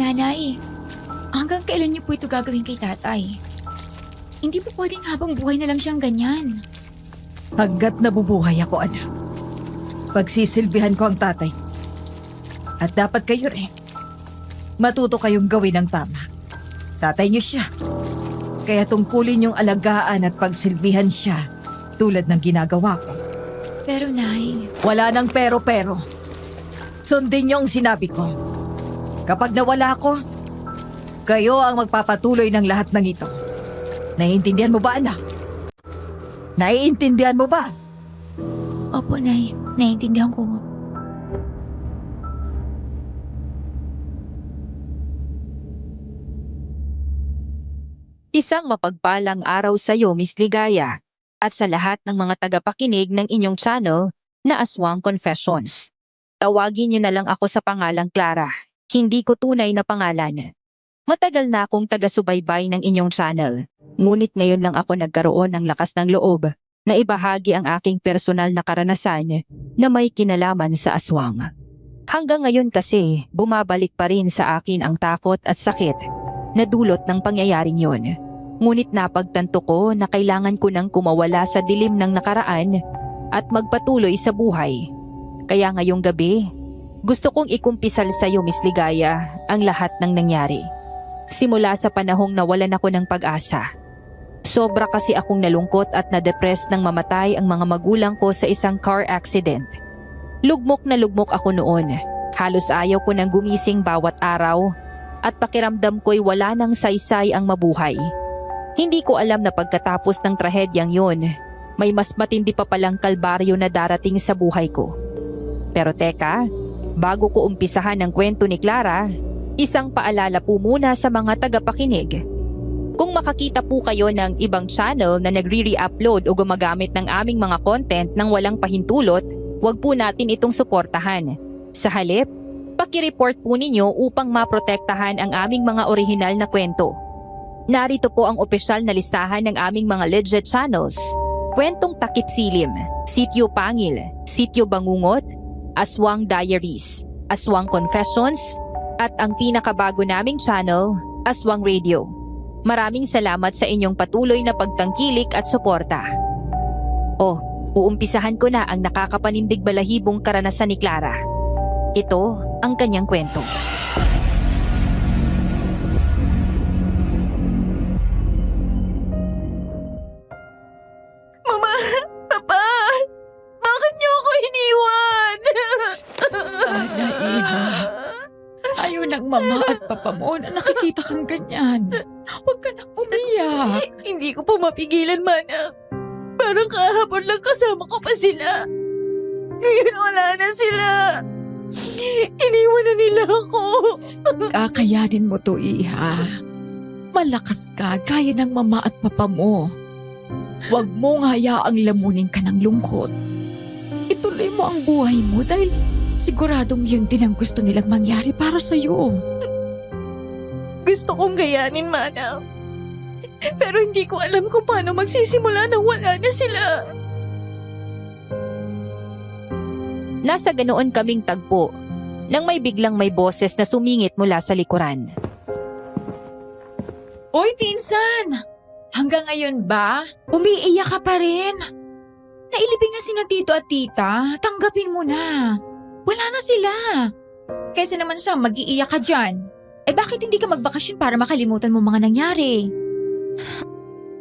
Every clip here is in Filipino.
Nanay, hanggang kailan niyo po ito gagawin kay tatay? Hindi po pwedeng habang buhay na lang siyang ganyan. Hanggat nabubuhay ako, anak. Pagsisilbihan ko ang tatay. At dapat kayo rin. Matuto kayong gawin ang tama. Tatay niyo siya. Kaya tungkulin niyong alagaan at pagsilbihan siya tulad ng ginagawa ko. Pero Nay, Wala nang pero-pero. Sundin niyo ang sinabi ko. Kapag nawala ko, kayo ang magpapatuloy ng lahat ng ito. Naiintindihan mo ba, anak? Naiintindihan mo ba? opo Nay, naiintindihan ko. Isang mapagpalang araw sa iyo, Miss Ligaya, at sa lahat ng mga tagapakinig ng inyong channel na Aswang Confessions. Tawagin niyo na lang ako sa pangalang Clara, hindi ko tunay na pangalan. Matagal na akong taga-subaybay ng inyong channel, ngunit ngayon lang ako nagkaroon ng lakas ng loob na ibahagi ang aking personal na karanasan na may kinalaman sa aswang. Hanggang ngayon kasi, bumabalik pa rin sa akin ang takot at sakit na dulot ng pangyayaring yon. Ngunit napagtanto ko na kailangan ko nang kumawala sa dilim ng nakaraan at magpatuloy sa buhay. Kaya ngayong gabi, gusto kong ikumpisal sa iyo, Miss Ligaya, ang lahat ng nangyari. Simula sa panahong nawalan ako ng pag-asa. Sobra kasi akong nalungkot at na-depress nang mamatay ang mga magulang ko sa isang car accident. Lugmok na lugmok ako noon. Halos ayaw ko nang gumising bawat araw at pakiramdam ko'y wala nang saysay ang mabuhay. Hindi ko alam na pagkatapos ng trahedyang yon, may mas matindi pa palang kalbaryo na darating sa buhay ko. Pero teka, bago ko umpisahan ang kwento ni Clara, isang paalala po muna sa mga tagapakinig. Kung makakita po kayo ng ibang channel na nagre-re-upload o gumagamit ng aming mga content nang walang pahintulot, huwag po natin itong suportahan. Sa halip, paki-report po ninyo upang maprotektahan ang aming mga orihinal na kwento. Narito po ang opisyal na listahan ng aming mga legit channels: Kwentong Takip Silim, Sityo Pangil, Sityo Bangungot, Aswang Diaries, Aswang Confessions, at ang pinakabago naming channel, Aswang Radio. Maraming salamat sa inyong patuloy na pagtangkilik at suporta. Uumpisahan ko na ang nakakapanindig balahibong karanasan ni Clara. Ito ang kanyang kwento. Mama! Papa! Bakit niyo ako iniwan? Sana, Iha. Ayaw ng mama at papa mo na nakikita kang ganyan. Huwag ka nang umiyak. Hindi ko po mapigilan, Manang. Parang kahapon lang kasama ko pa sila. Ngayon wala na sila. Iniwan na nila ako. Kakayanin mo to, Iha. Malakas ka gaya ng mama at papa mo. Huwag mong hayaang lamunin ka ng lungkot. Ituloy mo ang buhay mo dahil siguradong yun din ang gusto nilang mangyari para sa'yo. Gusto kong gayanin, Manang. Pero hindi ko alam kung paano magsisimula nang wala na sila. Nasa ganoon kaming tagpo, nang may biglang may boses na sumingit mula sa likuran. Uy, pinsan! Hanggang ngayon ba? Umiiyak ka pa rin? Nailibing na sina tito at tita. Tanggapin mo na. Wala na sila. Kaysa naman siya mag-iiyak ka dyan. Bakit hindi ka magbakasyon para makalimutan mo mga nangyari?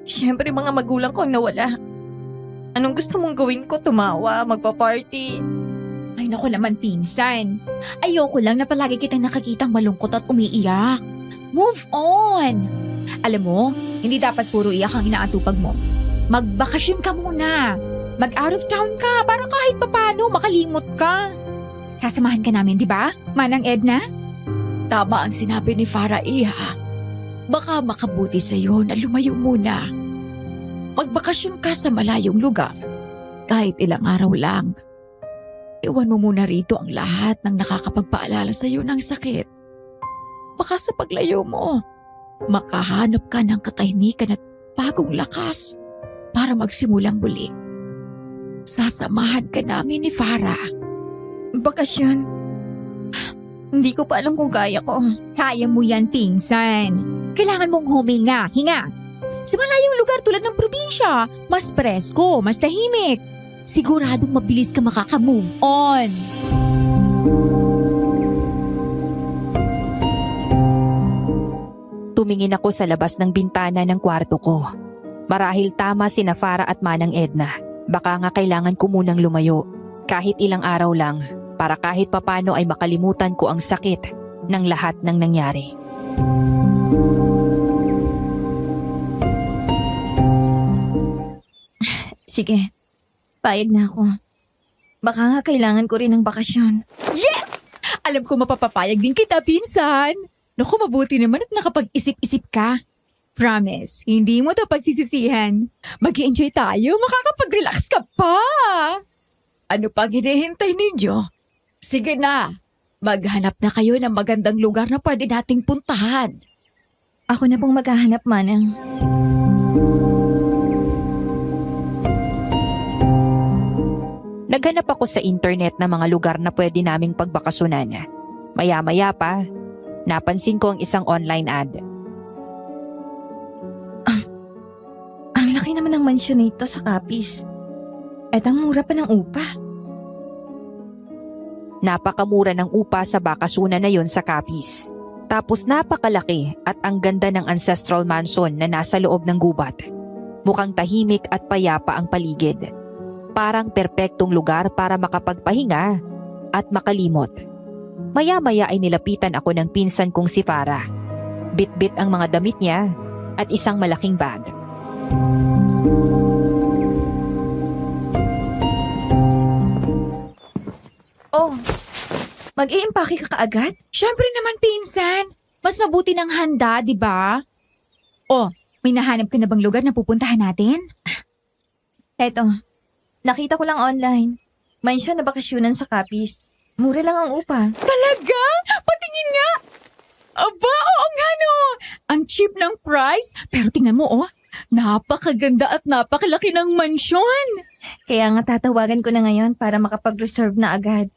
Siyempre mga magulang ko ang nawala. Anong gusto mong gawin ko? Tumawa, magpa-party. Ay naku naman, pinsan. Ayoko lang na palagi kitang nakakitang malungkot at umiiyak. Move on! Alam mo, hindi dapat puro iyak ang inaatupag mo. Magbakasyon ka muna. Mag-out of town ka para kahit papano makalimot ka. Sasamahan ka namin, di ba, Manang Edna? Tama ang sinabi ni Farah, Iha. Baka makabuti sa'yo na lumayo muna. Magbakasyon ka sa malayong lugar. Kahit ilang araw lang. Iwan mo muna rito ang lahat ng nakakapagpaalala sa'yo ng sakit. Baka sa paglayo mo, makahanap ka ng katahimikan at bagong lakas para magsimulang muli. Sasamahan ka namin ni Farah. Bakasyon? Hindi ko pa alam kung kaya ko. Kaya mo yan, pinsan. Kailangan mong huminga, hinga. Sa malayong lugar tulad ng probinsya, mas presko, mas tahimik. Siguradong mabilis ka makaka-move on. Tumingin ako sa labas ng bintana ng kwarto ko. Marahil tama sina Farah at Manang Edna. Baka nga kailangan ko munang lumayo. Kahit ilang araw lang, para kahit papano ay makalimutan ko ang sakit ng lahat ng nangyari. Sige, payag na ako. Baka nga kailangan ko rin ng bakasyon. Alam ko mapapapayag din kita, pinsan. Naku, mabuti naman at nakapag-isip-isip ka. Promise, hindi mo to pagsisisihan. Mag-i-enjoy tayo, makakapag-relax ka pa. Ano pang hinihintay ninyo? Sige na, maghanap na kayo ng magandang lugar na pwede nating puntahan. Ako na pong maghahanap, Manang. Naghanap ako sa internet ng mga lugar na pwede naming pagbakasyonan. Maya-maya pa, napansin ko ang isang online ad. Ang laki naman ng mansyon nito sa Capiz. At ang mura pa ng upa. Napakamura ng upa sa bakasyonan na yon sa Capiz. Tapos napakalaki at ang ganda ng ancestral mansion na nasa loob ng gubat. Mukhang tahimik at payapa ang paligid. Parang perpektong lugar para makapagpahinga at makalimot. Maya-maya ay nilapitan ako ng pinsan kong si Farah. Bit-bit ang mga damit niya at isang malaking bag. Oh, mag-iimpake ka kaagad? Siyempre naman, pinsan. Mas mabuti ng handa, di ba? Oh, may nahanap ka na bang lugar na pupuntahan natin? Eto, nakita ko lang online. Mansyon na bakasyonan sa Capiz. Mura lang ang upa. Talaga? Patingin nga! Aba, oo nga no! Ang cheap ng price. Pero tingnan mo napakaganda at napakalaki ng mansyon. Kaya nga tatawagan ko na ngayon para makapag-reserve na agad.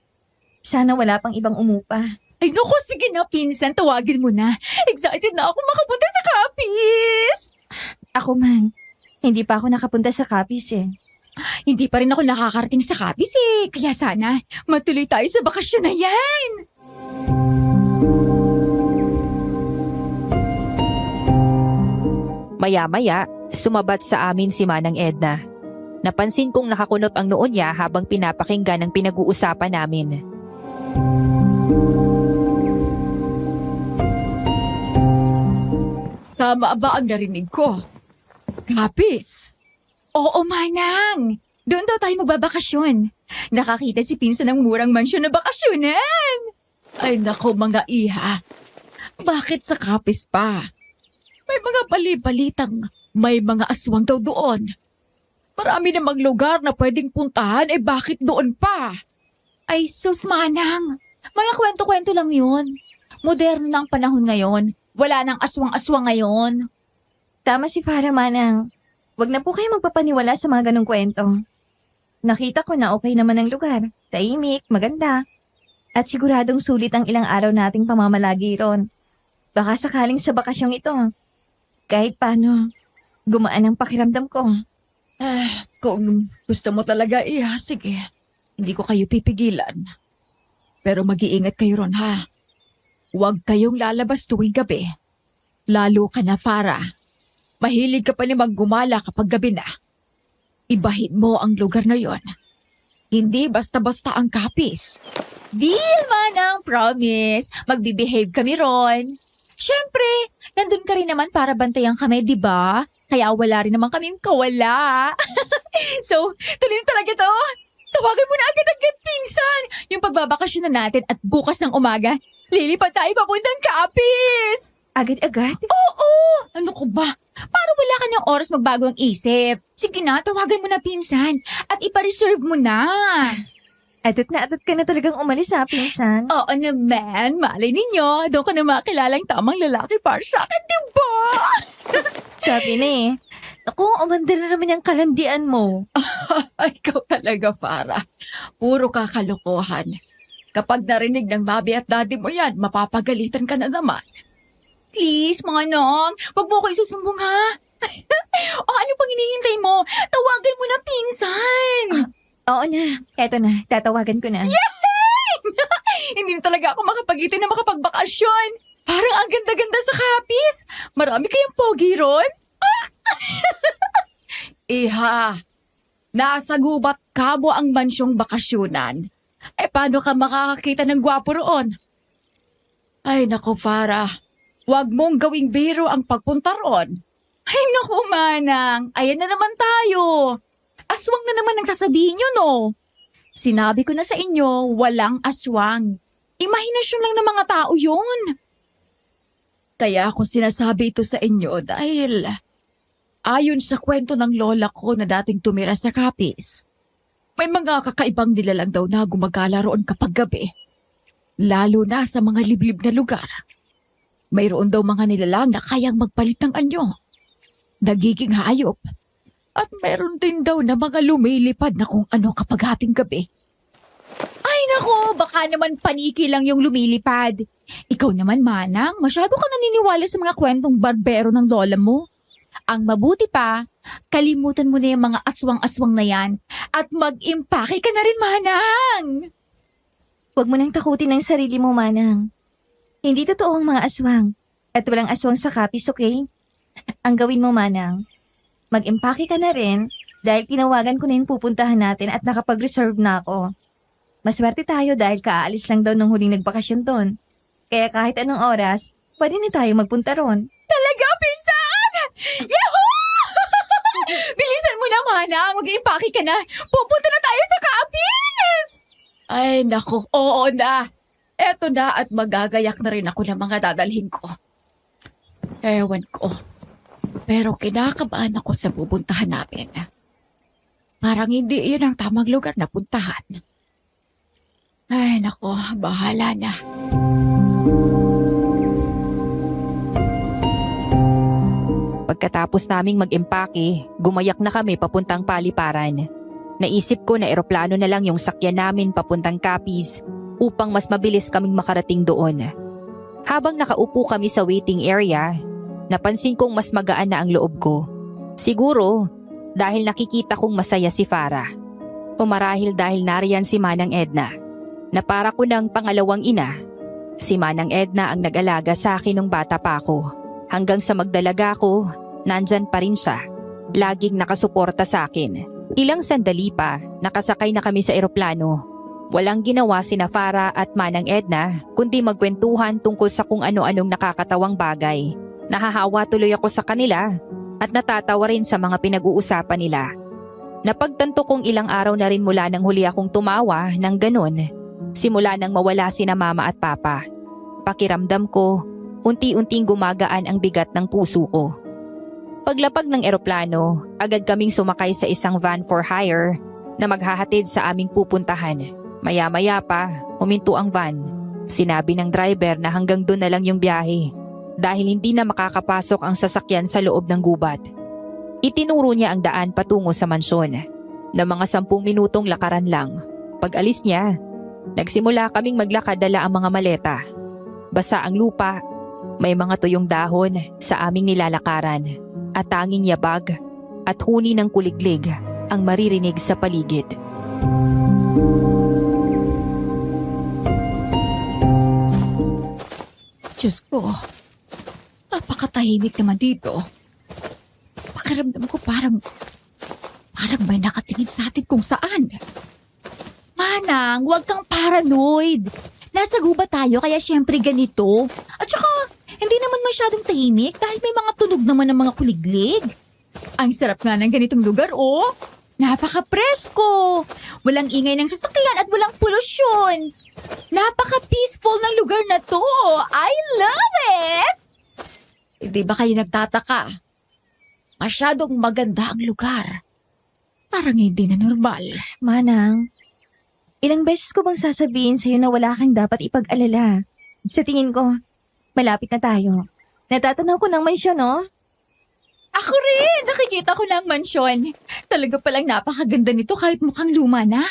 Sana wala pang ibang umupa. Ay naku, sige na pinsan, tawagin mo na. Excited na ako makapunta sa Capiz! Ako man, hindi pa ako nakapunta sa Capiz eh. Hindi pa rin ako nakakarating sa Capiz eh. Kaya sana, matuloy tayo sa bakasyon na yan. Maya-maya, sumabat sa amin si Manang Edna. Napansin kong nakakunot ang noo niya habang pinapakinggan ang pinag-uusapan namin. Tama ba ang narinig ko? Capiz? Oo, Manang. Doon daw tayo magbabakasyon. Nakakita si Pinsan ng murang mansyon na bakasyonan. Ay nako mga iha. Bakit sa Capiz pa? May mga bali-balitang may mga aswang daw doon. Marami namang lugar na pwedeng puntahan, bakit doon pa? Ay sus, Manang. Mga kwento-kwento lang yun. Moderno na ang panahon ngayon. Wala nang aswang-aswang ngayon. Tama si Farah, Manang. Huwag na po kayo magpapaniwala sa mga ganong kwento. Nakita ko na okay naman ang lugar. Tahimik, maganda. At siguradong sulit ang ilang araw nating pamamalagi ron. Baka sakaling sa bakasyong ito. Kahit paano, gumaan ang pakiramdam ko. Kung gusto mo talaga, sige. Hindi ko kayo pipigilan. Pero mag-iingat kayo ron, ha? Huwag kayong lalabas tuwing gabi. Lalo ka na, Farah. Mahilig ka pa namang gumala kapag gabi na. Ibahin mo ang lugar na yon. Hindi basta-basta ang Capiz. Deal, Manang, promise. Magbibehave kami ron. Siyempre, nandun ka rin naman para bantayan kami, di ba? Kaya wala rin naman kaming kawala. So, tuloy na talaga to. Tawagan mo na agad-agad, pinsan. Yung pagbabakasyon na natin at bukas ng umaga, lilipad tayo papuntang Capiz. Agad-agad? Oo! Ano ko ba? Parang wala ka ng oras magbago ang isip. Sige na, tawagan mo na, pinsan. At ipa-reserve mo na. Atot ka na talagang umalis ha, pinsan. Oo naman, malay ninyo. Doon ka na makilalang tamang lalaki para sa akin, diba? Sabi na eh. Naku, umanda na naman yung kalandian mo. Ay, ikaw talaga, Farah. Puro kakalokohan. Kapag narinig ng mami at daddy mo yan, mapapagalitan ka na naman. Please, mga nang, wag mo ko isusumbong ha. O ano pang hinihintay mo? Tawagan mo na pinsan. Oo na, eto na, tatawagan ko na. Hindi na talaga ako makapag-iti na makapagbakasyon. Parang ang ganda-ganda sa Capiz. Marami kayong pogi ron. Iha, nasa gubat kamo ang mansyong bakasyonan. Paano ka makakakita ng gwapo roon? Ay, naku, Farah. Huwag mong gawing biro ang pagpunta roon. Ay, naku, Manang. Ayan na naman tayo. Aswang na naman ang sasabihin nyo, no? Sinabi ko na sa inyo, walang aswang. Imahinasyon lang ng mga tao yun. Kaya ako sinasabi ito sa inyo dahil ayon sa kwento ng lola ko na dating tumira sa Capiz, may mga kakaibang nilalang daw na gumagala roon kapag gabi. Lalo na sa mga liblib na lugar. Mayroon daw mga nilalang na kayang magpalit ng anyo. Nagiging hayop. At meron din daw na mga lumilipad na kung ano kapag hating gabi. Ay nako, baka naman paniki lang yung lumilipad. Ikaw naman, Manang, masyado ka naniniwala sa mga kwentong barbero ng lola mo. Ang mabuti pa, kalimutan mo na yung mga aswang-aswang na yan at mag-impake ka na rin, Manang. Huwag mo nang takutin ang sarili mo, Manang. Hindi totoo ang mga aswang. At walang aswang sa Capiz, okay? Ang gawin mo, Manang, mag-impake ka na rin dahil tinawagan ko na yung pupuntahan natin at nakapag-reserve na ako. Maswerte tayo dahil kaalis lang daw nung huling nagbakasyon doon. Kaya kahit anong oras, pwede na tayo magpunta ron. Talaga, pinsan! Yahoo! Bilisan mo na, Manang. Mag-impake ka na. Pupunta na tayo sa Capiz! Ay, naku. Oo na. Eto na at magagayak na rin ako ng mga dadalhin ko. Ewan ko. Pero kinakabahan ako sa pupuntahan namin. Parang hindi yun ang tamang lugar na puntahan. Ay, naku. Bahala na. Pagkatapos naming mag-impake, gumayak na kami papuntang Paliparan. Naisip ko na eroplano na lang yung sakyan namin papuntang Capiz upang mas mabilis kaming makarating doon. Habang nakaupo kami sa waiting area, napansin kong mas magaan na ang loob ko. Siguro dahil nakikita kong masaya si Farah. O marahil dahil nariyan si Manang Edna, na para ko ng pangalawang ina. Si Manang Edna ang nag-alaga sa akin nung bata pa ako. Hanggang sa magdalaga ko, nandyan pa rin siya. Laging nakasuporta sa akin. Ilang sandali pa, nakasakay na kami sa eroplano. Walang ginawa sina Farah at Manang Edna, kundi magkwentuhan tungkol sa kung ano-anong nakakatawang bagay. Nahahawa tuloy ako sa kanila at natatawa rin sa mga pinag-uusapan nila. Napagtanto kong ilang araw na rin mula nang huli akong tumawa ng ganun. Simula nang mawala sina mama at papa. Pakiramdam ko, unti-unting gumagaan ang bigat ng puso ko. Paglapag ng eroplano, agad kaming sumakay sa isang van for hire na maghahatid sa aming pupuntahan. Maya-maya pa, huminto ang van. Sinabi ng driver na hanggang doon na lang yung biyahe dahil hindi na makakapasok ang sasakyan sa loob ng gubat. Itinuro niya ang daan patungo sa mansyon na mga 10 minutong lakaran lang. Pag alis niya, nagsimula kaming maglakad dala ang mga maleta. Basa ang lupa, may mga tuyong dahon sa aming nilalakaran at tanging yabag at huni ng kuliglig ang maririnig sa paligid. Diyos ko, napakatahimik naman dito. Pakiramdam ko parang may nakatingin sa atin kung saan. Manang, huwag kang paranoid. Nasa gubat tayo kaya syempre ganito. At saka, hindi naman masyadong tahimik dahil may mga tunog naman ng mga kuliglig. Ang sarap nga ng ganitong lugar, oh. Napaka-presko. Walang ingay ng sasakyan at walang polusyon. Napaka-peaceful ng lugar na to. I love it! Hindi ba kayo nagtataka? Masyadong maganda ang lugar. Parang hindi na normal. Manang, ilang beses ko bang sasabihin sa'yo na wala kang dapat ipag-alala? Sa tingin ko, malapit na tayo. Natatanaw ko ng mansyon, no? Ako rin! Nakikita ko lang mansyon. Talaga palang napakaganda nito kahit mukhang luma na.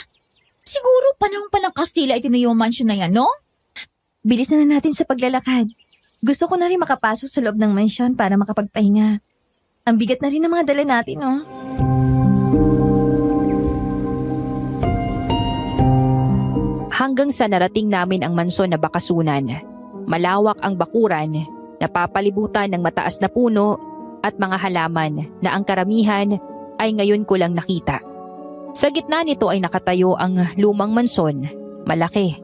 Siguro panahon pa ng Kastila itinayo ang mansion na yan, no? Bilisan na natin sa paglalakad. Gusto ko na rin makapasok sa loob ng mansyon para makapagpahinga. Ang bigat na rin ng mga dala natin, oh. Hanggang sa narating namin ang mansyon na bakasunan. Malawak ang bakuran, napapalibutan ng mataas na puno at mga halaman na ang karamihan ay ngayon ko lang nakita. Sa gitna nito ay nakatayo ang lumang mansyon, malaki.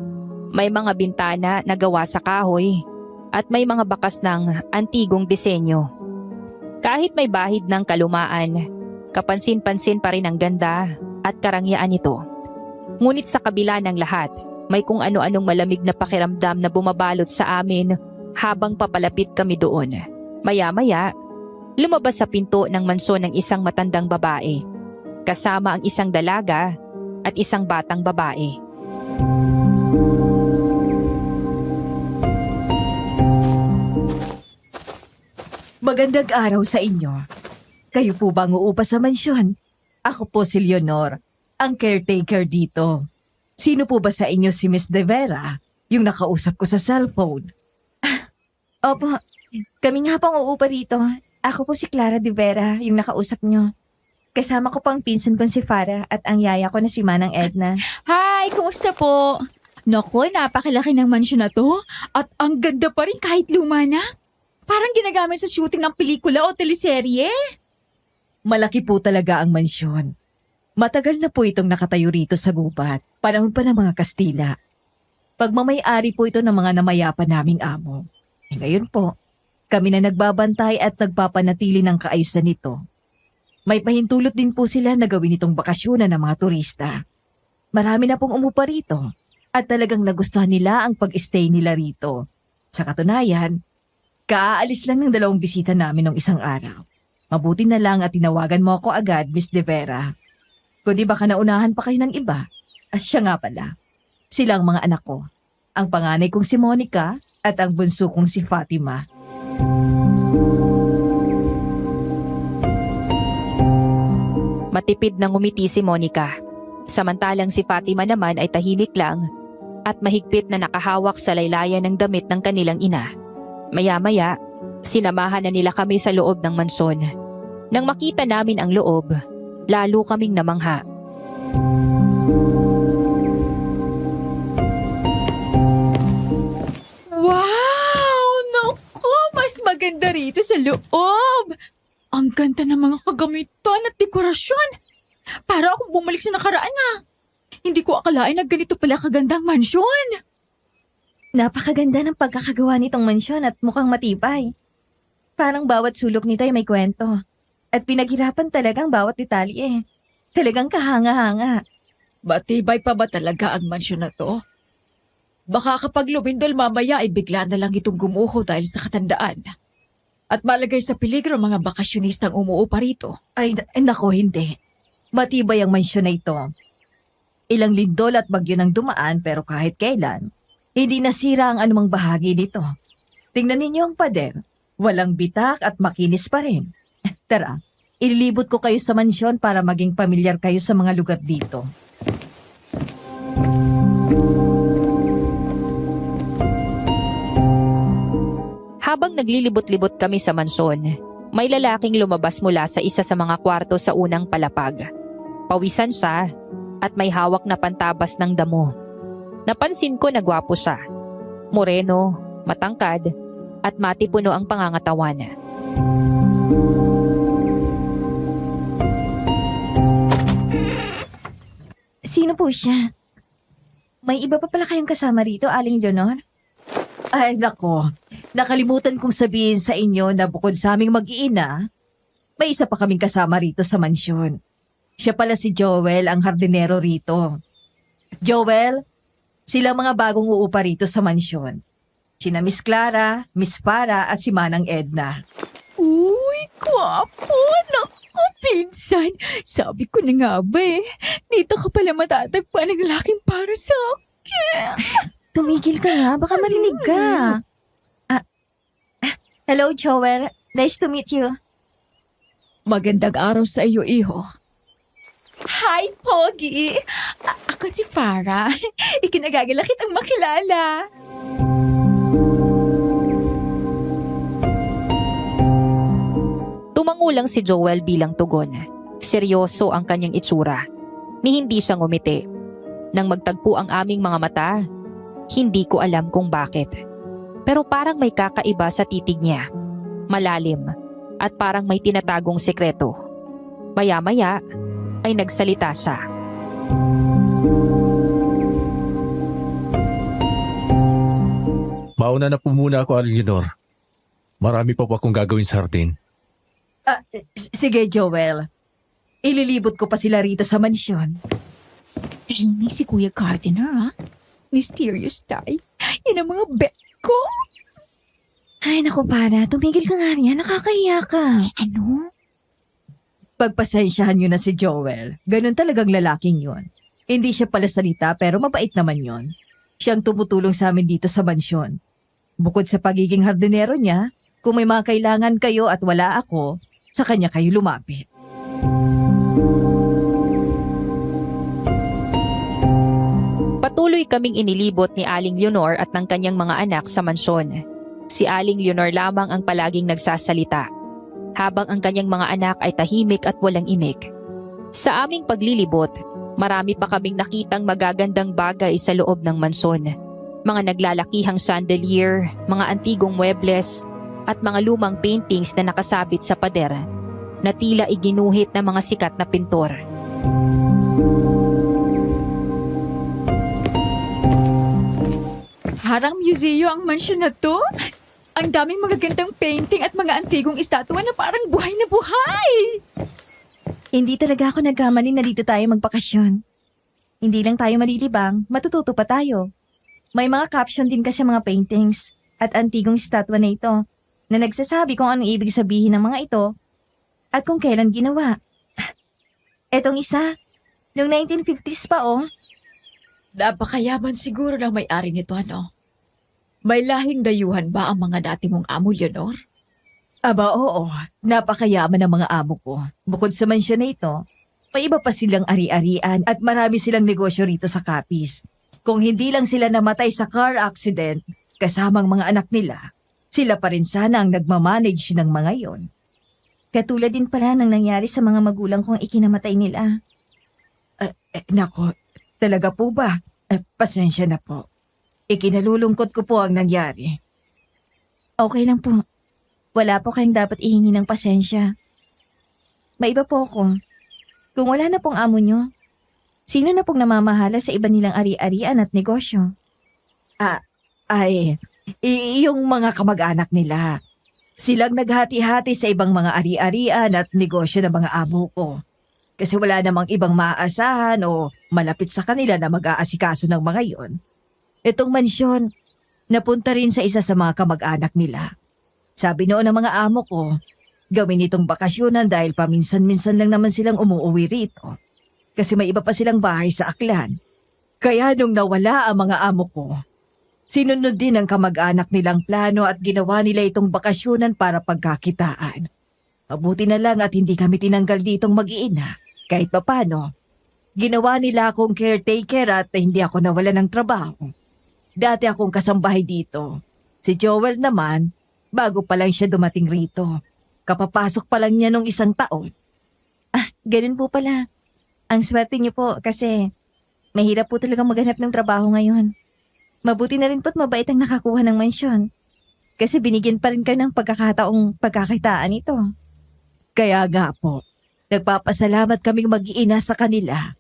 May mga bintana na gawa sa kahoy at may mga bakas ng antigong disenyo. Kahit may bahid ng kalumaan, kapansin-pansin pa rin ang ganda at karangyaan nito. Ngunit sa kabila ng lahat, may kung ano-anong malamig na pakiramdam na bumabalot sa amin habang papalapit kami doon. Maya-maya, lumabas sa pinto ng mansyon ng isang matandang babae, kasama ang isang dalaga at isang batang babae. Magandang araw sa inyo. Kayo po ba ang uupa sa mansyon? Ako po si Leonor, ang caretaker dito. Sino po ba sa inyo si Miss De Vera, yung nakausap ko sa cellphone? Opo, kami nga pong uupa rito. Ako po si Clara de Vera, yung nakausap nyo. Kasama ko pang pinsan kong si Farah at ang yaya ko na si Manang Edna. Hi, kumusta po? Naku, napakalaki ng mansion na to. At ang ganda pa rin kahit luma na. Parang ginagamit sa shooting ng pelikula o teleserye. Malaki po talaga ang mansyon. Matagal na po itong nakatayo rito sa gubat, panahon pa ng mga Kastila. Pagmamay-ari po ito ng mga namayapa naming amo. Ngayon po, kami na nagbabantay at nagpapanatili ng kaayusan nito. May pahintulot din po sila na gawin itong bakasyonan ng mga turista. Marami na pong umupa rito at talagang nagustuhan nila ang pag-stay nila rito. Sa katunayan, kaaalis lang ng 2 bisita namin ng isang araw. Mabuti na lang at tinawagan mo ako agad, Miss De Vera. Kundi baka naunahan pa kayo ng iba. At siya nga pala, sila ang mga anak ko. Ang panganay kong si Monica at ang bunso kong si Fatima. Matipid na ngumiti si Monica. Samantalang si Fatima naman ay tahimik lang at mahigpit na nakahawak sa laylayan ng damit ng kanilang ina. Maya-maya, sinamahan na nila kami sa loob ng mansyon. Nang makita namin ang loob, lalo kaming namangha. Wow! Naku, mas maganda rito sa loob. Ang ganda ng mga kagamitan at dekorasyon. Para akong bumalik sa nakaraan na. Hindi ko akalain na ganito pala kagandang mansyon. Napakaganda ng pagkakagawa nitong mansyon at mukhang matibay. Parang bawat sulok nito ay may kwento. At pinaghirapan talagang bawat detalye. Talagang kahanga-hanga. Batibay pa ba talaga ang mansyon na to? Baka kapag lumindol mamaya ay bigla na lang itong gumuho dahil sa katandaan. At malagay sa peligro ang mga bakasyonistang umuupa rito. Ay, nako, hindi. Matibay ang mansyon na ito. Ilang lindol at bagyo nang dumaan pero kahit kailan, hindi nasira ang anumang bahagi nito. Tingnan ninyo ang pader. Walang bitak at makinis pa rin. Tara, ililibot ko kayo sa mansyon para maging pamilyar kayo sa mga lugar dito. Habang naglilibot-libot kami sa mansyon, may lalaking lumabas mula sa isa sa mga kwarto sa unang palapag. Pawisan siya at may hawak na pantabas ng damo. Napansin ko na gwapo siya. Moreno, matangkad, at matipuno ang pangangatawan. Sino po siya? May iba pa pala kayong kasama rito, Aling Leonor? Ay, nako. Nakalimutan kong sabihin sa inyo na bukod sa aming mag-iina, may isa pa kaming kasama rito sa mansyon. Siya pala si Joel, ang hardinero rito. Joel, sila mga bagong uupa rito sa mansyon. Sina Miss Clara, Miss Farah at si Manang Edna. Uy, gwapo! Naku, pinsan! Sabi ko na nga ba dito ka pala matatagpuan ng lalaking para sa akin. Tumigil ka nga, baka marinig ka. Hello, Joel. Nice to meet you. Magandang araw sa iyo, iho. Hi, Pogi! Ako si Farah. Ikinagagala kitang makilala. Tumangulang si Joel bilang tugon. Seryoso ang kanyang itsura. Ni hindi siya ngumiti. Nang magtagpo ang aming mga mata, hindi ko alam kung bakit. Pero parang may kakaiba sa titig niya. Malalim at parang may tinatagong sekreto. Maya-maya ay nagsalita siya. Mauna na po muna ako, Aling Leonor. Marami pa po akong gagawin sa hardin. Sige, Joel. Ililibot ko pa sila rito sa mansyon. Tahimik si Kuya Gardiner, ha? Mysterious type. Yan ang mga bet ko. Ay, naku, Farah. Tumigil ka nga riyan. Nakakahiya ka. Ano? Pagpasensyahan nyo na si Joel. Ganun talagang lalaking yon. Hindi siya pala salita pero mabait naman yon. Siyang tumutulong sa amin dito sa mansyon. Bukod sa pagiging hardinero niya, kung may mga kailangan kayo at wala ako, sa kanya kayo lumapit. Patuloy kaming inilibot ni Aling Leonor at ng kanyang mga anak sa mansyon. Si Aling Leonor lamang ang palaging nagsasalita, habang ang kanyang mga anak ay tahimik at walang imik. Sa aming paglilibot, marami pa kaming nakitang magagandang bagay sa loob ng mansyon. Mga naglalakihang chandelier, mga antigong muebles, at mga lumang paintings na nakasabit sa pader na tila iginuhit ng mga sikat na pintor. Harang museo ang mansyon na to. Ang daming magagandang painting at mga antigong estatwa na parang buhay na buhay. Hindi talaga ako nagkamali na dito tayo magbakasyon. Hindi lang tayo malilibang, matututo pa tayo. May mga caption din kasi mga paintings at antigong estatwa na ito na nagsasabi kung anong ibig sabihin ng mga ito at kung kailan ginawa. Etong isa, noong 1950s pa oh. Napakayaman siguro ng may-ari nito, ano? May lahing dayuhan ba ang mga dati mong amo, Leonor? Aba oo, napakayaman ng mga amo ko. Bukod sa mansyon na ito, may iba pa silang ari-arian at marami silang negosyo rito sa Capiz. Kung hindi lang sila namatay sa car accident, kasamang mga anak nila, sila pa rin sana ang nagmamanage ng mga yon. Katulad din pala ng nangyari sa mga magulang kong ikinamatay nila. Nako, talaga po ba? Pasensya na po. Ikinalulungkot ko po ang nangyari. Okay lang po. Wala po kayong dapat ihingi ng pasensya. May iba po ako. Kung wala na pong amo nyo, sino na pong namamahala sa iba nilang ari-arian at negosyo? Yung mga kamag-anak nila. Silang naghati-hati sa ibang mga ari-arian at negosyo ng mga amo ko. Kasi wala namang ibang maaasahan o malapit sa kanila na mag-aasikaso ng mga yon. Itong mansyon, napunta rin sa isa sa mga kamag-anak nila. Sabi noon ng mga amo ko, gawin itong bakasyonan dahil paminsan-minsan lang naman silang umuwi rito. Kasi may iba pa silang bahay sa Aklan. Kaya nung nawala ang mga amo ko, sinunod din ang kamag-anak nilang plano at ginawa nila itong bakasyonan para pagkakitaan. Mabuti na lang at hindi kami tinanggal ditong mag-iina. Kahit papano, ginawa nila akong caretaker at hindi ako nawala ng trabaho. Dati akong kasambahay dito. Si Joel naman, bago pa lang siya dumating rito. Kapapasok pa lang niya nung 1 taon. Ganun po pala. Ang swerte niyo po kasi mahirap po talagang maghanap ng trabaho ngayon. Mabuti na rin po't mabait ang nakakuha ng mansyon. Kasi binigyan pa rin kayo ng pagkakataong pagkakitaan ito. Kaya nga po, nagpapasalamat kaming mag-iina sa kanila.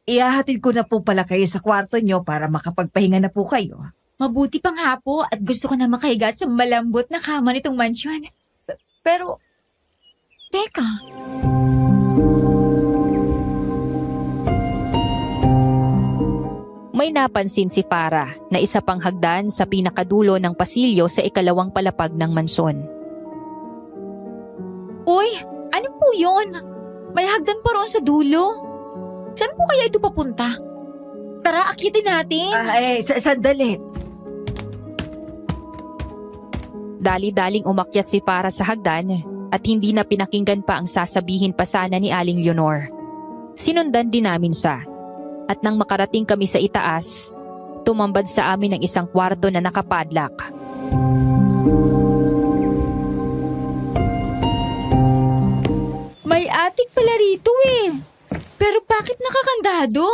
Ihahatid ko na po pala kayo sa kwarto nyo para makapagpahinga na po kayo. Mabuti pang hapo at gusto ko na makahiga sa malambot na kama nitong mansyon. Pero, teka. May napansin si Farah na isa pang hagdan sa pinakadulo ng pasilyo sa ikalawang palapag ng mansyon. Uy, ano po yun? May hagdan pa roon sa dulo. Saan po kaya ito papunta? Tara, akitin natin. Sandali. Dali-daling umakyat si Farah sa hagdan at hindi na pinakinggan pa ang sasabihin pa sana ni Aling Leonor. Sinundan din namin siya. At nang makarating kami sa itaas, tumambad sa amin ang isang kwarto na nakapadlak. May attic pala rito eh. Pero bakit nakakandado?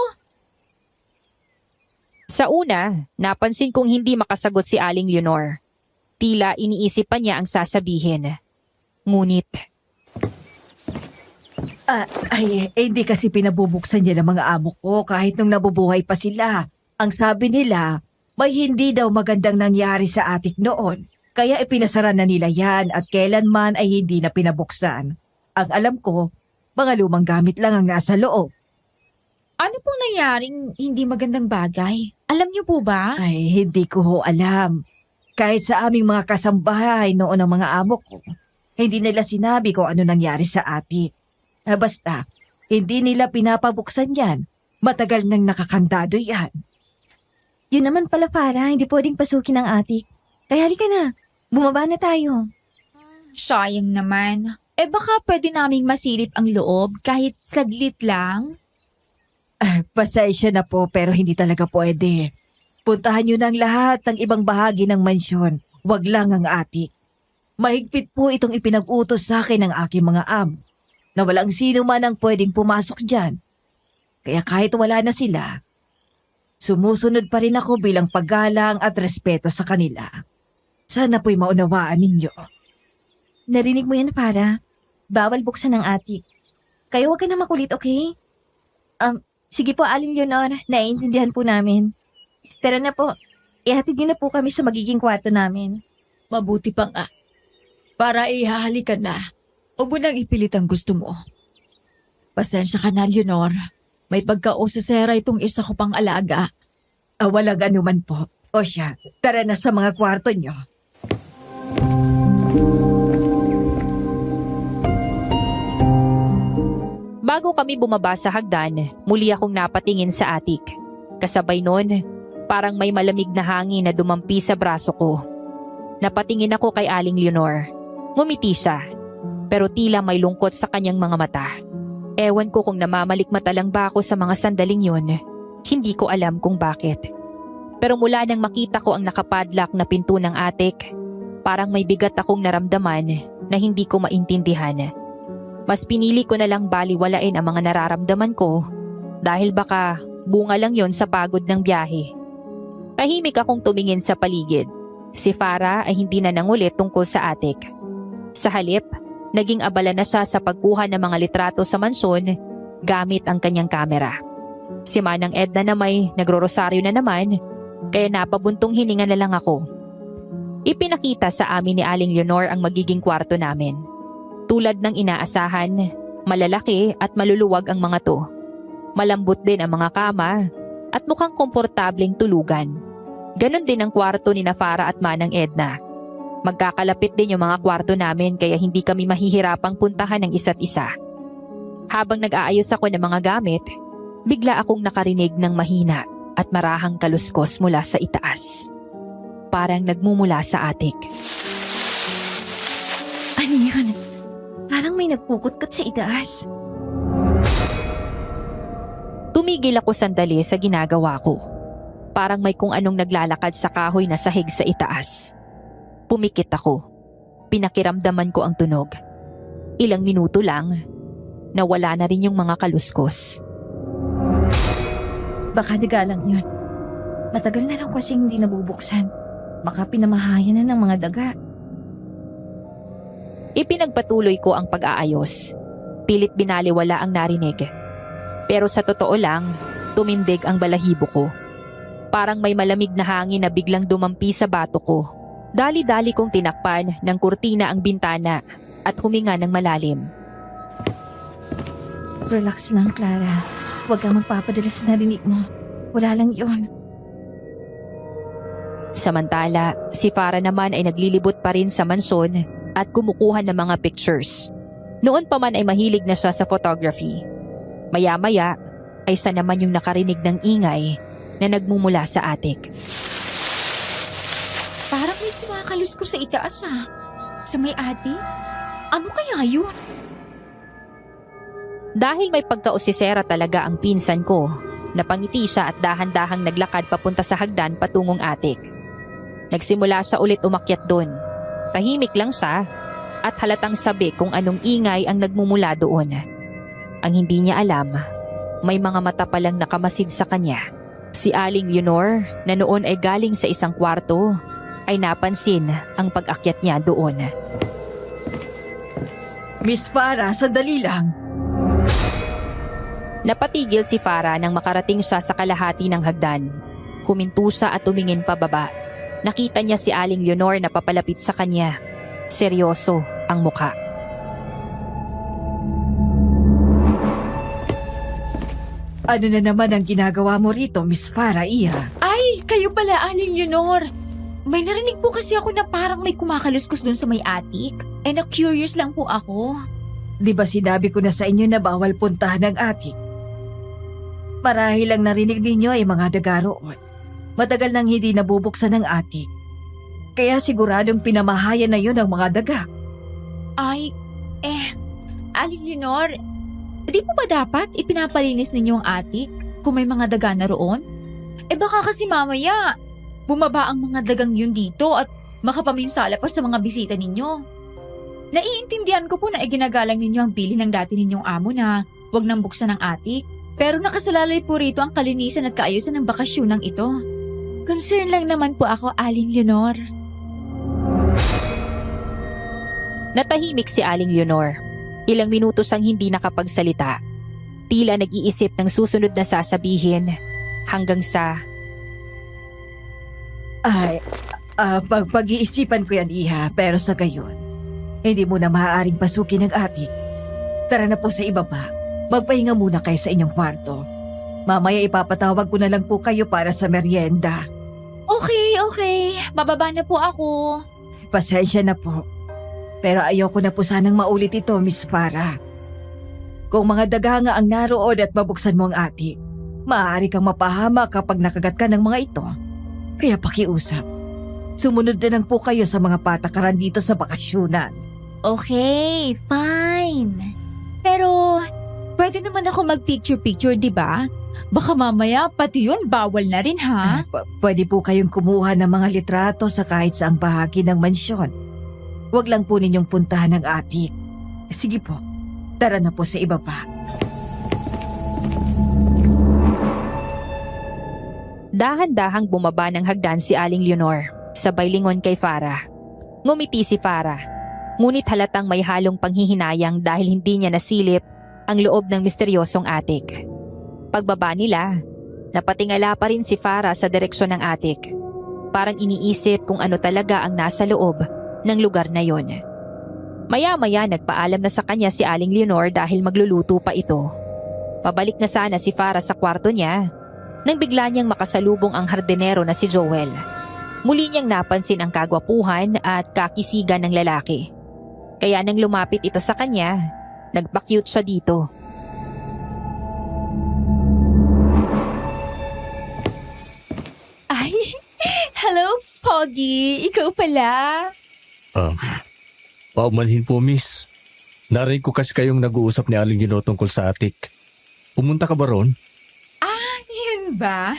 Sa una, napansin kong hindi makasagot si Aling Leonor. Tila iniisip pa niya ang sasabihin. Ngunit, Hindi kasi pinabubuksan niya ng mga amo ko kahit nung nabubuhay pa sila. Ang sabi nila, may hindi daw magandang nangyari sa atik noon. Kaya ipinasara na nila yan at kailanman ay hindi na pinabuksan. Ang alam ko, mga lumang gamit lang ang nasa loob. Ano pong nangyaring hindi magandang bagay? Alam niyo po ba? Ay, hindi ko ho alam. Kahit sa aming mga kasambahay noon ng mga amo ko, hindi nila sinabi kung ano nangyari sa atik. Basta, hindi nila pinapabuksan yan. Matagal nang nakakandado yan. Yun naman pala, Farah, hindi pwedeng pasukin ang atik. Kaya halika na, bumaba na tayo. Sayang naman. Baka pwede naming masilip ang loob kahit saglit lang. Pasensya na po pero hindi talaga pwede. Puntahan nyo ng lahat ng ibang bahagi ng mansyon. Wag lang ang atik. Mahigpit po itong ipinag-utos sa akin ng aking mga amo na walang sino man ang pwedeng pumasok dyan. Kaya kahit wala na sila, sumusunod pa rin ako bilang paggalang at respeto sa kanila. Sana po'y maunawaan ninyo. Narinig mo yan, Farah. Bawal buksan ang atik. Kaya huwag ka na makulit, okay? Sige po, Aling Leonor, naiintindihan po namin. Tara na po, ihatid niyo na po kami sa magiging kwarto namin. Mabuti pa nga. Para ihahalikan na. Huwag mo nang ipilit ang gusto mo. Pasensya ka na, Leonor. May pagkausasera itong isa ko pang alaga. Walang anuman po. O siya, tara na sa mga kwarto nyo. bago kami bumaba sa hagdan, muli akong napatingin sa atik. Kasabay nun, parang may malamig na hangin na dumampi sa braso ko. Napatingin ako kay Aling Leonor. Ngumiti siya, pero tila may lungkot sa kanyang mga mata. Ewan ko kung namamalikmata lang ba ako sa mga sandaling yun. Hindi ko alam kung bakit. Pero mula nang makita ko ang nakapadlak na pinto ng atik, parang may bigat akong naramdaman na hindi ko maintindihan. Mas pinili ko na lang baliwalain ang mga nararamdaman ko dahil baka bunga lang yon sa pagod ng biyahe. Tahimik akong tumingin sa paligid. Si Farah ay hindi na nangulit tungkol sa atik. Sa halip, naging abala na siya sa pagkuha ng mga litrato sa mansyon gamit ang kanyang kamera. Si Manang Edna na may nagrorosaryo na naman, kaya napabuntong hininga na lang ako. Ipinakita sa amin ni Aling Leonor ang magiging kwarto namin. Tulad ng inaasahan, malalaki at maluluwag ang mga to. Malambot din ang mga kama at mukhang komportableng tulugan. Ganon din ang kwarto ni Farah at Manang Edna. Magkakalapit din yung mga kwarto namin kaya hindi kami mahihirapang puntahan ng isa't isa. Habang nag-aayos ako ng mga gamit, bigla akong nakarinig ng mahina at marahang kaluskos mula sa itaas. Parang nagmumula sa atik. Ano yan? Parang may nagpukutkot sa itaas. Tumigil ako sandali sa ginagawa ko. Parang may kung anong naglalakad sa kahoy na sahig sa itaas. Pumikit ako. Pinakiramdaman ko ang tunog. Ilang minuto lang, nawala na rin yung mga kaluskos. Baka daga lang yun. Matagal na lang kasing hindi nabubuksan. Baka pinamahayan na ng mga daga. Ipinagpatuloy ko ang pag-aayos. Pilit binaliwala ang narinig. Pero sa totoo lang, tumindig ang balahibo ko. Parang may malamig na hangin na biglang dumampi sa bato ko. Dali-dali kong tinakpan ng kurtina ang bintana at huminga ng malalim. Relax lang, Clara. Huwag kang magpapadala sa narinig mo. Wala lang yun. Samantala, si Farah naman ay naglilibot pa rin sa mansyon at kumukuha ng mga pictures. Noon pa man ay mahilig na siya sa photography. Maya-maya ay siya naman yung nakarinig ng ingay na nagmumula sa atik. Parang may kumakaluskos sa itaas Sa may atik? Ano kaya yun? Dahil may pagkausisera talaga ang pinsan ko, napangiti siya at dahan-dahang naglakad papunta sa hagdan patungong atik. Nagsimula siya ulit umakyat doon. Tahimik lang siya at halatang sabi kung anong ingay ang nagmumula doon. Ang hindi niya alam, may mga mata palang nakamasid sa kanya. Si Aling Leonor na noon ay galing sa isang kwarto ay napansin ang pag-akyat niya doon. Miss Farah, sandali lang. Napatigil si Farah nang makarating siya sa kalahati ng hagdan. Huminto siya at tumingin pababa. Nakita niya si Aling Leonor na papalapit sa kanya. Seryoso ang mukha. Ano na naman ang ginagawa mo rito, Miss Farah, Iha? Ay, kayo pala, Aling Leonor. May narinig po kasi ako na parang may kumakaluskos dun sa may attic. Eh na-curious lang po ako. Di ba sinabi ko na sa inyo na bawal puntahan ang attic? Marahil ang narinig ninyo ay mga daga roon. Matagal nang hindi nabubuksan ang attic. Kaya siguradong pinamahayan na yun ang mga daga. Ay, Aling Leonor, di po ba dapat ipinapalinis ninyo ang attic kung may mga daga na roon? Eh baka kasi mamaya, bumaba ang mga dagang yun dito at makapaminsala pa sa mga bisita ninyo. Naiintindihan ko po na iginagalang ninyo ang bili ng dati ninyong amo na wag nang buksan ang attic. Pero nakasalalay po rito ang kalinisan at kaayusan ng bakasyonang ito. Concern lang naman po ako, Aling Leonor. Natahimik si Aling Leonor. Ilang minuto siyang hindi nakapagsalita. Tila nag-iisip ng susunod na sasabihin hanggang sa... Ay, pag-iisipan ko yan, Iha, pero sa gayon, hindi mo na maaaring pasukin ang attic. Tara na po sa ibaba. Magpahinga muna kayo sa inyong kwarto. Mamaya ipapatawag ko na lang po kayo para sa merienda. Okay. Bababa na po ako. Pasensya na po. Pero ayoko na po sanang maulit ito, Miss Farah. Kung mga daga nga ang naroon at babuksan mo ang attic, maaari kang mapahamak kapag nakagat ka ng mga ito. Kaya pakiusap, sumunod na lang po kayo sa mga patakaran dito sa bakasyonan. Okay, fine. Pero, pwede naman ako mag-picture-picture, di ba? Baka mamaya, pati yun, bawal na rin, ha? Pwede po kayong kumuha ng mga litrato sa kahit saang bahagi ng mansyon. Huwag lang po ninyong puntahan ang attic. Sige po, tara na po sa ibaba. Dahan-dahang bumaba ng hagdan si Aling Leonor, sabay lingon kay Farah. Ngumiti si Farah, ngunit halatang may halong panghihinayang dahil hindi niya nasilip ang loob ng misteryosong attic. Pagbaba nila, napatingala pa rin si Farah sa direksyon ng attic. Parang iniisip kung ano talaga ang nasa loob ng lugar na yon. Maya-maya nagpaalam na sa kanya si Aling Leonor dahil magluluto pa ito. Pabalik na sana si Farah sa kwarto niya nang bigla niyang makasalubong ang hardinero na si Joel. Muli niyang napansin ang kagwapuhan at kakisigan ng lalaki. Kaya nang lumapit ito sa kanya, nagpa-cute siya dito. Ay, hello, Pogi. Ikaw pala. Paumanhin po, miss. Narinig ko kasi kayong nag-uusap ni Aling Gino tungkol sa attic. Pumunta ka ba ron? Yun ba?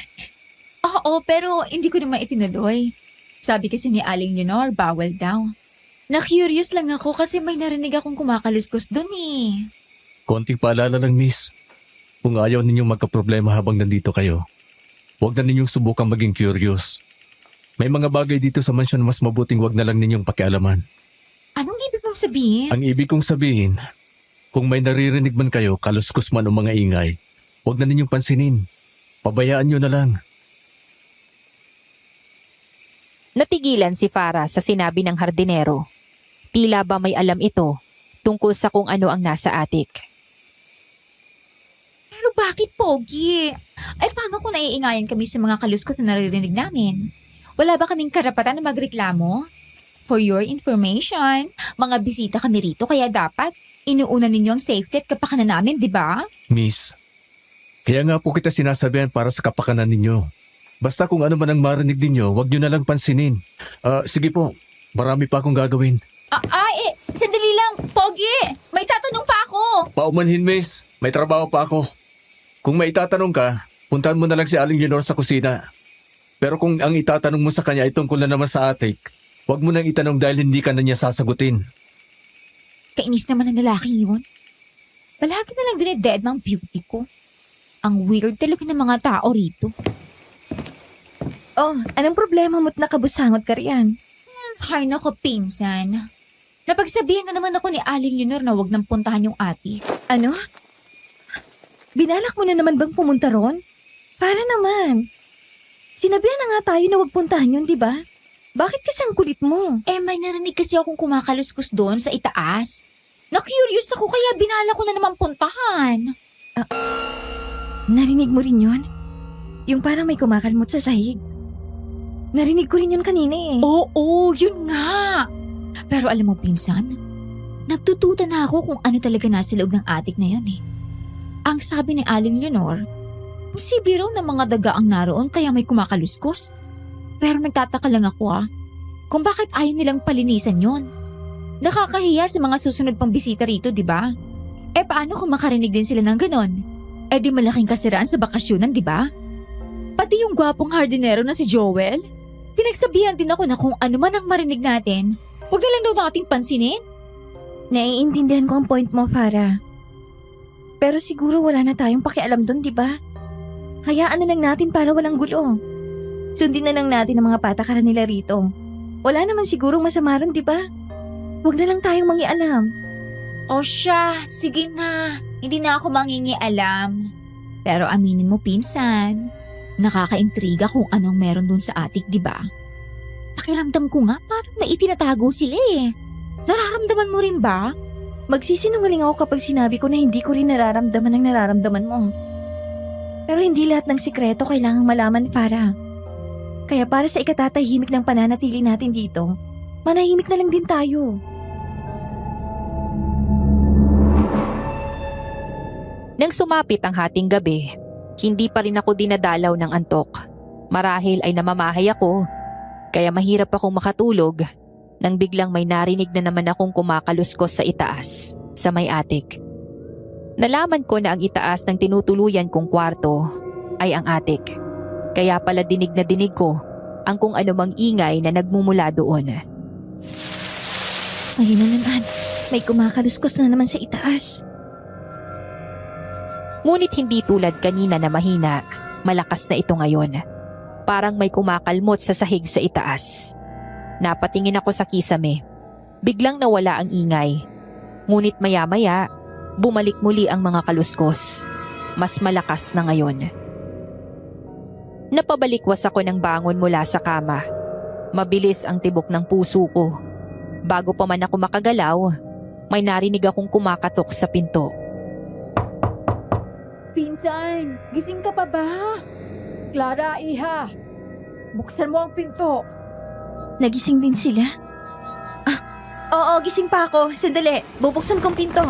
Oo, pero hindi ko naman itinuloy. Sabi kasi ni Aling Leonor, bawal daw. Na-curious lang ako kasi may narinig akong kumakaluskos dun eh. Konting paalala lang, miss. Kung ayaw ninyong magkaproblema habang nandito kayo, huwag na ninyong subukang maging curious. May mga bagay dito sa mansyon mas mabuting huwag na lang ninyong pakialaman. Anong ibig mong sabihin? Ang ibig kong sabihin, kung may naririnig man kayo, kaluskos man o mga ingay, huwag na ninyong pansinin. Pabayaan nyo na lang. Natigilan si Farah sa sinabi ng hardinero. Tila ba may alam ito tungkol sa kung ano ang nasa attic. Pero bakit, Pogi? Ay, paano kung naiingayan kami sa mga kaluskos na naririnig namin? Wala ba kaming karapatan na magreklamo? For your information, mga bisita kami rito kaya dapat inuuna ninyo ang safety at kapakanan namin, di ba? Miss, kaya nga po kita sinasabihan para sa kapakanan ninyo. Basta kung ano man ang marinig ninyo, huwag nyo na lang pansinin. Sige po, marami pa akong gagawin. Sandali lang, Pogi! May tatanong pa ako! Paumanhin, miss. May trabaho pa ako. Kung may itatanong ka, puntahan mo na lang si Aling Leonor sa kusina. Pero kung ang itatanong mo sa kanya ay tungkol na naman sa atik, huwag mo nang itanong dahil hindi ka na niya sasagutin. Kainis naman ang lalaki yun. Palagi na lang dineded ng beauty ko. Ang weird talaga ng mga tao rito. Oh, anong problema mo't nakabusangot ka riyan? Ay nako, pinsan. Napagsabihan na naman ako ni Aling Leonor na huwag nang puntahan yung ate. Ano? Binalak mo na naman bang pumunta ron? Para naman. Sinabihan na nga tayo na huwag puntahan yun, di ba? Bakit kasi ang kulit mo? May narinig kasi akong kumakaluskos doon sa itaas. Na-curious ako kaya binala ko na naman puntahan. Narinig mo rin yun? Yung parang may kumakalmot sa sahig. Narinig ko rin yun kanina eh. Oo, yun nga. Pero alam mo, pinsan, nagtututa na ako kung ano talaga nasa loob ng atik na yun eh. Ang sabi ni Aling Leonor, posible raw na mga daga ang naroon kaya may kumakaluskos. Pero nagtataka lang ako kung bakit ayaw nilang palinisan yon. Nakakahiya sa mga susunod pang bisita rito, di ba? Paano kung makarinig din sila ng ganon? Di malaking kasiraan sa bakasyonan, di ba? Pati yung gwapong hardinero na si Joel, pinagsabihan din ako na kung ano man ang marinig natin, huwag na lang daw nating pansinin. Naiintindihan ko ang point mo, Farah. Pero siguro wala na tayong pakialam doon, di ba? Hayaan na lang natin para walang gulo. Sundin na lang natin ang mga patakaran nila rito. Wala naman sigurong masama ron, di ba? Huwag na lang tayong mangialam. O siya, sige na. Hindi na ako mangingialam. Pero aminin mo, pinsan, nakakaintriga kung anong meron dun sa atik, di ba? Pakiramdam ko nga parang may itinatago sila eh. Nararamdaman mo rin ba? Magsisinungaling ako kapag sinabi ko na hindi ko rin nararamdaman ang nararamdaman mo. Pero hindi lahat ng sikreto kailangang malaman, Farah. Kaya para sa ikatatahimik ng pananatili natin dito, manahimik na lang din tayo. Nang sumapit ang hating gabi, hindi pa rin ako dinadalaw ng antok. Marahil ay namamahay ako, kaya mahirap akong makatulog nang biglang may narinig na naman akong kumakaluskos sa itaas, sa may atik. Nalaman ko na ang itaas ng tinutuluyan kong kwarto ay ang atik. Kaya pala dinig na dinig ko ang kung anumang ingay na nagmumula doon. Ayun na naman, may kumakaluskos na naman sa itaas. Ngunit hindi tulad kanina na mahina, malakas na ito ngayon. Parang may kumakalmot sa sahig sa itaas. Napatingin ako sa kisame. Biglang nawala ang ingay. Ngunit maya-maya, bumalik muli ang mga kaluskos. Mas malakas na ngayon. Napabalikwas ako ng bangon mula sa kama. Mabilis ang tibok ng puso ko. Bago pa man ako makagalaw, may narinig akong kumakatok sa pinto. Pinsan, gising ka pa ba? Clara, iha. Buksan mo ang pinto. Nagising din sila? Oo, gising pa ako. Sandali, bubuksan kong pinto.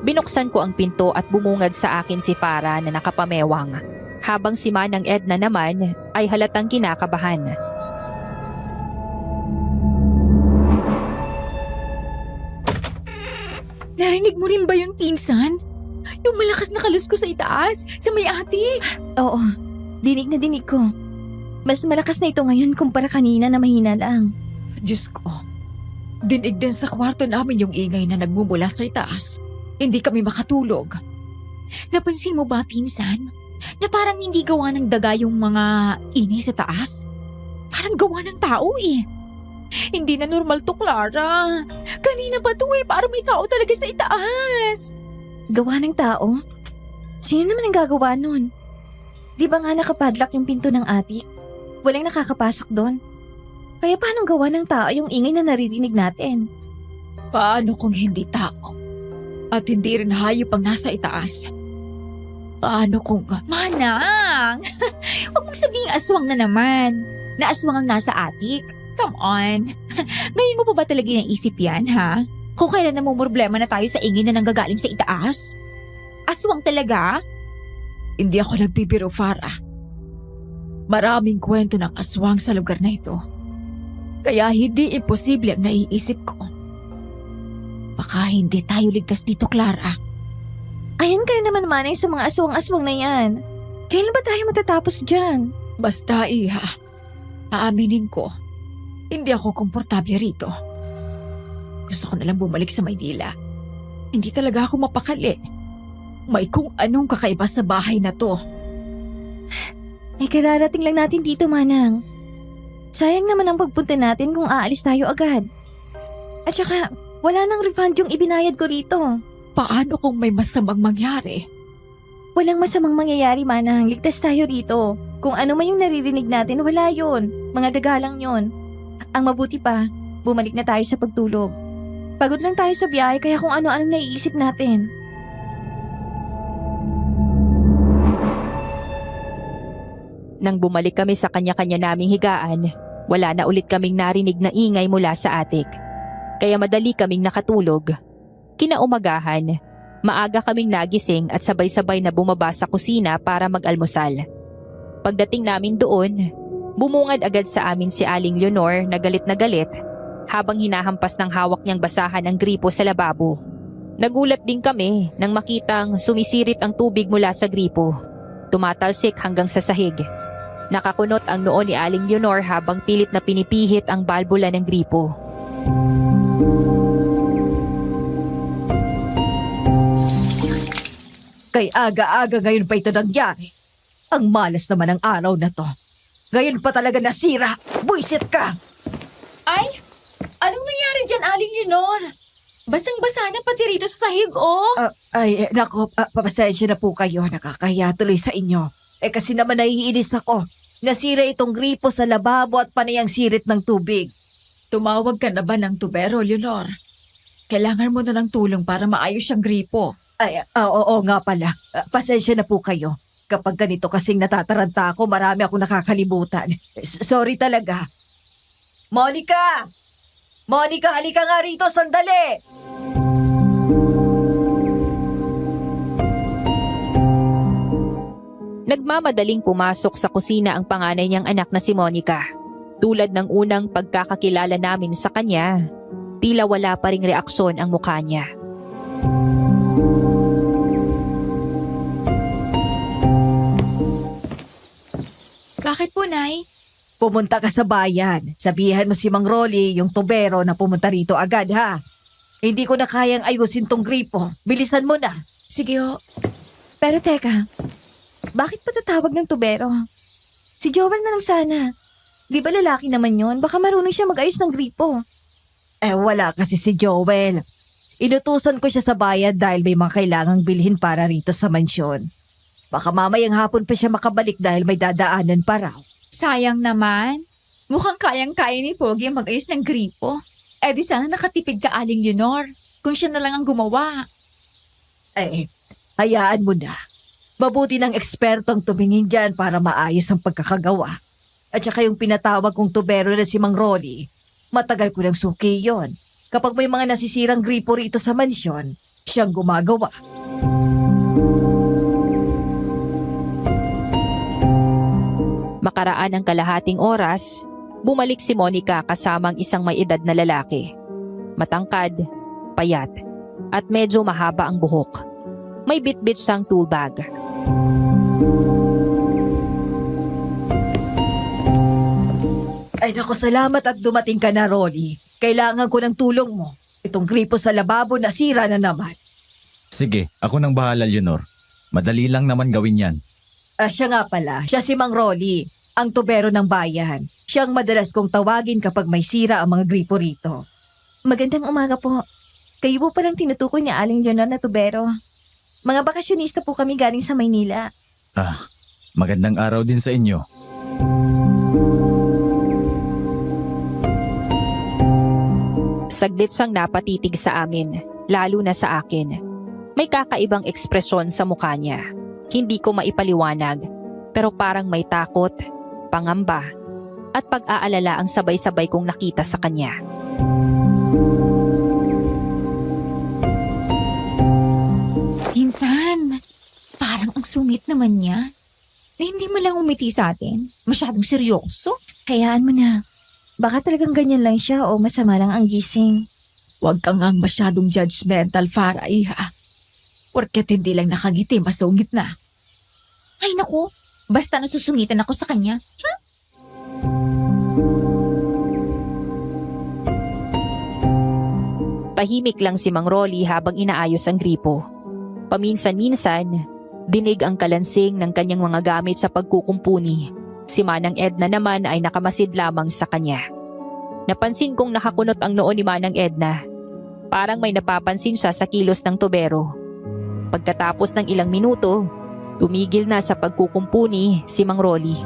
Binuksan ko ang pinto at bumungad sa akin si Farah na nakapamewang, habang si Manang Edna naman ay halatang kinakabahan. Narinig mo rin ba yun, pinsan? Yung malakas na kaluskos sa itaas, sa may atik. Oo, dinig na dinig ko. Mas malakas na ito ngayon kumpara kanina na mahina lang. Diyos ko, dinig din sa kwarto namin yung ingay na nagmumula sa itaas. Hindi kami makatulog. Napansin mo ba, pinsan, na parang hindi gawa ng daga yung mga ingay sa taas? Parang gawa ng tao eh. Hindi na normal to, Clara. Kanina pa to eh, parang may tao talaga sa itaas. Gawa ng tao? Sino naman ang gagawa nun? Di ba nga nakapadlock yung pinto ng atik? Walang nakakapasok doon. Kaya paano gawa ng tao yung ingay na naririnig natin? Paano kung hindi tao? At hindi rin hayop ang nasa itaas? Paano kung... Manang! Huwag mong sabihin aswang na naman. Na aswang ang nasa atik. Come on. Ngayon mo pa ba talaga naisip yan, ha? Kung kailan namumroblema na tayo sa ingay na nanggagaling sa itaas? Aswang talaga? Hindi ako nagbibiro, Farah. Maraming kwento ng aswang sa lugar na ito. Kaya hindi imposible ang naiisip ko. Baka hindi tayo ligtas dito, Clara. Ayan ka na naman manay sa mga aswang-aswang na yan. Kailan ba tayo matatapos dyan? Basta, Iha, aaminin ko, hindi ako komportable rito. Gusto ko nalang bumalik sa Maynila. Hindi talaga ako mapakali. May kung anong kakaiba sa bahay na to. Eh, kararating lang natin dito, Manang. Sayang naman ang pagpunta natin kung aalis tayo agad. At saka, wala nang refund yung ibinayad ko rito. Paano kung may masamang mangyari? Walang masamang mangyayari, Manang. Ligtas tayo rito. Kung ano man yung naririnig natin, wala yon. Mga daga lang yon. Ang mabuti pa, bumalik na tayo sa pagtulog. Pagod lang tayo sa biyahe kaya kung ano-anong naiisip natin. Nang bumalik kami sa kanya-kanya naming higaan, wala na ulit kaming narinig na ingay mula sa atik. Kaya madali kaming nakatulog. Kinaumagahan, maaga kaming nagising at sabay-sabay na bumaba sa kusina para mag-almusal. Pagdating namin doon, bumungad agad sa amin si Aling Leonor na galit habang hinahampas ng hawak niyang basahan ang gripo sa lababo. Nagulat din kami nang makitang sumisirit ang tubig mula sa gripo. Tumatalsik hanggang sa sahig. Nakakunot ang noo ni Aling Leonor habang pilit na pinipihit ang balbula ng gripo. Kay aga-aga ngayon pa ito nangyari. Ang malas naman ng araw na to. Ngayon pa talaga nasira. Buisit ka! Ay! Anong nangyari dyan, Aling Leonor? Basang-basa na pati rito sa sahig, oh! Nako, papasensya na po kayo. Nakakahiya tuloy sa inyo. Kasi naman naiinis ako. Nasira itong gripo sa lababo at panay ang sirit ng tubig. Tumawag ka na ba ng tubero, Leonor? Kailangan mo na ng tulong para maayos yung gripo. Oo nga pala. Pasensya na po kayo. Kapag ganito kasing natataranta ako, marami akong nakakalimutan. Sorry talaga. Monica! Monica, halika nga rito, sandali! Nagmamadaling pumasok sa kusina ang panganay niyang anak na si Monica. Tulad ng unang pagkakakilala namin sa kanya, tila wala pa ring reaksyon ang mukha niya. Bakit po, Nay? Pumunta ka sa bayan. Sabihan mo si Mang Rolly, yung tubero, na pumunta rito agad, ha? Hindi ko na kayang ayusin tong gripo. Bilisan mo na. Sige, ho. Pero teka, bakit pa tatawag ng tubero? Si Joel na lang sana. Di ba lalaki naman yon? Baka marunong siya mag-ayos ng gripo. Wala kasi si Joel. Inutusan ko siya sa bayan dahil may mga kailangang bilhin para rito sa mansyon. Baka mamayang hapon pa siya makabalik dahil may dadaanan pa raw. Sayang naman. Mukhang kayang-kaya ni Pogi ang mag-ayos ng gripo. Di sana nakatipid ka, Aling Leonor. Kung siya na lang ang gumawa. Hayaan mo na. Mabuti ng ekspertong tumingin dyan para maayos ang pagkakagawa. At saka yung pinatawag kong tubero na si Mang Rolly, matagal ko ng suki yon. Kapag may mga nasisirang gripo rito sa mansyon, siyang gumagawa. Makaraan ang kalahating oras, bumalik si Monica kasama ang isang may edad na lalaki. Matangkad, payat, at medyo mahaba ang buhok. May bitbit siyang tool bag. Ay naku, salamat at dumating ka na, Rolly. Kailangan ko ng tulong mo. Itong gripo sa lababo nasira na naman. Sige, ako nang bahala, Leonor. Madali lang naman gawin yan. Siya nga pala, siya si Mang Rolly, ang tubero ng bayan. Siyang madalas kong tawagin kapag may sira ang mga gripo rito. Magandang umaga po. Kayo po palang tinutukoy ni Aling Leonor na tubero. Mga bakasyonista po kami galing sa Maynila. Magandang araw din sa inyo. Saglit siyang napatitig sa amin, lalo na sa akin. May kakaibang ekspresyon sa mukha niya. Hindi ko maipaliwanag, pero parang may takot, pangamba, at pag-aalala ang sabay-sabay kong nakita sa kanya. Insan, parang ang sungit naman niya. Na hindi mo lang umiti sa atin. Masyadong seryoso. Hayaan mo na. Baka talagang ganyan lang siya o masama lang ang gising. Huwag ka ngang masyadong judgmental, Farah, iha. Porket hindi lang nakagiti, masungit na. Ay naku, basta nasusungitan ako sa kanya. Tahimik lang si Mang Rolly habang inaayos ang gripo. Paminsan-minsan, dinig ang kalansing ng kanyang mga gamit sa pagkukumpuni. Si Manang Edna naman ay nakamasid lamang sa kanya. Napansin kong nakakunot ang noo ni Manang Edna. Parang may napapansin siya sa kilos ng tubero. Pagkatapos ng ilang minuto, tumigil na sa pagkukumpuni si Mang Rolly.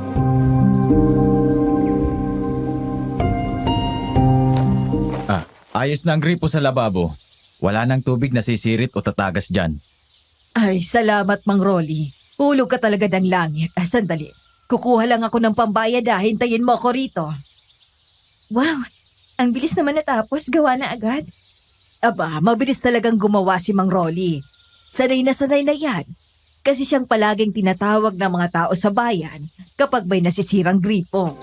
Ayos na ang gripo sa lababo. Wala nang tubig na sisirit o tatagas dyan. Ay, salamat, Mang Rolly. Hulog ka talaga ng langit. Sandali. Kukuha lang ako ng pambayad. Hintayin mo ako rito. Wow, ang bilis naman natapos, gawa na agad. Aba, mabilis talagang gumawa si Mang Rolly. Sanay na yan. Kasi siyang palaging tinatawag ng mga tao sa bayan kapag may nasisirang gripo.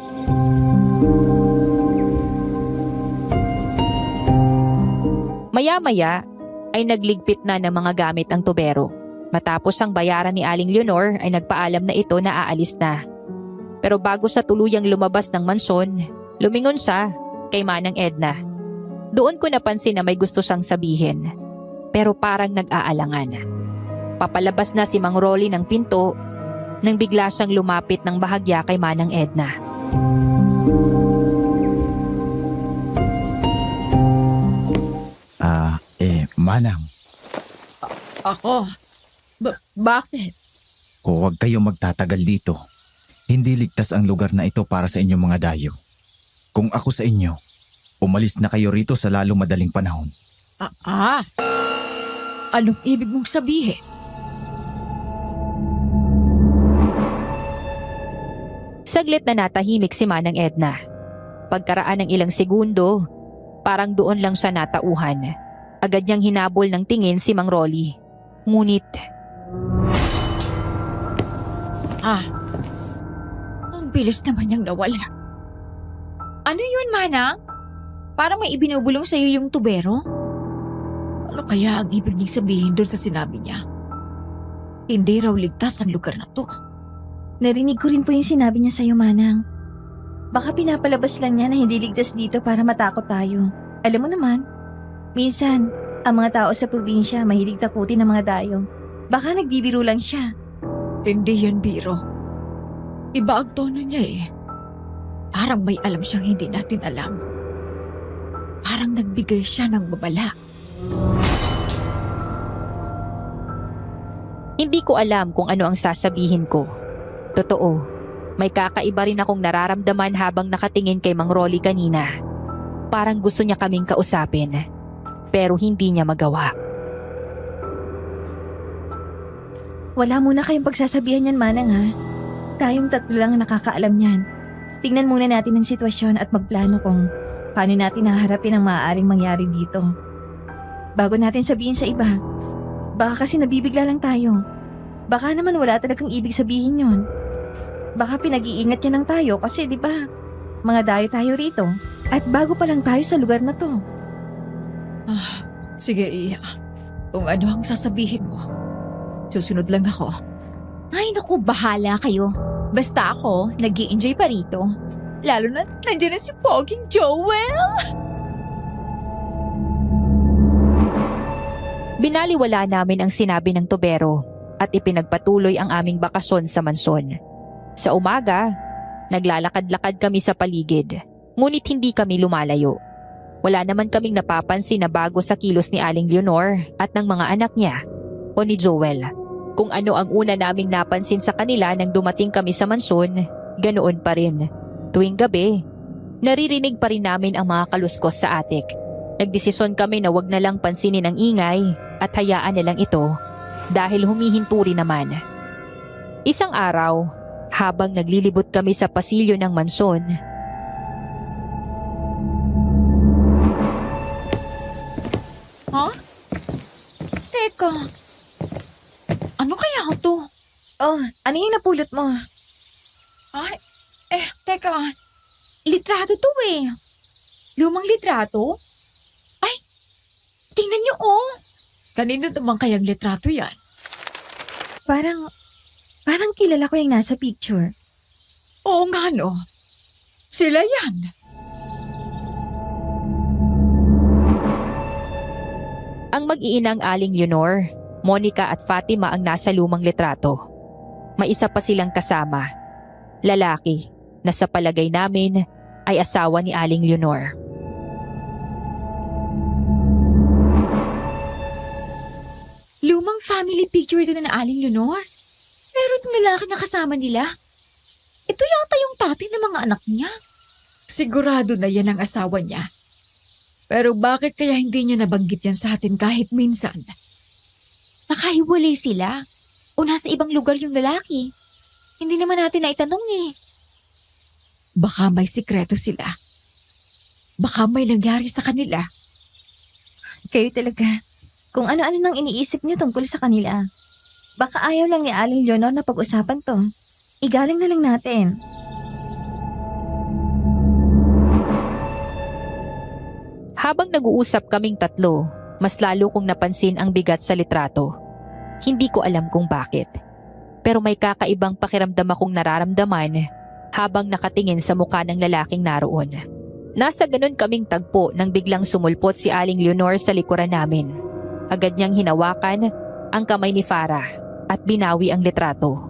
Maya-maya ay nagligpit na ng mga gamit ang tubero. Matapos ang bayaran ni Aling Leonor ay nagpaalam na ito na aalis na. Pero bago sa tuluyang lumabas ng mansyon, lumingon siya kay Manang Edna. Doon ko napansin na may gusto siyang sabihin. Pero parang nag-aalangan. Papalabas na si Mang Rolly ng pinto nang bigla siyang lumapit ng bahagya kay Manang Edna. Manang, Ako? Bakit? huwag kayo magtatagal dito. Hindi ligtas ang lugar na ito para sa inyong mga dayo. Kung ako sa inyo, umalis na kayo rito sa lalo madaling panahon. Anong ibig mong sabihin? Saglit na natahimik si Manang Edna. Pagkaraan ng ilang segundo, parang doon lang siya natauhan. Agad niyang hinabol ng tingin si Mang Rolly. Ngunit, ang bilis naman niyang nawala. Ano yun, Manang? Parang may ibinubulong sa'yo yung tubero? Ano kaya ang ibig niyang sabihin doon sa sinabi niya? Hindi raw ligtas ang lugar na to. Narinig ko rin po yung sinabi niya sa'yo, Manang. Baka pinapalabas lang niya na hindi ligtas dito para matakot tayo. Alam mo naman, minsan, ang mga tao sa probinsya mahilig takutin ng mga dayo. Baka nagbibiro lang siya. Hindi yan biro. Iba ang tono niya eh. Parang may alam siyang hindi natin alam. Parang nagbigay siya ng babala. hindi ko alam kung ano ang sasabihin ko. Totoo, may kakaiba rin akong nararamdaman habang nakatingin kay Mang Rolly kanina. Parang gusto niya kaming kausapin, pero hindi niya magawa. Wala muna kayong pagsasabihan yan, Manang, ha? Tayong tatlo lang nakakaalam niyan. Tingnan muna natin ang sitwasyon at magplano kung paano natin haharapin ang maaaring mangyari dito. Bago natin sabihin sa iba, baka kasi nabibigla lang tayo. Baka naman wala talagang ibig sabihin yon. Baka pinag-iingat niya lang tayo kasi di ba, mga dayo tayo rito at bago pa lang tayo sa lugar na to. Sige, Iya. Kung ano ang sasabihin mo, susunod lang ako. Ay, naku, bahala kayo. Basta ako, nag-i-enjoy pa rito. Lalo na, nandiyan na si Poging Joel. Binaliwala namin ang sinabi ng tubero at ipinagpatuloy ang aming bakasyon sa mansyon. Sa umaga, naglalakad-lakad kami sa paligid, ngunit hindi kami lumalayo. Wala naman kaming napapansin na bago sa kilos ni Aling Leonor at ng mga anak niya o ni Joel. Kung ano ang una naming napansin sa kanila nang dumating kami sa mansyon, ganoon pa rin. Tuwing gabi, naririnig pa rin namin ang mga kaluskos sa atik. Nagdesisyon kami na wag na lang pansinin ang ingay at hayaan na lang ito dahil humihinto rin naman. Isang araw, habang naglilibot kami sa pasilyo ng mansyon, Teka, ano kaya to? Oh, ano yung napulot mo? Ay, teka. Litrato to eh. Lumang litrato? Ay, Tingnan niyo, oh! Kanino naman kayang litrato yan? Parang kilala ko yung nasa picture. Oo nga, no. Sila yan. Ang mag-iinang Aling Leonor, Monica at Fatima ang nasa lumang litrato. May isa pa silang kasama. Lalaki na sa palagay namin ay asawa ni Aling Leonor. Lumang family picture ito na Aling Leonor. Pero itong lalaki na kasama nila, ito yata yung tatay ng mga anak niya. Sigurado na yan ang asawa niya. Pero bakit kaya hindi niya nabanggit yan sa atin kahit minsan? Nakahiwalay sila. O nasa ibang lugar yung lalaki. Hindi naman natin naitanong eh. Baka may sikreto sila. Baka may nangyari sa kanila. Kayo talaga. Kung ano-ano nang iniisip niyo tungkol sa kanila. Baka ayaw lang ni Aling Leonor na pag-usapan to. Igaling na lang natin. Habang nag-uusap kaming tatlo, mas lalo kong napansin ang bigat sa litrato. Hindi ko alam kung bakit. Pero may kakaibang pakiramdam akong nararamdaman habang nakatingin sa mukha ng lalaking naroon. Nasa ganun kaming tagpo nang biglang sumulpot si Aling Leonor sa likuran namin. Agad niyang hinawakan ang kamay ni Farah at binawi ang litrato.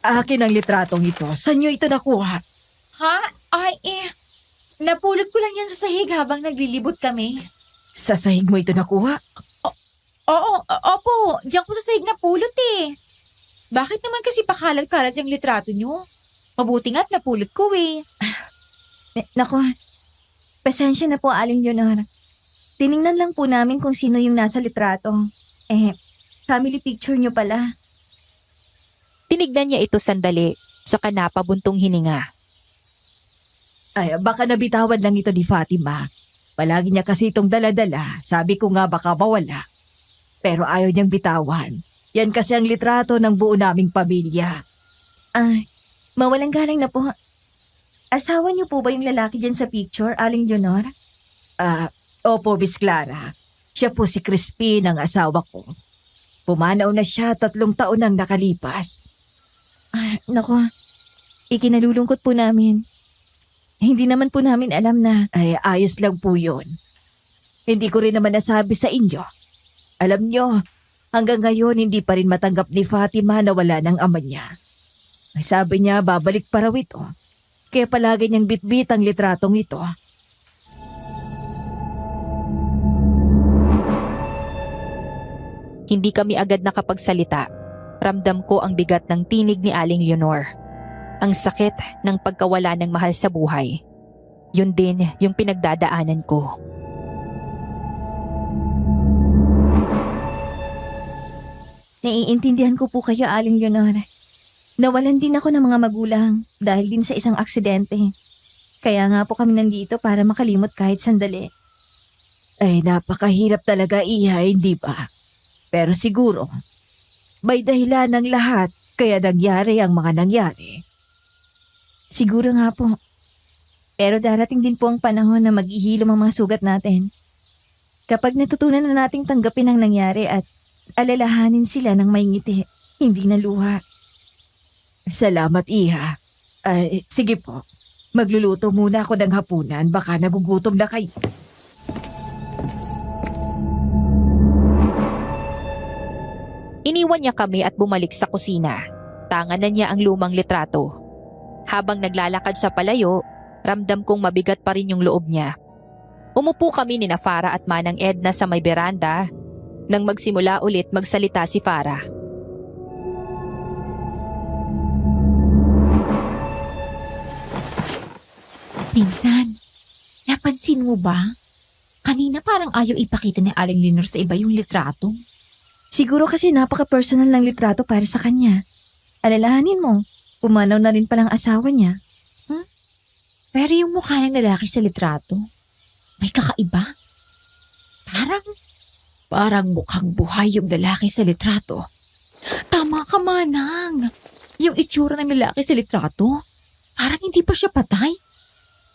Akin ang litratong ito. Saan niyo ito nakuha? Ha? Ay napulot ko lang yan sa sahig habang naglilibot kami. Sa sahig mo ito nakuha? Oo, opo. Diyan ko sa sahig napulot eh. Bakit naman kasi pakalat-kalat yung litrato niyo? Mabuti nga't napulot ko eh. Nako, pasensya na po Aling Leonor. Tiningnan lang po namin kung sino yung nasa litrato. Family picture niyo pala. Tinignan niya ito sandali, saka napabuntong hininga. Ay, baka nabitawan lang ito ni Fatima. Palagi niya kasi itong daladala. Sabi ko nga baka mawala. Pero ayaw niyang bitawan. Yan kasi ang litrato ng buo naming pamilya. Mawalang galang na po. Asawa niyo po ba yung lalaki dyan sa picture, Aling Leonor? Opo, Miss Clara. Siya po si Crispin, ang asawa ko. Pumanaw na siya 3 taon nang nakalipas. Nako, ikinalulungkot po namin. Hindi naman po namin alam na... Ay, ayos lang po yun. Hindi ko rin naman nasabi sa inyo. Alam nyo, hanggang ngayon hindi pa rin matanggap ni Fatima na wala ng ama niya. Ay, sabi niya babalik pa raw ito. Kaya palagi niyang bitbit ang litratong ito. Hindi kami agad nakapagsalita. Ramdam ko ang bigat ng tinig ni Aling Leonor. Ang sakit ng pagkawala ng mahal sa buhay. Yun din yung pinagdadaanan ko. Naiintindihan ko po kayo, Aling Leonor. Nawalan din ako ng mga magulang dahil din sa isang aksidente. Kaya nga po kami nandito para makalimot kahit sandali. Ay, napakahirap talaga, Iha, hindi ba? Pero siguro, may dahilan ng lahat kaya nangyari ang mga nangyari. Siguro nga po. Pero darating din po ang panahon na maghihilom ang mga sugat natin. Kapag natutunan na nating tanggapin ang nangyari at alalahanin sila ng may ngiti, hindi na luha. Salamat, Iha. Sige po. Magluluto muna ako ng hapunan. Baka nagugutom na kayo. Iniwan niya kami at bumalik sa kusina. Tanganan niya ang lumang litrato. Habang naglalakad siya palayo, ramdam kong mabigat pa rin yung loob niya. Umupo kami ni Farah at Manang Edna sa may beranda nang magsimula ulit magsalita si Farah. Pinsan, napansin mo ba? Kanina parang ayaw ipakita ni Aling Leonor sa iba yung litrato. Siguro kasi napaka-personal ng litrato para sa kanya. Alalahanin mo, umanaw na rin palang asawa niya. Pero yung mukha ng lalaki sa litrato, may kakaiba. Parang mukhang buhay yung lalaki sa litrato. Tama ka, Manang. Yung itsura ng lalaki sa litrato, parang hindi pa siya patay.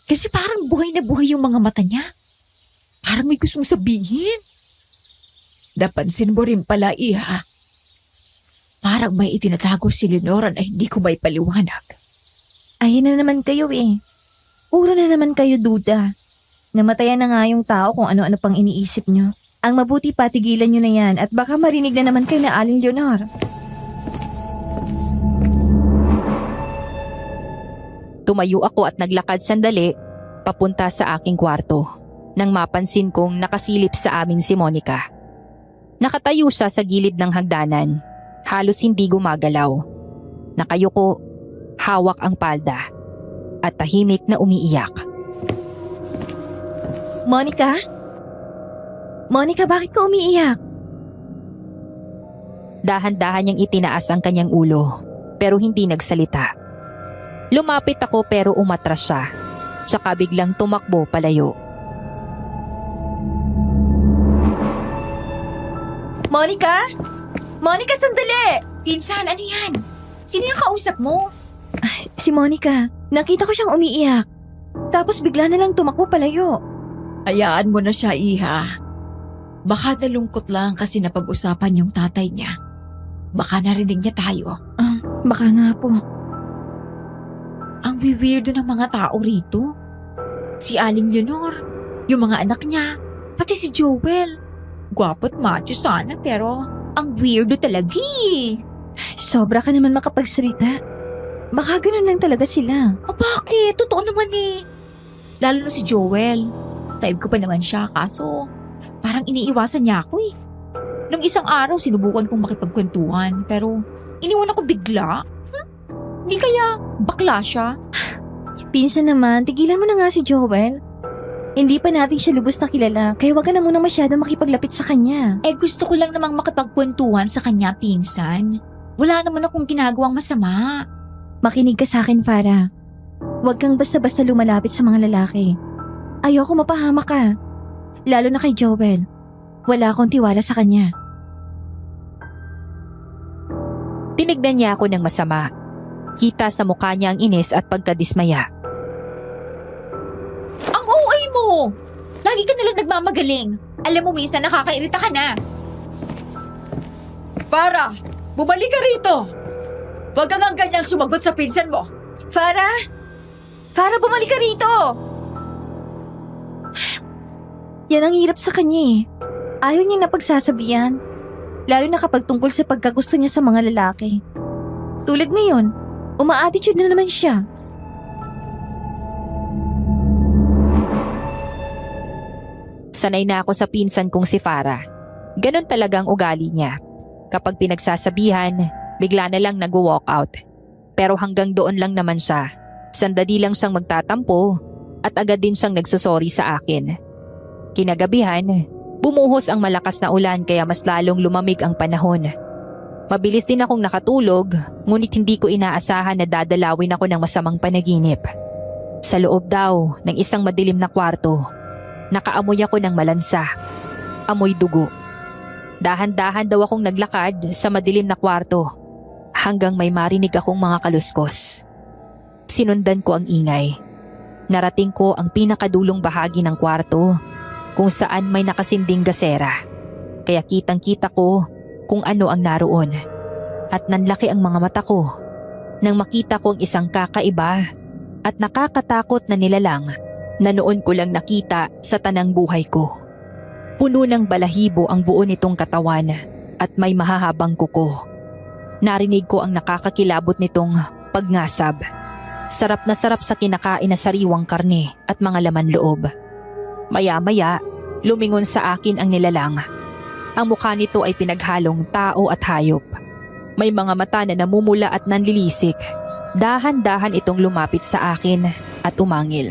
Kasi parang buhay na buhay yung mga mata niya. Parang may gustong sabihin. Napansin mo rin pala, Iha. Parang may itinatago si Leonora na hindi ko may paliwanag. Ayun na naman kayo eh. Puro na naman kayo duda. Namatayan na nga yung tao kung ano-ano pang iniisip nyo. Ang mabuti patigilan nyo na yan at baka marinig na naman kayo na Aling Leonor. Tumayo ako at naglakad sandali papunta sa aking kwarto nang mapansin kong nakasilip sa amin si Monica. Nakatayo siya sa gilid ng hagdanan, halos hindi gumagalaw. Nakayuko, hawak ang palda at tahimik na umiiyak. Monica? Monica, bakit ka umiiyak? Dahan-dahan niyang itinaas ang kanyang ulo pero hindi nagsalita. Lumapit ako pero umatras siya. Tsaka biglang tumakbo palayo. Monica? Monica, sandali! Pinsan, ano yan? Sino yung kausap mo? Si Monica, nakita ko siyang umiiyak. Tapos bigla na lang tumakbo palayo. Hayaan mo na siya, Iha. Baka nalungkot lang kasi napag-usapan yung tatay niya. Baka narinig niya tayo. Baka nga po. Ang weirdo ng mga tao rito. Si Aling Leonor, yung mga anak niya, pati si Joel. Gwapo't macho sana pero ang weirdo talaga eh. Sobra ka naman makapagsalita. Baka ganun lang talaga sila. Bakit? Totoo naman eh. Lalo na si Joel. Type ko pa naman siya kaso parang iniiwasan niya ako eh. Nung isang araw sinubukan kong makipagkwentuhan pero iniwan ako bigla. Hindi kaya bakla siya? Pinsan naman, tigilan mo na nga si Joel. Hindi pa natin siya lubos na kilala, kaya wag ka na muna masyado makipaglapit sa kanya. Eh gusto ko lang namang makipagkwentuhan sa kanya, pinsan. Wala naman akong ginagawang masama. Makinig ka sa akin, Farah. Huwag kang basta-basta lumalapit sa mga lalaki. Ayoko mapahamak ka. Lalo na kay Joel. Wala akong tiwala sa kanya. Tinignan niya ako ng masama. Kita sa mukha niya ang inis at pagkadismaya. Ang OA mo! Lagi ka nalang nagmamagaling. Alam mo, minsan nakakairita ka na. Para! Bumalik ka rito! Huwag kang ang ganyang sumagot sa pinsan mo. Farah! Farah, bumalik ka rito! Yan ang hirap sa kanya eh. Ayaw niyang napagsasabihan. Lalo na kapag tungkol sa pagkagusto niya sa mga lalaki. Tulad ngayon, uma-attitude na naman siya. Sanay na ako sa pinsan kong si Farah. Ganon talagang ugali niya. Kapag pinagsasabihan, bigla na lang nag-walk out. Pero hanggang doon lang naman siya. Sandali lang siyang magtatampo at agad din siyang nagsusorry sa akin. Kinagabihan, bumuhos ang malakas na ulan kaya mas lalong lumamig ang panahon. Mabilis din akong nakatulog, ngunit hindi ko inaasahan na dadalawin ako ng masamang panaginip. Sa loob daw ng isang madilim na kwarto, nakaamoy ako ng malansa. Amoy dugo. Dahan-dahan daw akong naglakad sa madilim na kwarto hanggang may marinig akong mga kaluskos. Sinundan ko ang ingay. Narating ko ang pinakadulong bahagi ng kwarto kung saan may nakasinding gasera. Kaya kitang-kita ko kung ano ang naroon. At nanlaki ang mga mata ko nang makita ko ang isang kakaiba at nakakatakot na nilalang na noon ko lang nakita sa tanang buhay ko. Puno ng balahibo ang buo nitong katawan at may mahahabang kuko. Narinig ko ang nakakakilabot nitong pagngasab. Sarap na sarap sa kinakain na sariwang karne at mga laman loob. Maya-maya, lumingon sa akin ang nilalang. Ang mukha nito ay pinaghalong tao at hayop. May mga mata na namumula at nanlilisik. Dahan-dahan itong lumapit sa akin at umangil.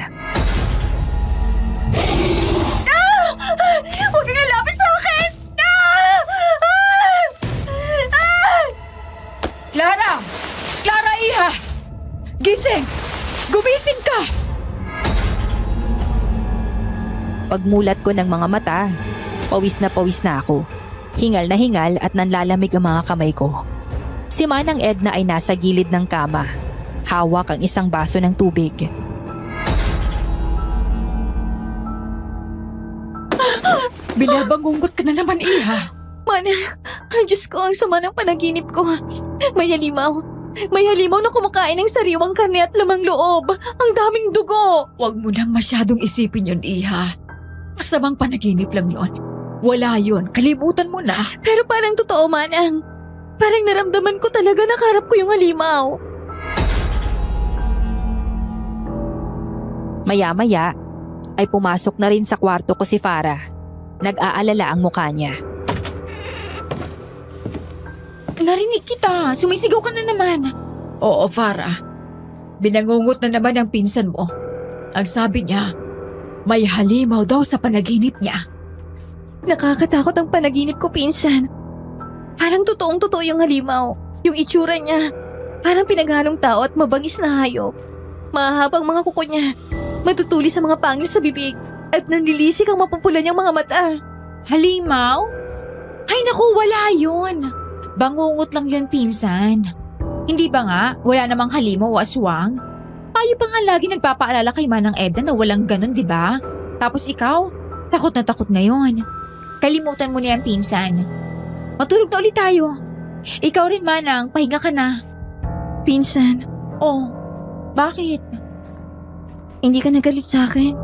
Huwag kang lalapit sa akin! Clara! Clara, Iha! Gising! Gumising ka! Pagmulat ko ng mga mata, pawis na ako. Hingal na hingal at nanlalamig ang mga kamay ko. Si Manang Edna ay nasa gilid ng kama. Hawak ang isang baso ng tubig. Binabangungot ka na naman, Iha. Manang, ay Diyos ko, ang sama ng panaginip ko. May halimaw. May halimaw na kumakain ng sariwang karne at lamang loob. Ang daming dugo. Huwag mo nang masyadong isipin yun, Iha. Masamang panaginip lang yon. Wala yun. Kalimutan mo na. Pero parang totoo, Manang. Parang naramdaman ko talaga nakarap ko yung halimaw. Maya-maya ay pumasok na rin sa kwarto ko si Farah. Nag-aalala ang mukha niya. Narinig kita. Sumisigaw ka na naman. Oo, Farah. Binangungot na naman ang pinsan mo. Ang sabi niya, may halimaw daw sa panaginip niya. Nakakatakot ang panaginip ko, pinsan. Parang totoong-totoo yung halimaw. Yung itsura niya. Parang pinaghalong tao at mabangis na hayop. Mahahabang mga kuko niya. Matutuli sa mga pangil sa bibig. At nanlilisik ang mapupulan niyang mga mata. Halimaw? Ay naku, wala yun. Bangungot lang yun, pinsan. Hindi ba nga, wala namang halimaw o aswang? Tayo pa nga lagi nagpapaalala kay Manang Edna na walang ganun, di ba? Tapos ikaw, takot na takot ngayon. Kalimutan mo na yan, pinsan. Matulog na ulit tayo. Ikaw rin, Manang, pahinga ka na. Pinsan, Oh, bakit? hindi ka nagalit sa akin?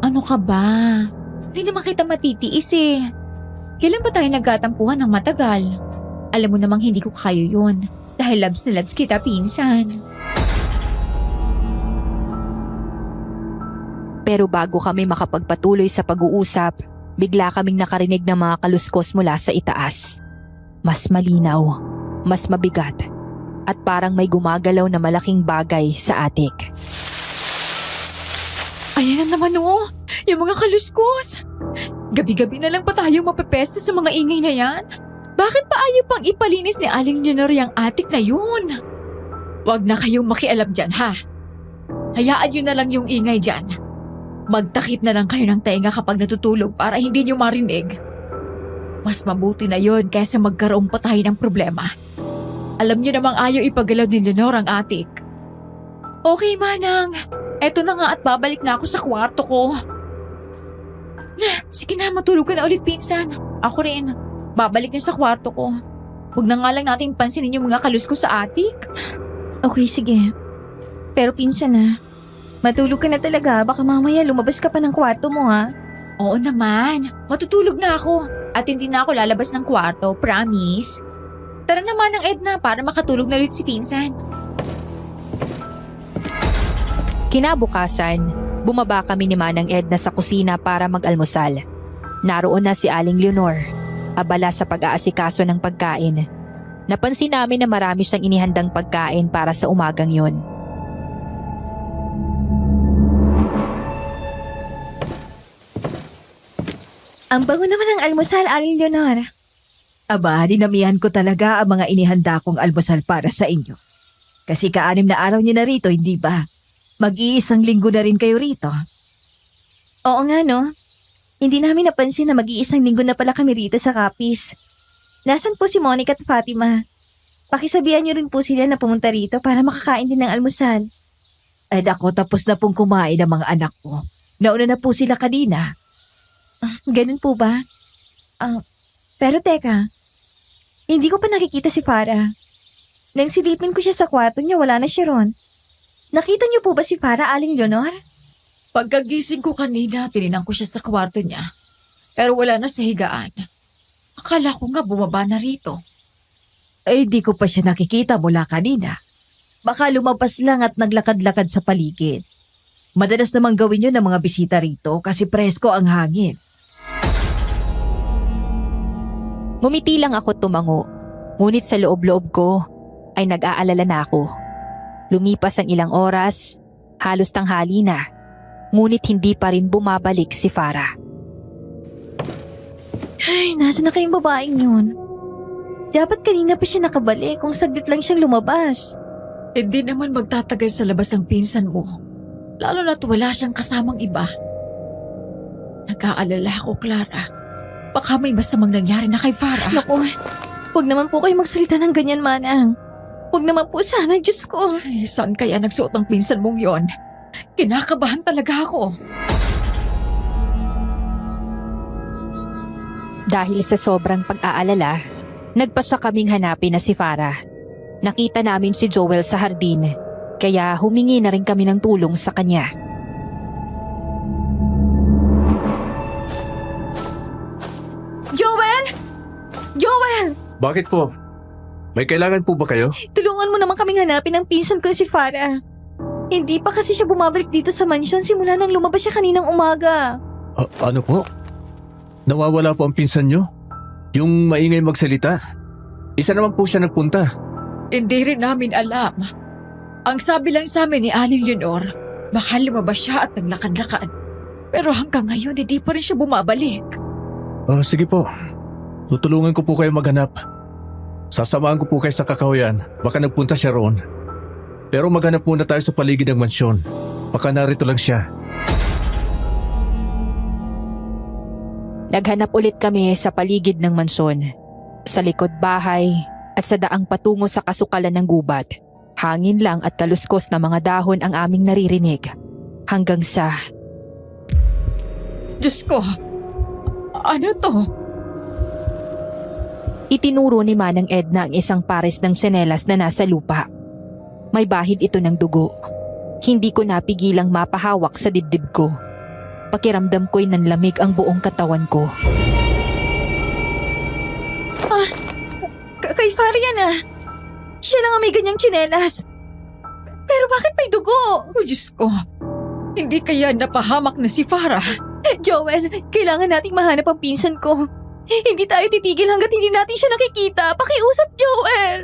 Ano ka ba? Hindi naman kita matitiis eh. Kailan ba tayo nagkatampuhan ng matagal? Alam mo namang hindi ko kayo yun. Dahil labs na labs kita, pinsan. Pero bago kami makapagpatuloy sa pag-uusap, bigla kaming nakarinig ng mga kaluskos mula sa itaas. Mas malinaw, mas mabigat, at parang may gumagalaw na malaking bagay sa atik. Ayan na naman oh, yung mga kaluskos. Gabi-gabi na lang pa tayo mapepesta sa mga ingay na yan. Bakit pa ayaw pang ipalinis ni Aling Leonor yung atik na yun? Huwag na kayong makialam dyan, ha? Hayaan nyo na lang yung ingay dyan. Magtakip na lang kayo ng tenga kapag natutulog para hindi nyo marinig. Mas mabuti na yon kaysa magkaroon pa tayo ng problema. Alam nyo namang ayaw ipagalaw ni Leonor ang atik. Okay, Manang. Eto na nga at babalik na ako sa kwarto ko. Sige na, matulog ka na ulit, pinsan. Ako rin. Babalik na sa kwarto ko. Huwag na nga lang natin pansinin yung mga kaluskos sa atik. Okay, sige. Pero pinsan matulog ka na talaga. Baka mamaya lumabas ka pa ng kwarto mo, ha? Oo naman. Matutulog na ako. At hindi na ako lalabas ng kwarto. Promise. Tara naman ng Edna para makatulog na ulit si pinsan. Kinabukasan, bumaba kami ni Manang Edna sa kusina para mag-almusal. Naroon na si Aling Leonor, abala sa pag-aasikaso ng pagkain. Napansin namin na marami siyang inihandang pagkain para sa umagang yun. Ang bango naman ng almusal, Aling Leonor. Aba, dinamihan ko talaga ang mga inihanda kong almusal para sa inyo. Kasi ka-6 na araw niyo na rito, hindi ba? Mag-iisang linggo na rin kayo rito. Oo nga, no? Hindi namin napansin na mag-iisang linggo na pala kami rito sa Capiz. Nasaan po si Monica at Fatima? Pakisabihan niyo rin po sila na pumunta rito para makakain din ng almusal. At ako tapos na pong kumain ng mga anak ko. Nauna na po sila kanina. Ganun po ba? Pero teka, hindi ko pa nakikita si Farah. Nang silipin ko siya sa kwarto niya, wala na siya ron. Nakita niyo po ba si Farah, Aling Leonor? Pagkagising ko kanina, tininan ko siya sa kwarto niya. Pero wala na sa higaan. Akala ko nga bumaba na rito. Eh, di ko pa siya nakikita mula kanina. Baka lumabas lang at naglakad-lakad sa paligid. Madalas namang gawin yun ng mga bisita rito kasi presko ang hangin. Ngumiti lang ako tumango, ngunit sa loob-loob ko ay nag-aalala na ako. Lumipas ang ilang oras, halos tanghali na, ngunit hindi pa rin bumabalik si Farah. Ay, nasa na kayong babaeng yun? Dapat kanina pa siya nakabalik kung saglit lang siyang lumabas. Hindi naman magtatagal sa labas ang pinsan mo. Lalo na't wala siyang kasamang iba. Nag-aalala ako, Clara. Baka may masamang nangyari na kay Farah. Naku, huwag naman po kayo magsalita ng ganyan, Manang. Huwag naman po sana, Diyos ko. Ay, saan kaya nagsuot ang pinsan mong yon? Kinakabahan talaga ako. Dahil sa sobrang pag-aalala, nagpasya kaming hanapin na si Farah. Nakita namin si Joel sa hardin, kaya humingi na rin kami ng tulong sa kanya. Joel! Joel! Bakit po? May kailangan po ba kayo? Tulungan mo naman kaming hanapin ang pinsan ko si Farah. Hindi pa kasi siya bumabalik dito sa mansyon simula nang lumabas siya kaninang umaga. Ano po? Nawawala po ang pinsan nyo? Yung maingay magsalita? Isa naman po siya nagpunta. Hindi rin namin alam. Ang sabi lang sa amin ni Aling Leonor, baka lumabas siya at naglakad-lakad. Pero hanggang ngayon, hindi pa rin siya bumabalik. Sige po. Tutulungan ko po kayo maghanap. Sasamahan ko po kayo sa kakahuyan. Baka nagpunta siya roon. Pero maghanap muna tayo sa paligid ng mansyon. Baka narito lang siya. Naghanap ulit kami sa paligid ng mansyon, sa likod bahay at sa daang patungo sa kasukalan ng gubat. Hangin lang at kaluskos na mga dahon ang aming naririnig. Hanggang sa... Diyos ko, ano to? Itinuro ni Manang Edna ang isang pares ng tsinelas na nasa lupa. May bahid ito ng dugo. Hindi ko napigilang mapahawak sa dibdib ko. Pakiramdam ko'y nanlamig ang buong katawan ko. Kay Farah yan ah. Siya lang ang may ganyang tsinelas. Pero bakit may dugo? Oh, Diyos ko, hindi kaya napahamak na si Farah? Joel, kailangan nating mahanap ang pinsan ko. Hindi tayo titigil hanggat hindi natin siya nakikita. Pakiusap, Joel!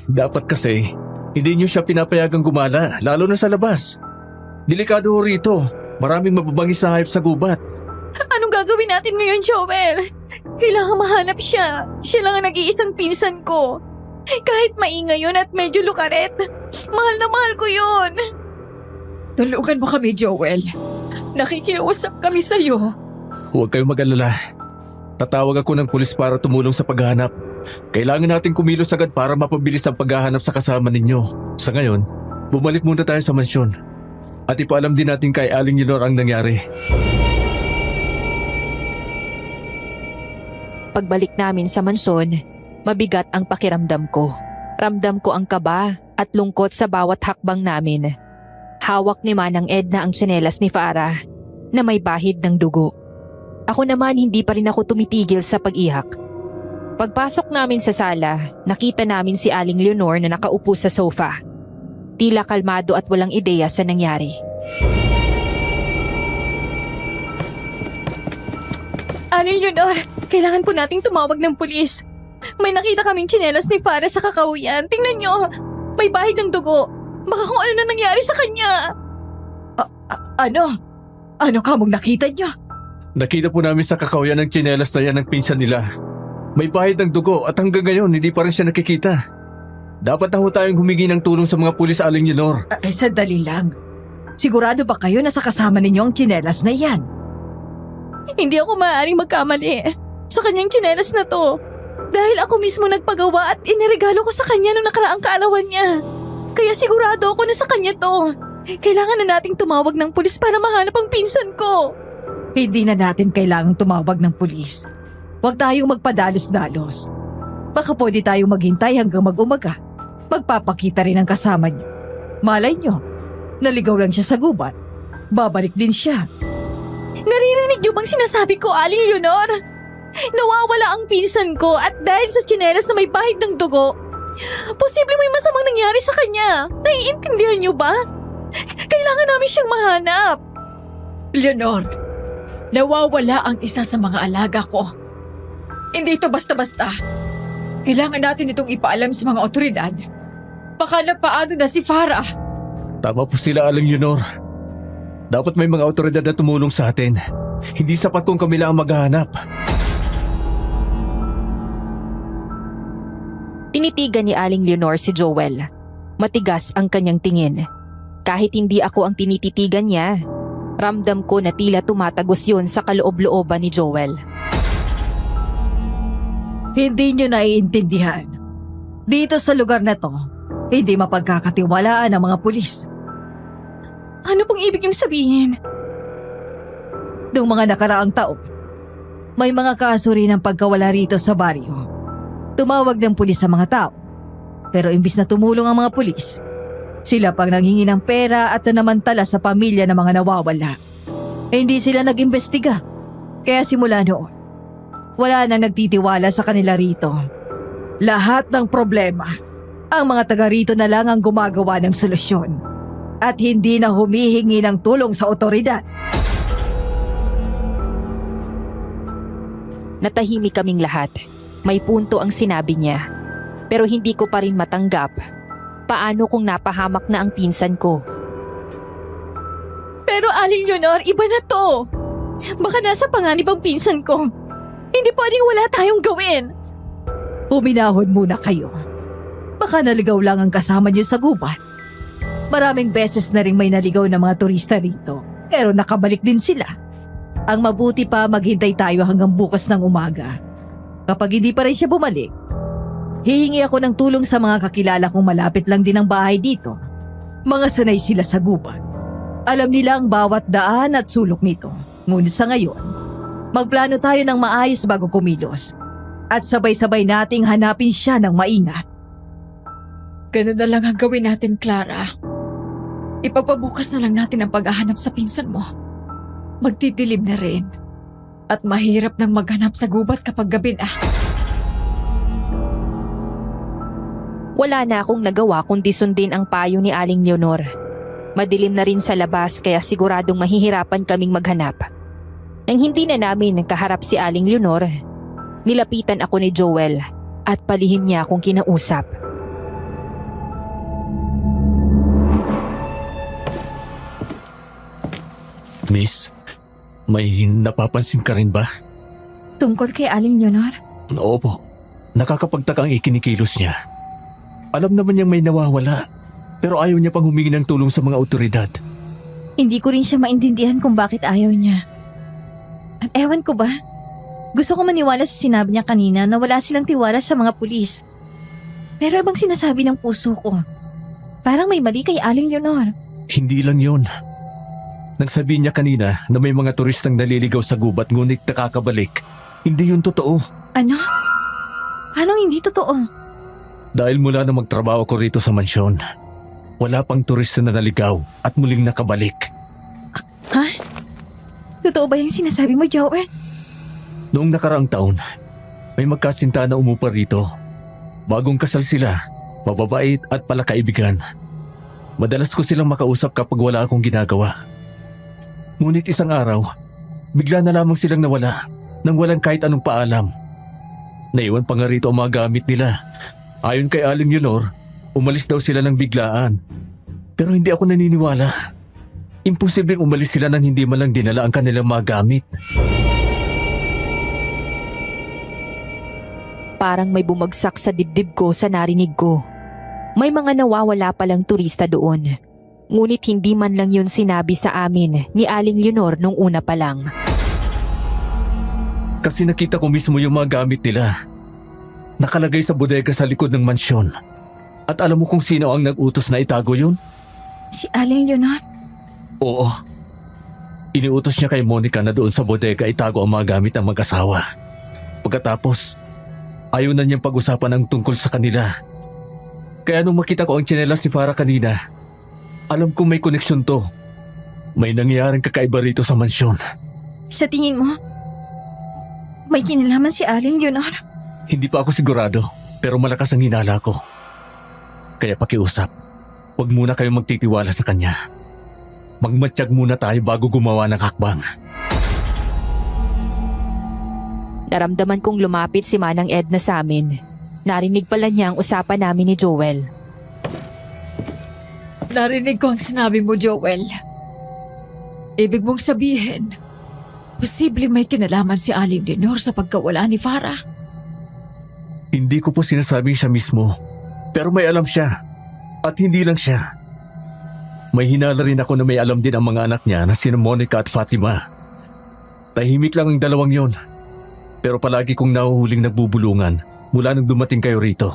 Dapat kasi, hindi nyo siya pinapayagang gumala, lalo na sa labas. Delikado ho rito. Maraming mababangis na hayop sa gubat. Anong gagawin natin ngayon, Joel? Kailangan mahanap siya. Siya lang ang nag-iisang pinsan ko. Kahit maingay yun at medyo lukaret, mahal na mahal ko yun. Tulungan mo kami, Joel. Nakikiusap kami sa'yo. Huwag kayong mag-alala. Tatawag ako ng pulis para tumulong sa paghahanap. Kailangan natin kumilos agad para mapabilis ang paghahanap sa kasama ninyo. Sa ngayon, bumalik muna tayo sa mansyon. At ipaalam din natin kay Aling Leonor ang nangyari. Pagbalik namin sa mansyon, mabigat ang pakiramdam ko. Ramdam ko ang kaba at lungkot sa bawat hakbang namin. Hawak ni Manang Edna ang tsinelas ni Farah na may bahid ng dugo. Ako naman hindi pa rin ako tumitigil sa pag-ihak. Pagpasok namin sa sala, nakita namin si Aling Leonor na nakaupo sa sofa. Tila kalmado at walang ideya sa nangyari. Aling Leonor, kailangan po nating tumawag ng pulis. May nakita kaming tsinelas ni Farah sa kakahuyan. Tingnan nyo, may bahid ng dugo. Baka kung ano na nangyari sa kanya. Ano kamong nakita niyo? Nakita po namin sa kakahuyan ng tsinelas na yan ng pinsan nila. May bahid ng dugo at hanggang ngayon hindi pa rin siya nakikita. Dapat na ho tayong humingi ng tulong sa mga pulis, Aling Leonor. Sandali lang. Sigurado ba kayo na sa kasama ninyo ang tsinelas na yan? Hindi ako maaaring magkamali sa kanyang tsinelas na to. Dahil ako mismo nagpagawa at iniregalo ko sa kanya noong nakaraang kaarawan niya. Kaya sigurado ako na sa kanya to. Kailangan na nating tumawag ng pulis para mahanap ang pinsan ko. Hindi na natin kailangang tumawag ng pulis. Huwag tayong magpadalos-dalos. Baka pwede tayong maghintay hanggang mag-umaga. Magpapakita rin ang kasama niyo. Malay niyo, naligaw lang siya sa gubat. Babalik din siya. Naririnig niyo bang sinasabi ko, Aling Leonor? Nawawala ang pinsan ko at dahil sa tsinelas na may bahid ng dugo, posible may masamang nangyari sa kanya. Naiintindihan niyo ba? Kailangan namin siyang mahanap. Leonor, nawawala ang isa sa mga alaga ko. Hindi ito basta-basta. Kailangan natin itong ipaalam sa mga otoridad. Baka napaano na si Farah. Tama po sila, Aling Leonor. Dapat may mga otoridad na tumulong sa atin. Hindi sapat kung kami lang ang maghahanap. Tinitigan ni Aling Leonor si Joel. Matigas ang kanyang tingin. Kahit hindi ako ang tinititigan niya, ramdam ko na tila tumatagos yun sa kaloob-looban ni Joel. Hindi niyo naiintindihan. Dito sa lugar na to, hindi mapagkakatiwalaan ang mga pulis. Ano pong ibig niyong sabihin? Noong mga nakaraang taon, May mga kaso rin ng pagkawala rito sa baryo. Tumawag ng pulis sa mga tao. Pero imbis na tumulong ang mga pulis, sila pang nanghingi ng pera at nanamantala sa pamilya ng mga nawawala. Hindi sila nag-imbestiga. Kaya simula noon, wala nang nagtitiwala sa kanila rito. Lahat ng problema, ang mga taga rito na lang ang gumagawa ng solusyon at hindi na humihingi ng tulong sa otoridad. Natahimik kaming lahat. May punto ang sinabi niya. Pero hindi ko pa rin matanggap. Paano kung napahamak na ang pinsan ko? Pero Aling Leonor, iba na to. Baka nasa panganib ang pinsan ko. Hindi pwedeng wala tayong gawin. Huminahon muna kayo. Baka naligaw lang ang kasama niyo sa gubat. Maraming beses na rin may naligaw na mga turista rito, pero nakabalik din sila. Ang mabuti pa maghintay tayo hanggang bukas ng umaga. Kapag hindi pa rin siya bumalik, hihingi ako ng tulong sa mga kakilala kong malapit lang din ang bahay dito. Mga sanay sila sa gubat. Alam nila ang bawat daan at sulok nito. Ngunit sa ngayon, magplano tayo ng maayos bago kumilos. At sabay-sabay nating hanapin siya ng maingat. Ganun na lang ang gawin natin, Clara. Ipagpabukas na lang natin ang paghahanap sa pinsan mo. Magtitilim na rin. At mahirap nang maghanap sa gubat kapag gabi na. Wala na akong nagawa kundi sundin ang payo ni Aling Leonor. Madilim na rin sa labas kaya siguradong mahihirapan kaming maghanap. Nang hindi na namin kaharap si Aling Leonor, nilapitan ako ni Joel at palihim niya akong kinausap. Miss, may napapansin ka rin ba? Tungkol kay Aling Leonor? Opo, nakakapagtaka ang ikinikilos niya. Alam naman niyang may nawawala, pero ayaw niya pang humingi ng tulong sa mga otoridad. Hindi ko rin siya maintindihan kung bakit ayaw niya. At ewan ko ba? Gusto ko maniwala sa sinabi niya kanina na wala silang tiwala sa mga pulis. Pero ibang sinasabi ng puso ko. Parang may mali kay Aling Leonor. Hindi lang yon. Nagsabi niya kanina na may mga turistang naliligaw sa gubat ngunit nakakabalik. Hindi yun totoo. Ano? Anong hindi totoo? Dahil mula na magtrabaho ko rito sa mansyon, wala pang turista na naligaw at muling nakabalik. Ha? Totoo ba yung sinasabi mo, Joel? Noong nakaraang taon, may magkasinta na umupa rito. Bagong kasal sila, mababait at palakaibigan. Madalas ko silang makausap kapag wala akong ginagawa. Ngunit isang araw, bigla na lamang silang nawala nang walang kahit anong paalam. Naiwan pa nga rito ang mga gamit nila. Ayon kay Aling Leonor, umalis daw sila ng biglaan. Pero hindi ako naniniwala. Imposibleng umalis sila nang hindi man lang dinala ang kanilang mga gamit. Parang may bumagsak sa dibdib ko sa narinig ko. May mga nawawala palang turista doon. Ngunit hindi man lang yun sinabi sa amin ni Aling Leonor nung una pa lang. Kasi nakita ko mismo yung mga gamit nila. Nakalagay sa bodega sa likod ng mansyon. At alam mo kung sino ang nag-utos na itago yun? Si Aling Leonor? Oo. Iniutos niya kay Monica na doon sa bodega itago ang mga gamit ng mag-asawa. Pagkatapos, ayaw na niyang pag-usapan ang tungkol sa kanila. Kaya nung makita ko ang tsinelas ni Farah kanina, alam kong may koneksyon to. May nangyaring kakaiba rito sa mansyon. Sa tingin mo, may kinalaman si Aling Leonor? Hindi pa ako sigurado, pero malakas ang hinala ko. Kaya pakiusap, huwag muna kayong magtitiwala sa kanya. Magmatsyag muna tayo bago gumawa ng hakbang. Naramdaman kong lumapit si Manang Edna sa amin. Narinig pala niya ang usapan namin ni Joel. Narinig ko ang sinabi mo, Joel. Ibig mong sabihin, posible may kinalaman si Aling Leonor sa pagkawala ni Farah. Hindi ko po sinasabing siya mismo, pero may alam siya. At hindi lang siya. May hinala rin ako na may alam din ang mga anak niya na sina Monica at Fatima. Tahimik lang ang dalawang yon. Pero palagi kong nahuhuling nagbubulungan mula nang dumating kayo rito.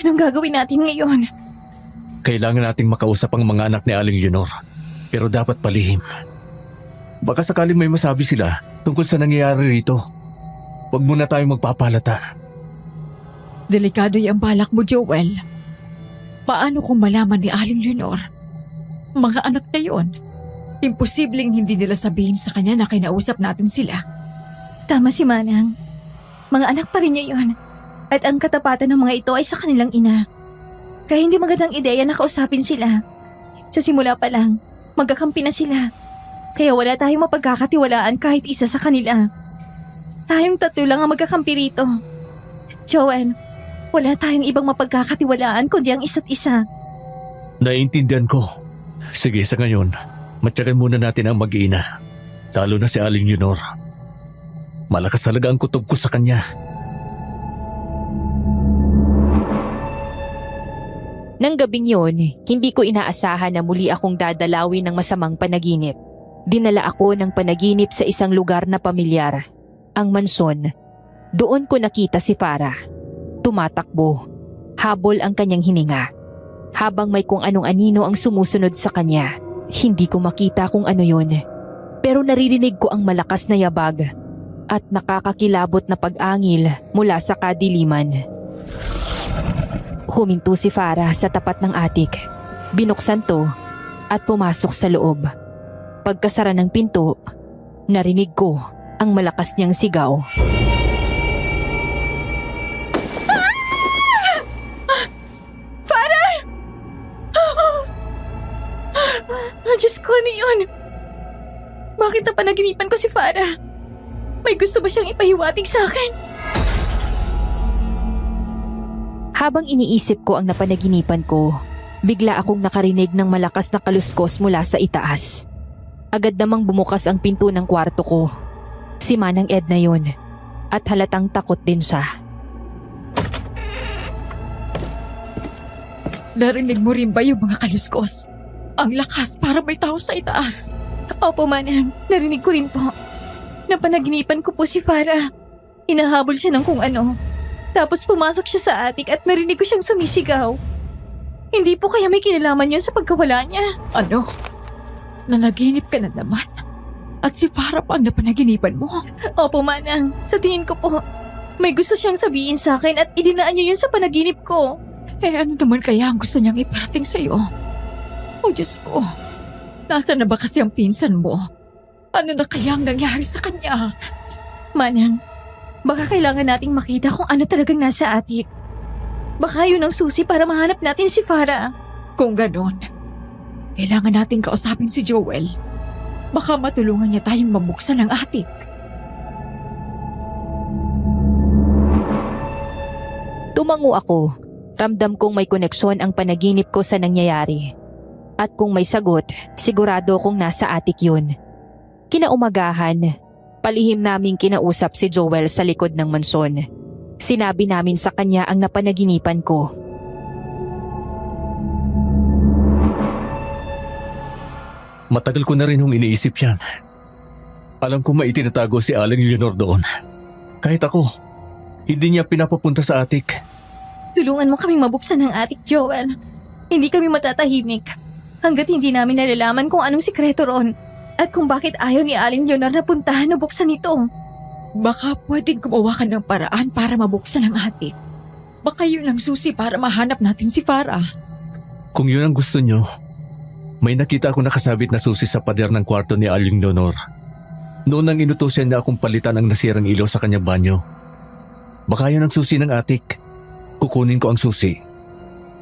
Anong gagawin natin ngayon? Kailangan nating makausap ang mga anak ni Aling Leonor. Pero dapat palihim. Baka sakaling may masabi sila tungkol sa nangyayari rito. Huwag muna tayong magpapalata. Delikado yung balak mo, Joel. Paano kung malaman ni Aling Leonor? Mga anak na yun. Imposibleng hindi nila sabihin sa kanya na kinausap natin sila. Tama si Manang. Mga anak pa rin niya yun. At ang katapatan ng mga ito ay sa kanilang ina. Kaya hindi magandang ideya na kausapin sila. Sa simula pa lang, magkakampi na sila. Kaya wala tayong mapagkakatiwalaan kahit isa sa kanila. Tayong tatlo lang ang magkakampi rito. Joel, wala tayong ibang mapagkakatiwalaan kundi ang isa't isa. Naiintindihan ko. Sige, sa ngayon, matyagan muna natin ang mag-ina. Lalo na si Aling Leonor. Malakas talaga ang kutob ko sa kanya. Nang gabing yon, hindi ko inaasahan na muli akong dadalawin ng masamang panaginip. Dinala ako ng panaginip sa isang lugar na pamilyar, ang mansyon. Doon ko nakita si Farah. Tumatakbo. Habol ang kanyang hininga. Habang may kung anong anino ang sumusunod sa kanya, hindi ko makita kung ano yon. Pero naririnig ko ang malakas na yabag at nakakakilabot na pag-angil mula sa kadiliman. Huminto si Farah sa tapat ng atik. Binuksan to at pumasok sa loob. Pagkasara ng pinto, narinig ko ang malakas niyang sigaw. Farah! Diyos ko, ano yun? Bakit napanaginipan ko si Farah? May gusto ba siyang ipahiwatig sa akin? Habang iniisip ko ang napanaginipan ko, bigla akong nakarinig ng malakas na kaluskos mula sa itaas. Agad namang bumukas ang pinto ng kwarto ko. Si Manang Edna yun, at halatang takot din siya. Narinig mo rin ba yung mga kaluskos? Ang lakas para may tao sa itaas. Opo, Manang. Narinig ko rin po. Napanaginipan ko po si Farah. Hinahabol siya ng kung ano. Tapos pumasok siya sa atik at narinig ko siyang sumisigaw. Hindi po kaya may kinalaman yun sa pagkawala niya? Ano? Nanaginip ka na naman? At si Farah pa ang napanaginipan mo? Opo, Manang. Sa tingin ko po, may gusto siyang sabihin sa akin at idinaan niya yun sa panaginip ko. Eh ano naman kaya ang gusto niyang iparating sa'yo? Oh Diyos ko, nasaan na ba kasi ang pinsan mo? Ano na kaya ang nangyari sa kanya? Manang, baka kailangan nating makita kung ano talagang nasa atik. Baka yun ang susi para mahanap natin si Farah. Kung ganon, kailangan nating kausapin si Joel. Baka matulungan niya tayong mabuksan ang atik. Tumango ako. Ramdam kong may koneksyon ang panaginip ko sa nangyayari. At kung may sagot, sigurado kong nasa atik yun. Kinaumagahan, palihim naming kinausap si Joel sa likod ng mansyon. Sinabi namin sa kanya ang napanaginipan ko. Matagal ko na rin hong iniisip yan. Alam ko maitinatago si Aling Leonor doon. Kahit ako, hindi niya pinapapunta sa atik. Tulungan mo kaming mabuksan ang atik, Joel. Hindi kami matatahimik hanggat hindi namin nalalaman kung anong sikreto ron at kung bakit ayaw ni Aling Leonor na puntahan o buksan ito. Baka pwedeng gumawa ka ng paraan para mabuksan ang atik. Baka yun ang susi para mahanap natin si Farah. Kung yun ang gusto niyo, may nakita akong nakasabit na susi sa pader ng kwarto ni Aling Leonor. Noon nang inutusan niya akong palitan ang nasirang ilaw sa kanyang banyo. Baka yun ang susi ng atik. Kukunin ko ang susi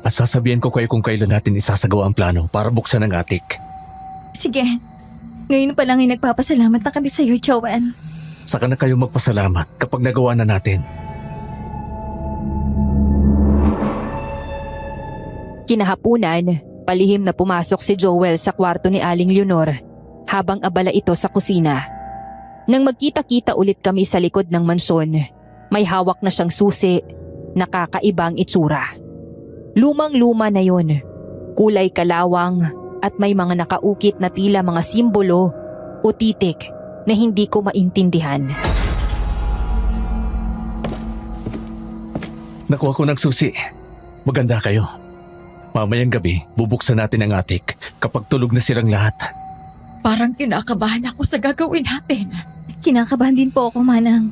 at sasabihin ko kayo kung kailan natin isasagawa ang plano para buksan ang atik. Sige, ngayon pa lang ay nagpapasalamat na kami sa iyo, Joel. Saka na kayo magpasalamat kapag nagawa na natin. Kinahapunan, palihim na pumasok si Joel sa kwarto ni Aling Leonor habang abala ito sa kusina. Nang magkita-kita ulit kami sa likod ng mansyon, may hawak na siyang susi, nakakaibang itsura. Lumang-luma na yun, kulay kalawang at may mga nakaukit na tila mga simbolo o titik na hindi ko maintindihan. Nakuha ko ng susi. Maganda kayo. Mamayang gabi, bubuksan natin ang atik kapag tulog na silang lahat. Parang kinakabahan ako sa gagawin natin. Kinakabahan din po ako, Manang.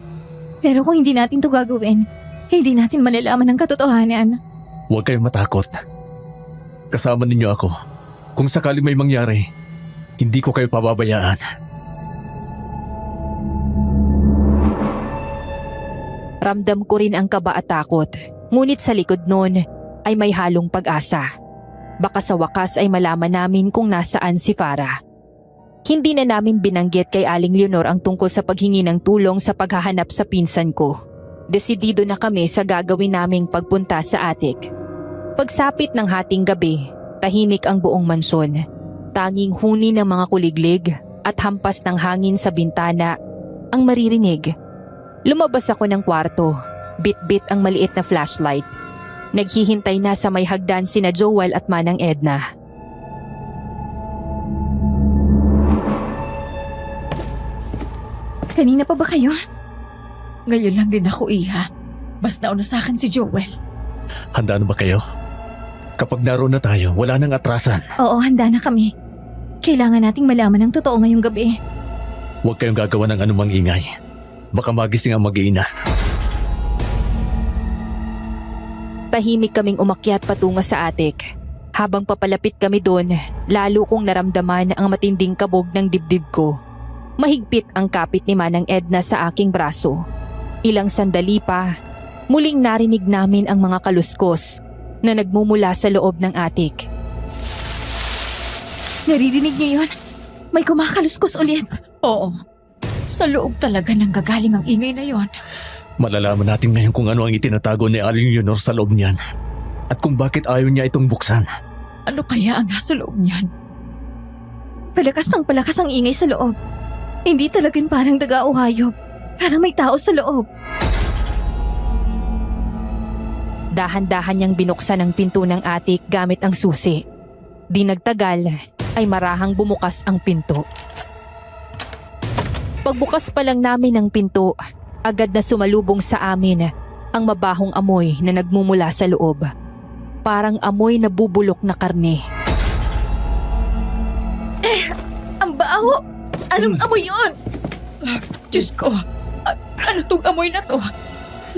Pero kung hindi natin to gagawin, hindi natin malalaman ang katotohanan. Huwag kayong matakot. Kasama ninyo ako. Kung sakali may mangyari, hindi ko kayo pababayaan. Ramdam ko rin ang kaba at takot. Ngunit sa likod nun ay may halong pag-asa. Baka sa wakas ay malaman namin kung nasaan si Farah. Hindi na namin binanggit kay Aling Leonor ang tungkol sa paghingi ng tulong sa paghahanap sa pinsan ko. Desidido na kami sa gagawin naming pagpunta sa atik. Pagsapit ng hating gabi, tahimik ang buong mansyon. Tanging huni ng mga kuliglig at hampas ng hangin sa bintana ang maririnig. Lumabas ako ng kwarto, bit-bit ang maliit na flashlight. Naghihintay na sa may hagdan sina Joel at Manang Edna. Kanina pa ba kayo? Ngayon lang din ako, Iha. Mas nauna sa akin si Joel. Handa na ba kayo? Kapag naroon na tayo, wala nang atrasan. Oo, handa na kami. Kailangan nating malaman ang totoo ngayong gabi. Huwag kayong gagawa ng anumang ingay. Baka magising ang mag-iina. Tahimik kaming umakyat patungo sa atik. Habang papalapit kami doon, lalo kong naramdaman ang matinding kabog ng dibdib ko. Mahigpit ang kapit ni Manang Edna sa aking braso. Ilang sandali pa, muling narinig namin ang mga kaluskos na nagmumula sa loob ng atik. Naririnig niyo yun? May kumakaluskos ulit. Oo. Sa loob talaga nang gagaling ang ingay na yon. Malalaman natin ngayon kung ano ang itinatago ni Aling Leonor sa loob niyan. At kung bakit ayaw niya itong buksan. Ano kaya ang nasa loob niyan? Palakas ng palakas ang ingay sa loob. Hindi talagang parang daga o hayop. Parang may tao sa loob. Dahan-dahan niyang binuksan ang pinto ng atik gamit ang susi. Di nagtagal ay marahang bumukas ang pinto. Pagbukas pa lang namin ng pinto, agad na sumalubong sa amin ang mabahong amoy na nagmumula sa loob. Parang amoy na bubulok na karne. Ang baho! Anong amoy yun? Diyos ko, ano tong amoy na to?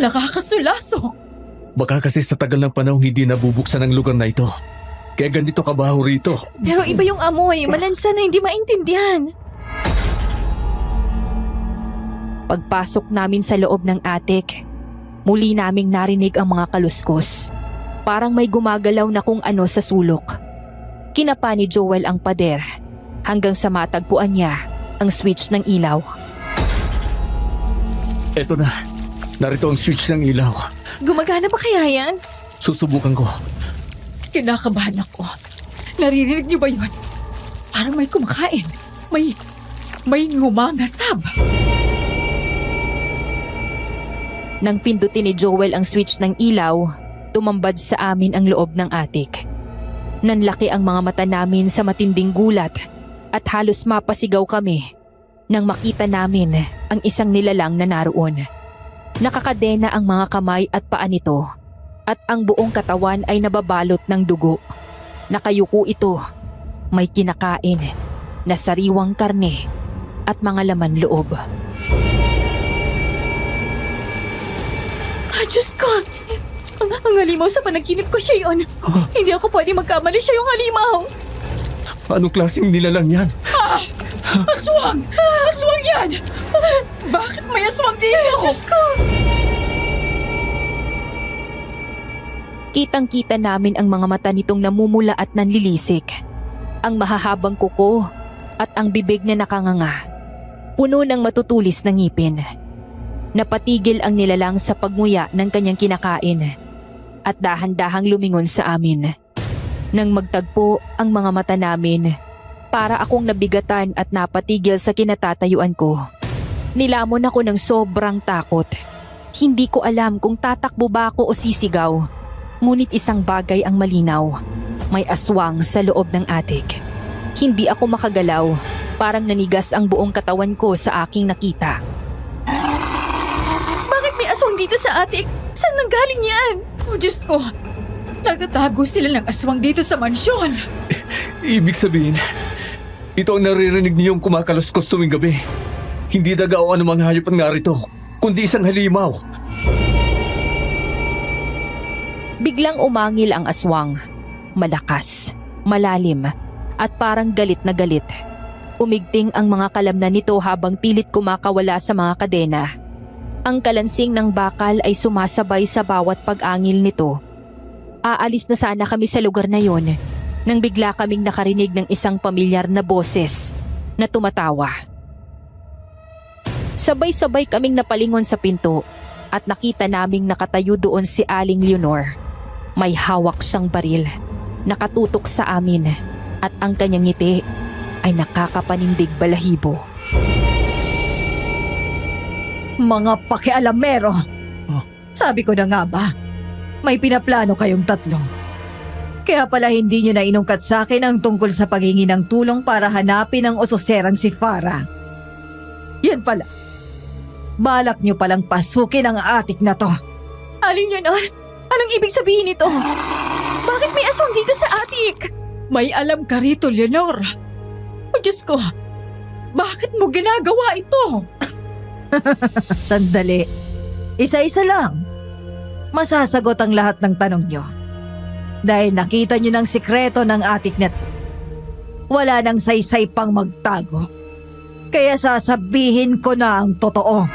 Nakakasulasok. Baka kasi sa tagal ng panahon hindi nabubuksan ang lugar na ito. Kaya ganito kabaho rito. Pero iba yung amoy. Malansa na hindi maintindihan. Pagpasok namin sa loob ng atik, muli naming narinig ang mga kaluskos. Parang may gumagalaw na kung ano sa sulok. Kinapa ni Joel ang pader hanggang sa matagpuan niya ang switch ng ilaw. Eto na. Narito ang switch ng ilaw. Gumagana ba kaya yan? Susubukan ko. Kinakabahan ako. Naririnig niyo ba yun? Parang may kumakain. May ngumangasab. Nang pindutin ni Joel ang switch ng ilaw, tumambad sa amin ang loob ng atik. Nanlaki ang mga mata namin sa matinding gulat at halos mapasigaw kami nang makita namin ang isang nilalang na naroon. Nakakadena ang mga kamay at paa nito at ang buong katawan ay nababalot ng dugo. Nakayuko ito, may kinakain na sariwang karne at mga laman loob. Diyos ko! Ang halimaw sa panaginip ko siya yun. Hindi ako pwede magkamali, siya yung halimaw. Anong klaseng nilalang yan? Aswang! Aswang yan! Bakit may aswang dito? Diyos ko! Kitang-kita namin ang mga mata nitong namumula at nanlilisik. Ang mahahabang kuko at ang bibig na nakanganga. Puno ng matutulis na ngipin. Napatigil ang nilalang sa pagmuya ng kanyang kinakain at dahan-dahang lumingon sa amin. Nang magtagpo ang mga mata namin, para akong nabigatan at napatigil sa kinatatayuan ko. Nilamon ako ng sobrang takot. Hindi ko alam kung tatakbo ba ako o sisigaw. Ngunit isang bagay ang malinaw. May aswang sa loob ng atik. Hindi ako makagalaw. Parang nanigas ang buong katawan ko sa aking nakita. Bakit may aswang dito sa atik? Saan nanggaling yan? Oh, Diyos ko! Nagtatago sila ng aswang dito sa mansyon. Ibig sabihin, Ito ang naririnig niyong kumakaluskos tuwing gabi. Hindi daga o anumang hayop ang narito, kundi isang halimaw. Biglang umangil ang aswang. Malakas, malalim, at parang galit na galit. Umigting ang mga kalamnan nito habang pilit kumakawala sa mga kadena. Ang kalansing ng bakal ay sumasabay sa bawat pag-angil nito. Aalis na sana kami sa lugar na yon nang bigla kaming nakarinig ng isang pamilyar na boses na tumatawa. Sabay-sabay kaming napalingon sa pinto at nakita naming nakatayo doon si Aling Leonor. May hawak siyang baril, nakatutok sa amin, at ang kanyang ngiti ay nakakapanindig balahibo. Mga pakialamero! Sabi ko na nga ba, may pinaplano kayong tatlo. Kaya pala hindi nyo na inungkat sa akin ang tungkol sa paghingi ng tulong para hanapin ang usoserang si Farah. Yan pala. Balak nyo palang pasukin ang atik na to. Aling Leonor, anong ibig sabihin nito? Bakit may aswang dito sa atik? May alam ka rito, Leonor. O Diyos ko, bakit mo ginagawa ito? Sandali. Isa-isa lang. Masasagot ang lahat ng tanong nyo. Dahil nakita nyo ng sikreto ng atik na to. Wala nang saysay pang magtago. Kaya sasabihin ko na ang totoo.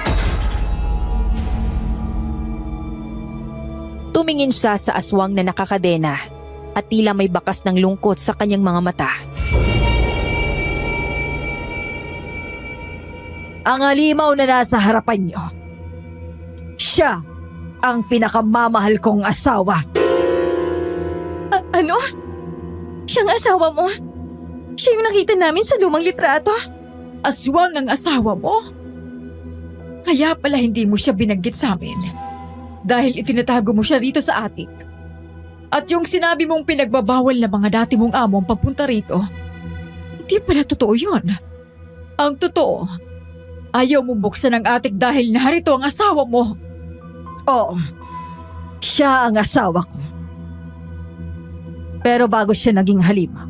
Tumingin siya sa aswang na nakakadena at tila may bakas ng lungkot sa kanyang mga mata. Ang halimaw na nasa harapan nyo. Siya ang pinakamamahal kong asawa. Ano? Siyang asawa mo? Siya yung nakita namin sa lumang litrato? Aswang ang asawa mo? Kaya pala hindi mo siya binanggit sa amin. Dahil itinatago mo siya rito sa atik. At yung sinabi mong pinagbabawal na mga dati mong among papunta rito, hindi pala totoo yun. Ang totoo, ayaw mong buksan ang atik dahil narito ang asawa mo. Oo, siya ang asawa ko. Pero bago siya naging halimaw,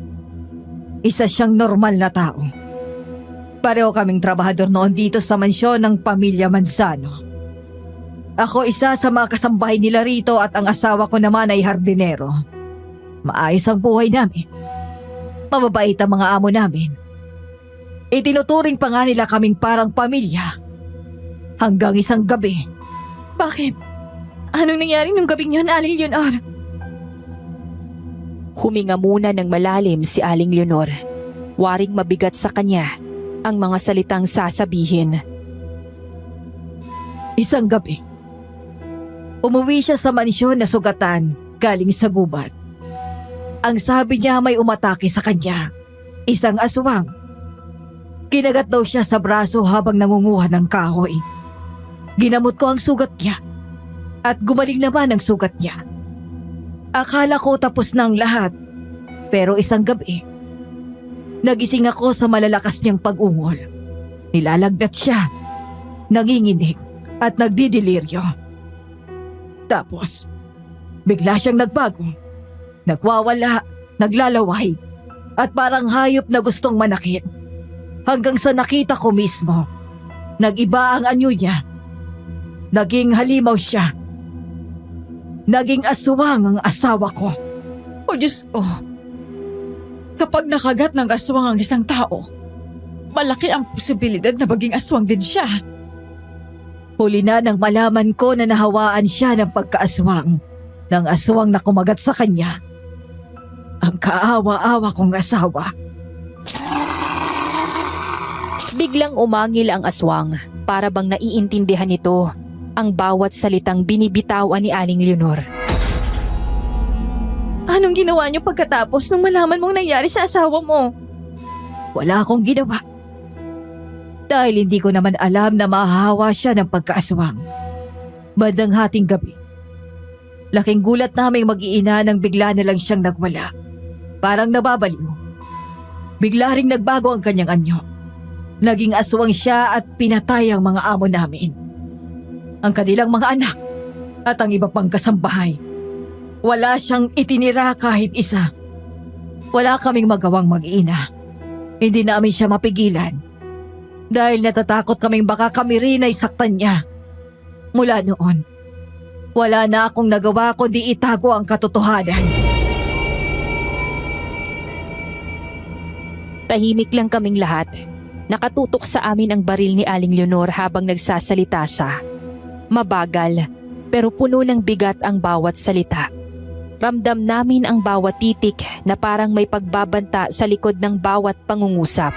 isa siyang normal na tao. Pareho kaming trabahador noon dito sa mansyon ng pamilya Manzano. Ako isa sa mga kasambahay nila rito at ang asawa ko naman ay hardinero. Maayos ang buhay namin. Mababait ang mga amo namin. Itinuturing pa nga nila kaming parang pamilya. Hanggang isang gabi. Bakit? Anong nangyari nung gabing yun, Aling Leonor? Huminga muna ng malalim si Aling Leonor. Waring mabigat sa kanya ang mga salitang sasabihin. Isang gabi, umuwi siya sa mansyon na sugatan galing sa gubat. Ang sabi niya may umatake sa kanya, isang aswang. Kinagat daw siya sa braso habang nangunguha ng kahoy. Ginamot ko ang sugat niya at gumaling naman ang sugat niya. Akala ko tapos na ang lahat, pero isang gabi, nagising ako sa malalakas niyang pag-ungol. Nilalagnat siya, nanginginig at nagdidiliryo. Tapos, bigla siyang nagbago. Nagwawala, naglalaway, at parang hayop na gustong manakit. Hanggang sa nakita ko mismo, nag-iba ang anyo niya. Naging halimaw siya. Naging aswang ang asawa ko. O Diyos ko, kapag nakagat ng aswang ang isang tao, malaki ang posibilidad na maging aswang din siya. Huli na nang malaman ko na nahawaan siya ng pagkaaswang ng aswang na kumagat sa kanya. Ang kaawa-awa kong asawa. Biglang umangil ang aswang para bang naiintindihan nito ang bawat salitang binibitawan ni Aling Leonor. Anong ginawa niyo pagkatapos nung malaman mong nangyari sa asawa mo? Wala akong ginawa. Dahil hindi ko naman alam na mahahawa siya ng pagkaaswang. Bandang hating gabi, laking gulat naming mag-iina nang bigla na lang siyang nagwala. Parang nababaliw. Bigla ring nagbago ang kanyang anyo. Naging aswang siya at pinatay ang mga amo namin. Ang kanilang mga anak at ang iba pang kasambahay. Wala siyang itinira kahit isa. Wala kaming magawang mag-ina. Hindi namin siya mapigilan. Dahil natatakot kaming baka kami rin ay saktan niya. Mula noon, wala na akong nagawa kundi itago ang katotohanan. Tahimik lang kaming lahat. Nakatutok sa amin ang baril ni Aling Leonor habang nagsasalita siya. Mabagal, pero puno ng bigat ang bawat salita. Ramdam namin ang bawat titik na parang may pagbabanta sa likod ng bawat pangungusap.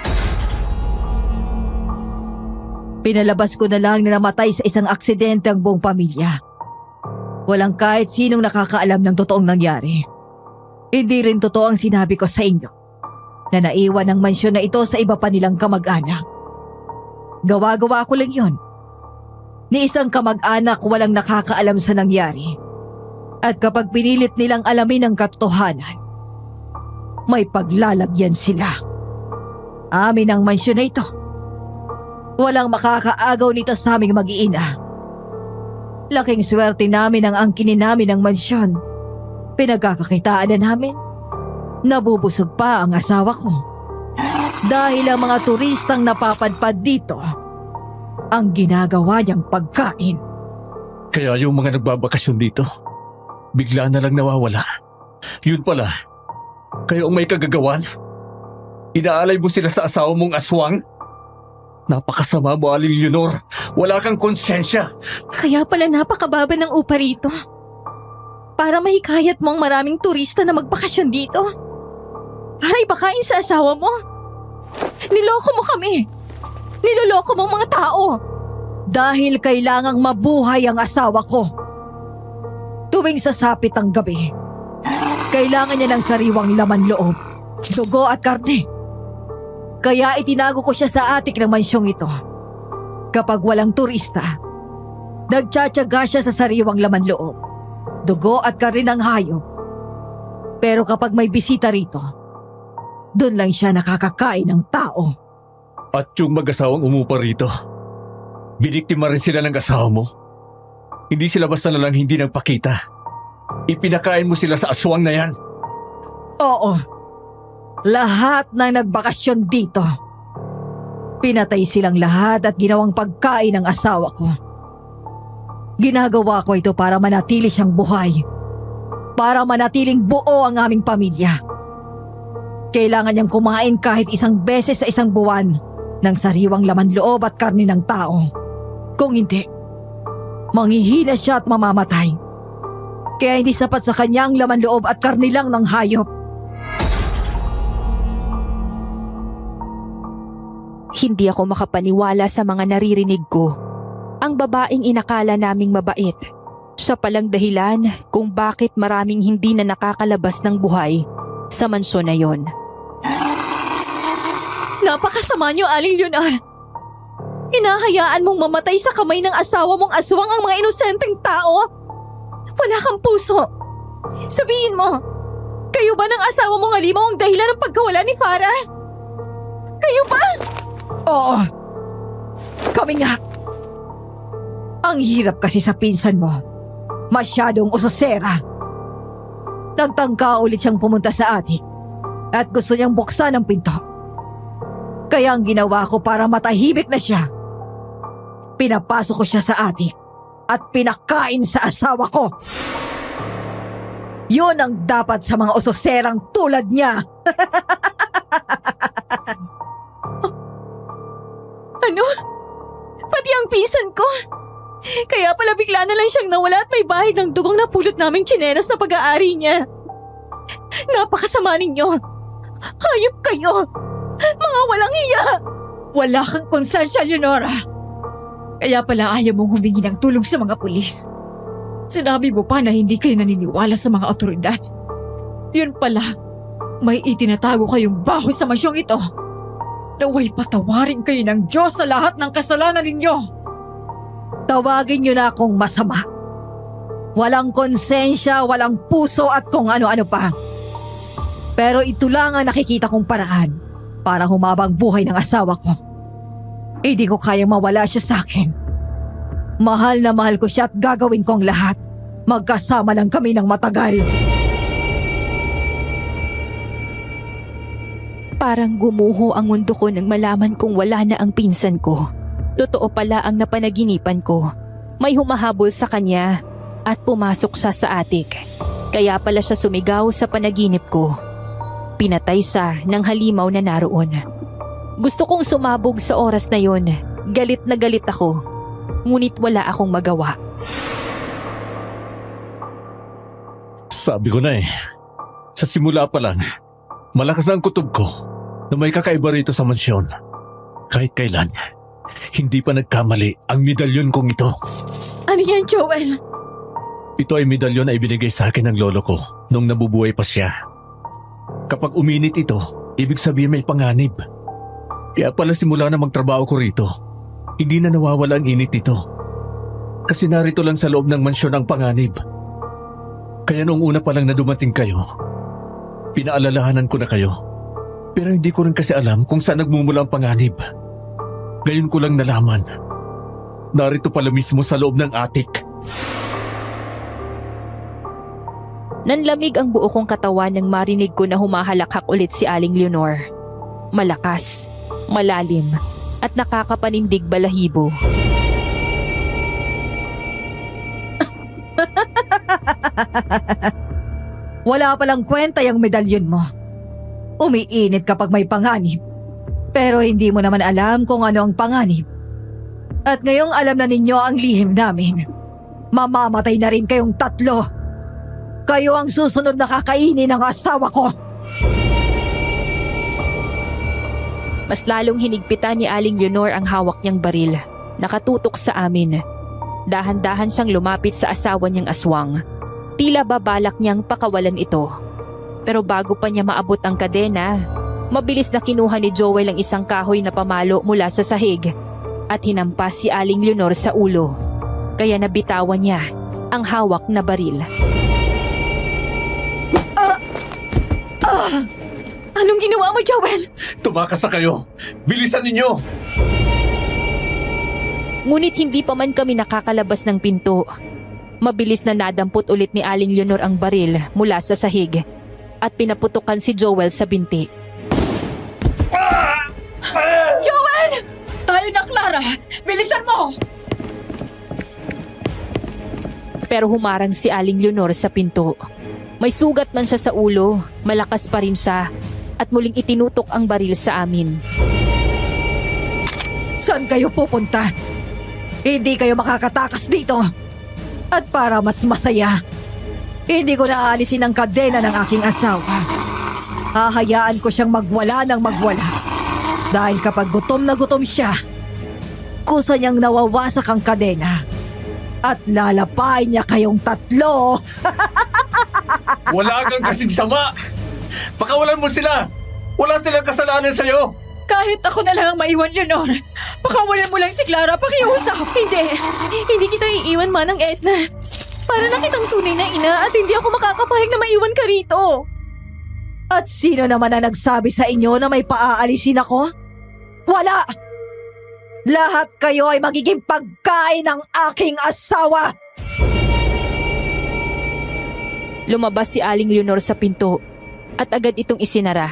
Pinalabas ko na lang na namatay sa isang aksidente ang buong pamilya. Walang kahit sinong nakakaalam ng totoong nangyari. Hindi rin totoo ang sinabi ko sa inyo na naiwan ang mansyon na ito sa iba pa nilang kamag-anak. Gawa-gawa ko lang yon. Ni isang kamag-anak walang nakakaalam sa nangyari. At kapag pinilit nilang alamin ang katotohanan, may paglalagyan sila. Amin ang mansyon na ito. Walang makakaagaw nito sa aming mag-iina. Laking swerte namin ang angkinin namin ng mansyon. Pinagkakakitaan na namin. Nabubusog pa ang asawa ko. Dahil ang mga turistang napapadpad dito, ang ginagawa niyang pagkain. Kaya yung mga nagbabakasyon dito, bigla na lang nawawala. Yun pala, kayo ang may kagagawan? Inaalay mo sila sa asawa mong aswang? Napakasama mo, Aling Leonor. Wala kang konsensya. Kaya pala napakababa ng upa rito. Para mahikayat mo ang maraming turista na magbakasyon dito. Para ipakain sa asawa mo. Niloko mo kami. Niloloko mo ang mga tao. Dahil kailangang mabuhay ang asawa ko. Tuwing sasapit ang gabi, kailangan niya ng sariwang laman loob, dugo at karne. Kaya itinago ko siya sa atik ng mansyong ito. Kapag walang turista, nagtsatsaga siya sa sariwang laman loob, dugo at karne ng hayop. Pero kapag may bisita rito, doon lang siya nakakakain ng tao. At yung mag-asawang umupa rito, biniktima rin sila ng asawa mo. Hindi sila basta na lang hindi nagpakita. Ipinakain mo sila sa aswang na yan. Oo. Lahat na nagbakasyon dito. Pinatay silang lahat at ginawang pagkain ng asawa ko. Ginagawa ko ito para manatili siyang buhay. Para manatiling buo ang aming pamilya. Kailangan niyang kumain kahit isang beses sa isang buwan ng sariwang laman loob at karne ng tao. Kung hindi, manghihina siya at mamamatay. Kaya hindi sapat sa kanya ang laman loob at karne lang ng hayop. Hindi ako makapaniwala sa mga naririnig ko. Ang babaeng inakala naming mabait. Siya palang dahilan kung bakit maraming hindi na nakakalabas ng buhay sa mansyon na yon. Napakasama niyo, Aling Leonor. Hinahayaan mong mamatay sa kamay ng asawa mong aswang ang mga inosenteng tao. Wala kang puso. Sabihin mo, kayo ba ng asawa mong halimaw ang dahilan ng pagkawala ni Farah? Kayo ba? Oo. Kami nga. Ang hirap kasi sa pinsan mo. Masyadong usosera. Nagtangka ulit siyang pumunta sa atik at gusto niyang buksan ang pinto. Kaya ang ginawa ko para matahimik na siya, pinapasok ko siya sa atik at pinakain sa asawa ko. Yun ang dapat sa mga usoserang tulad niya. Ano? Pati ang pinsan ko? Kaya pala bigla na lang siyang nawala at may bahid ng dugong napulot naming tsinelas sa pag-aari niya. Napakasama ninyo. Hayop kayo. Mga walang hiya. Wala kang konsensya, Leonora. Kaya pala ayaw mong humingi ng tulong sa mga pulis. Sinabi mo pa na hindi kayo naniniwala sa mga otoridad. Yun pala, may itinatago kayong baho sa masyong ito. Naway patawarin kayo ng Diyos sa lahat ng kasalanan ninyo. Tawagin niyo na akong masama. Walang konsensya, walang puso at kung ano-ano pa. Pero ito lang ang nakikita kong paraan para humabang buhay ng asawa ko. Hindi ko kayang mawala siya sa akin. Mahal na mahal ko siya at gagawin ko ang lahat. Magkasama lang kami ng matagal. Parang gumuho ang mundo ko nang malaman kong wala na ang pinsan ko. Totoo pala ang napanaginipan ko. May humahabol sa kanya at pumasok siya sa attic. Kaya pala siya sumigaw sa panaginip ko. Pinatay siya ng halimaw na naroon. Gusto kong sumabog sa oras na yon. Galit na galit ako. Ngunit wala akong magawa. Sabi ko na sa simula pa lang, malakas ang kutob ko na may kakaiba rito sa mansyon. Kahit kailan, hindi pa nagkamali ang medalyon kong ito. Ano yan, Joel? Ito ay medalyon na ibinigay sa akin ng lolo ko nung nabubuhay pa siya. Kapag uminit ito, ibig sabihin may panganib. Kaya pala simula na magtrabaho ko rito, hindi na nawawala ang init nito. Kasi narito lang sa loob ng mansyon ang panganib. Kaya noong una pa lang na dumating kayo, pinaalalahanan ko na kayo. Pero hindi ko rin kasi alam kung saan nagmumula ang panganib. Ngayon ko lang nalaman. Narito pala mismo sa loob ng attic. Nanlamig ang buo kong katawan nang marinig ko na humahalakhak ulit si Aling Leonor. Malakas, malalim, at nakakapanindig balahibo. Wala palang kwenta yung medalyon mo. Umiinit kapag may panganib. Pero hindi mo naman alam kung ano ang panganib. At ngayong alam na ninyo ang lihim namin. Mamamatay na rin kayong tatlo. Kayo ang susunod na kakainin ng asawa ko. Mas lalong hinigpitan ni Aling Leonor ang hawak niyang baril. Nakatutok sa amin. Dahan-dahan siyang lumapit sa asawa niyang aswang. Tila babalak niyang pakawalan ito. Pero bago pa niya maabot ang kadena, mabilis na kinuha ni Joel ang isang kahoy na pamalo mula sa sahig at hinampas si Aling Leonor sa ulo. Kaya nabitawan niya ang hawak na baril. Anong ginawa mo, Joel? Tumakas na kayo! Bilisan ninyo! Ngunit hindi pa man kami nakakalabas ng pinto. Mabilis na nadampot ulit ni Aling Leonor ang baril mula sa sahig at pinaputukan si Joel sa binti. Joel! Tayo na, Clara! Bilisan mo! Pero humarang si Aling Leonor sa pinto. May sugat man siya sa ulo, malakas pa rin siya at muling itinutok ang baril sa amin. Saan kayo pupunta? Hindi kayo makakatakas dito. At para mas masaya, hindi ko naaalisin ang kadena ng aking asawa. Hahayaan ko siyang magwala ng magwala. Dahil kapag gutom na gutom siya, kusa niyang nawawasak ang kadena. At lalapay niya kayong tatlo. Wala kang kasing sama! Pakawalan mo sila! Wala silang kasalanan sa'yo! Kahit ako na lang ang maiwan, Leonor. Pakawalan mo lang si Clara, pakiusap. Hindi kita iiwan, Manang Edna. Para na kitang tunay na ina at hindi ako makakapahig na maiwan ka rito. At sino naman na nagsabi sa inyo na may paaalisin ako? Wala! Lahat kayo ay magiging pagkain ng aking asawa! Lumabas si Aling Leonor sa pinto at agad itong isinara.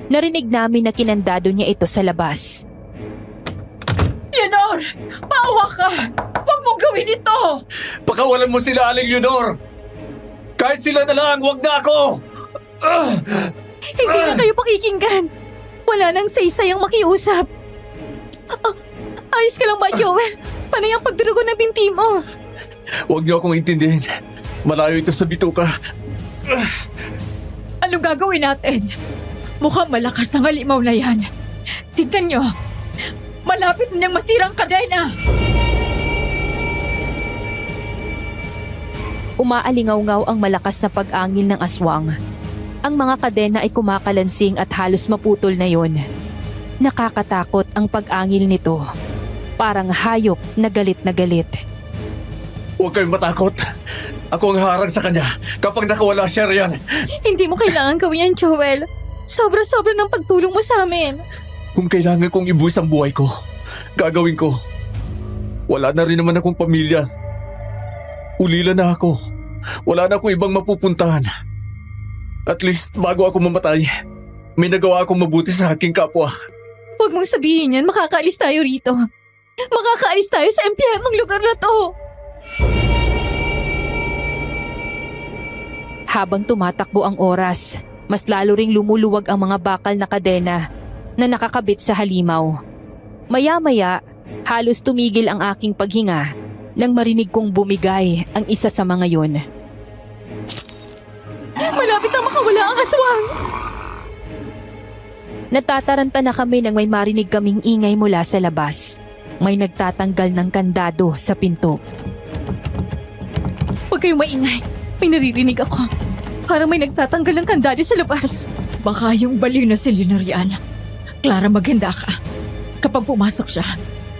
Narinig namin na kinandado niya ito sa labas. Leonor! Maawa ka! Huwag mong gawin ito! Pakawalan mo sila, Aling Leonor! Kahit sila na lang, wag na ako! Hindi na kayo pakikinggan. Wala nang saysay ang makiusap. Ayos ka lang ba, Joel? Paano yung pagdurugo na binti mo? Huwag niyo akong intindihin. Malayo ito sa bituka. Anong gagawin natin? Mukhang malakas ang halimaw na yan. Tignan nyo. Malapit na niyang masirang kadena. Umaalingaw-ngaw ang malakas na pag-angin ng aswang. Ang mga kadena ay kumakalansing at halos maputol na yon. Nakakatakot ang pag-angil nito. Parang hayop na galit na galit. Huwag kayong matakot. Ako ang harang sa kanya kapag nakawala siya riyan. Hindi mo kailangan gawin yan, Joel. Sobra-sobra ng pagtulong mo sa amin. Kung kailangan kong ibuwis ang buhay ko, gagawin ko. Wala na rin naman akong pamilya. Ulila na ako. Wala na akong ibang mapupuntahan. At least bago ako mamatay, May nagawa akong mabuti sa aking kapwa. Huwag mong sabihin yan, makakaalis tayo rito. Makakaalis tayo sa impyernong lugar na to. Habang tumatakbo ang oras, mas lalo ring lumuluwag ang mga bakal na kadena na nakakabit sa halimaw. Maya-maya, halos tumigil ang aking paghinga nang marinig kong bumigay ang isa sa mga yun. Malapit na makawala ang aswang. Natataranta na kami nang may marinig kaming ingay mula sa labas. May nagtatanggal ng kandado sa pinto. Huwag kayong maingay. May naririnig ako. Parang may nagtatanggal ng kandado sa labas. Baka yung baliw na si Leonor yan. Clara, maghanda ka. Kapag pumasok siya,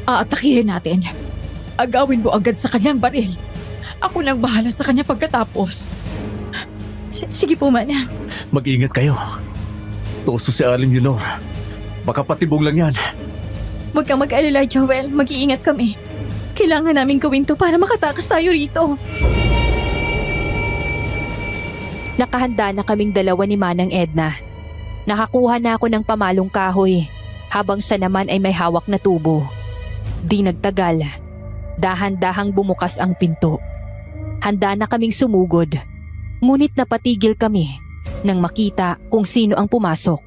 aatakihin natin. Agawin mo agad sa kanyang baril. Ako nang bahala sa kanya pagkatapos. Sige po, Manang. Mag-ingat kayo. Tuso si Aling Leonor. Baka patibong lang yan. Huwag kang mag-alala, Joel. Mag-iingat kami. Kailangan namin gawin to para makatakas tayo rito. Nakahanda na kaming dalawa ni Manang Edna. Nakakuha na ako ng pamalong kahoy habang siya naman ay may hawak na tubo. Di nagtagal, dahan-dahang bumukas ang pinto. Handa na kaming sumugod, ngunit napatigil kami nang makita kung sino ang pumasok.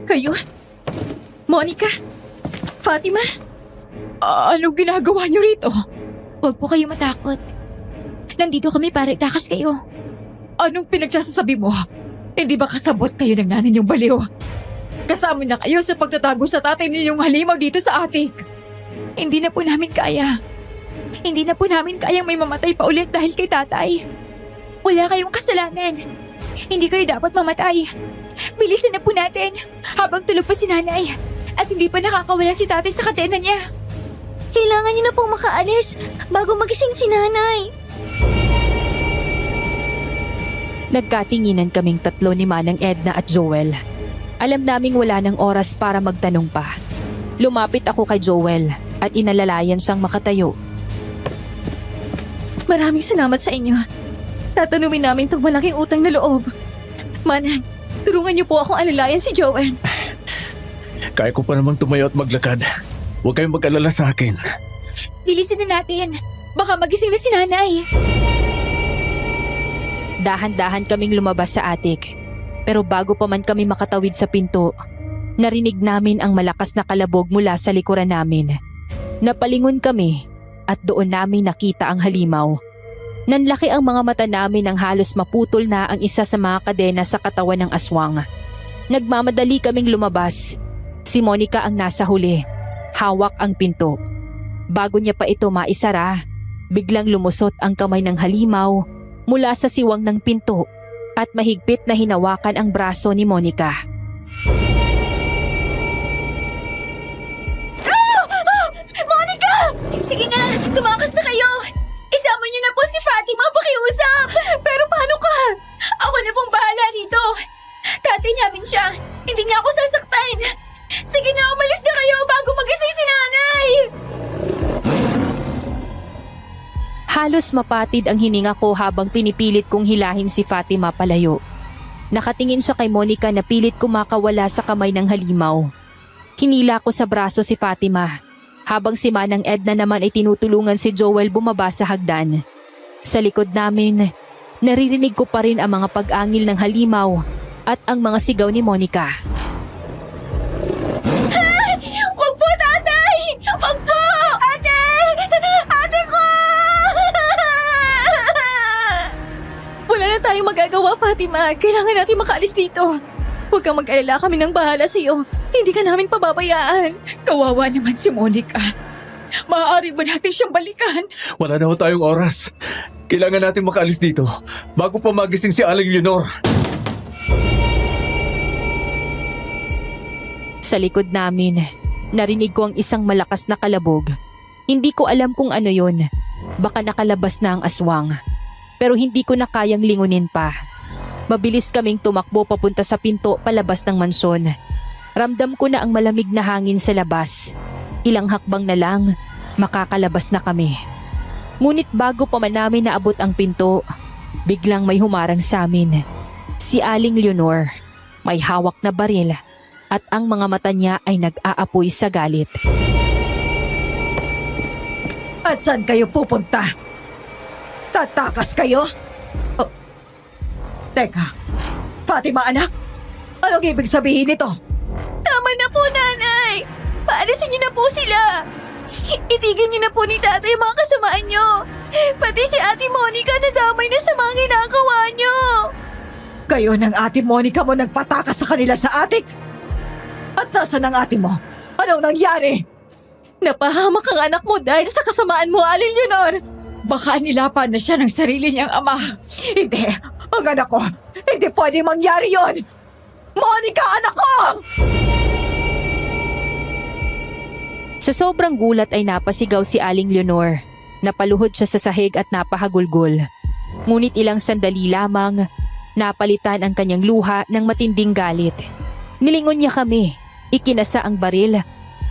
Kayo? Monica? Fatima? Anong ginagawa niyo rito? Huwag po kayo matakot. Nandito kami para itakas kayo. Anong pinagsasasabi mo? Hindi ba kasabot kayo ng nanay niyong baliw? Kasama na kayo sa pagtatago sa tatay ninyong halimaw dito sa atik. Hindi na po namin kaya. Hindi na po namin kayang may mamatay pa ulit dahil kay tatay. Wala kayong kasalanan. Hindi kayo dapat mamatay. Bilisan na po natin habang tulog pa si nanay at hindi pa nakakawala si tatay sa kadena niya. Kailangan niyo na pong makaalis bago magising si nanay. Nagkatinginan kaming tatlo ni Manang Edna at Joel. Alam naming wala ng oras para magtanong pa. Lumapit ako kay Joel at inalalayan siyang makatayo. Maraming salamat sa inyo. Tatanumin namin itong malaking utang na loob. Manang, tulungan niyo po akong alalayan si Joel. Kaya ko pa namang tumayo at maglakad. Huwag kayong mag-alala sa akin. Bilisan na natin. Baka magising na si nanay. Dahan-dahan kaming lumabas sa atik. Pero bago pa man kami makatawid sa pinto, narinig namin ang malakas na kalabog mula sa likuran namin. Napalingon kami at doon namin nakita ang halimaw. Nanlaki ang mga mata namin nang halos maputol na ang isa sa mga kadena sa katawan ng aswang. Nagmamadali kaming lumabas. Si Monica ang nasa huli. Hawak ang pinto. Bago niya pa ito maisara, biglang lumusot ang kamay ng halimaw mula sa siwang ng pinto at mahigpit na hinawakan ang braso ni Monica. Monica! Sige na, tumakas na kayo. Isama niyo na po si Fatima pakiusap. Pero paano ka? Ako na pong bahala dito. Tatay namin siya. Hindi niya ako sasaktan. Sige na, umalis na kayo bago magising si nanay. Halos mapatid ang hininga ko habang pinipilit kong hilahin si Fatima palayo. Nakatingin siya kay Monica na pilit kumakawala sa kamay ng halimaw. Hinila ko sa braso si Fatima, habang si Manang Edna naman ay tinutulungan si Joel bumaba sa hagdan. Sa likod namin, naririnig ko pa rin ang mga pag-angil ng halimaw at ang mga sigaw ni Monica. Wag po, tatay! Wag po! Ate! Ate ko! Wala na tayong magagawa, Fatima. Kailangan natin makaalis dito. Huwag kang mag-alala, kami nang bahala sa iyo. Hindi ka namin pababayaan. Kawawa naman si Monica. Maaari ba natin siyang balikan? Wala na ho tayong oras. Kailangan natin makaalis dito bago pa magising si Aling Leonor. Sa likod namin, narinig ko ang isang malakas na kalabog. Hindi ko alam kung ano yun. Baka nakalabas na ang aswang. Pero hindi ko na kayang lingunin pa. Mabilis kaming tumakbo papunta sa pinto palabas ng mansyon. Ramdam ko na ang malamig na hangin sa labas. Ilang hakbang na lang, makakalabas na kami. Ngunit bago pa man namin naabot ang pinto, biglang may humarang sa amin. Si Aling Leonor. May hawak na baril at ang mga mata niya ay nag-aapoy sa galit. At saan kayo pupunta? Tatakas kayo? Oh. Teka, Fatima anak, anong ibig sabihin nito? Tama na po, nanay! Paalisin niyo na po sila! Itigil niyo na po ni tatay ang mga kasamaan niyo! Pati si Ate Monica nadamay na sa mga ginagawa niyo! Kayo ng Ate Monica mo nagpatakas sa kanila sa atik? At nasaan ang ate mo? Anong nangyari? Napahamak ang anak mo dahil sa kasamaan mo, Aling Leonor! Baka nilapan na siya ng sarili niyang ama. Hindi, ang anak ko, hindi pwede mangyari yon. Monica, anak ko! Sa sobrang gulat ay napasigaw si Aling Leonor. Napaluhod siya sa sahig at napahagulgol. Ngunit ilang sandali lamang, napalitan ang kanyang luha ng matinding galit. Nilingon niya kami, ikinasa ang baril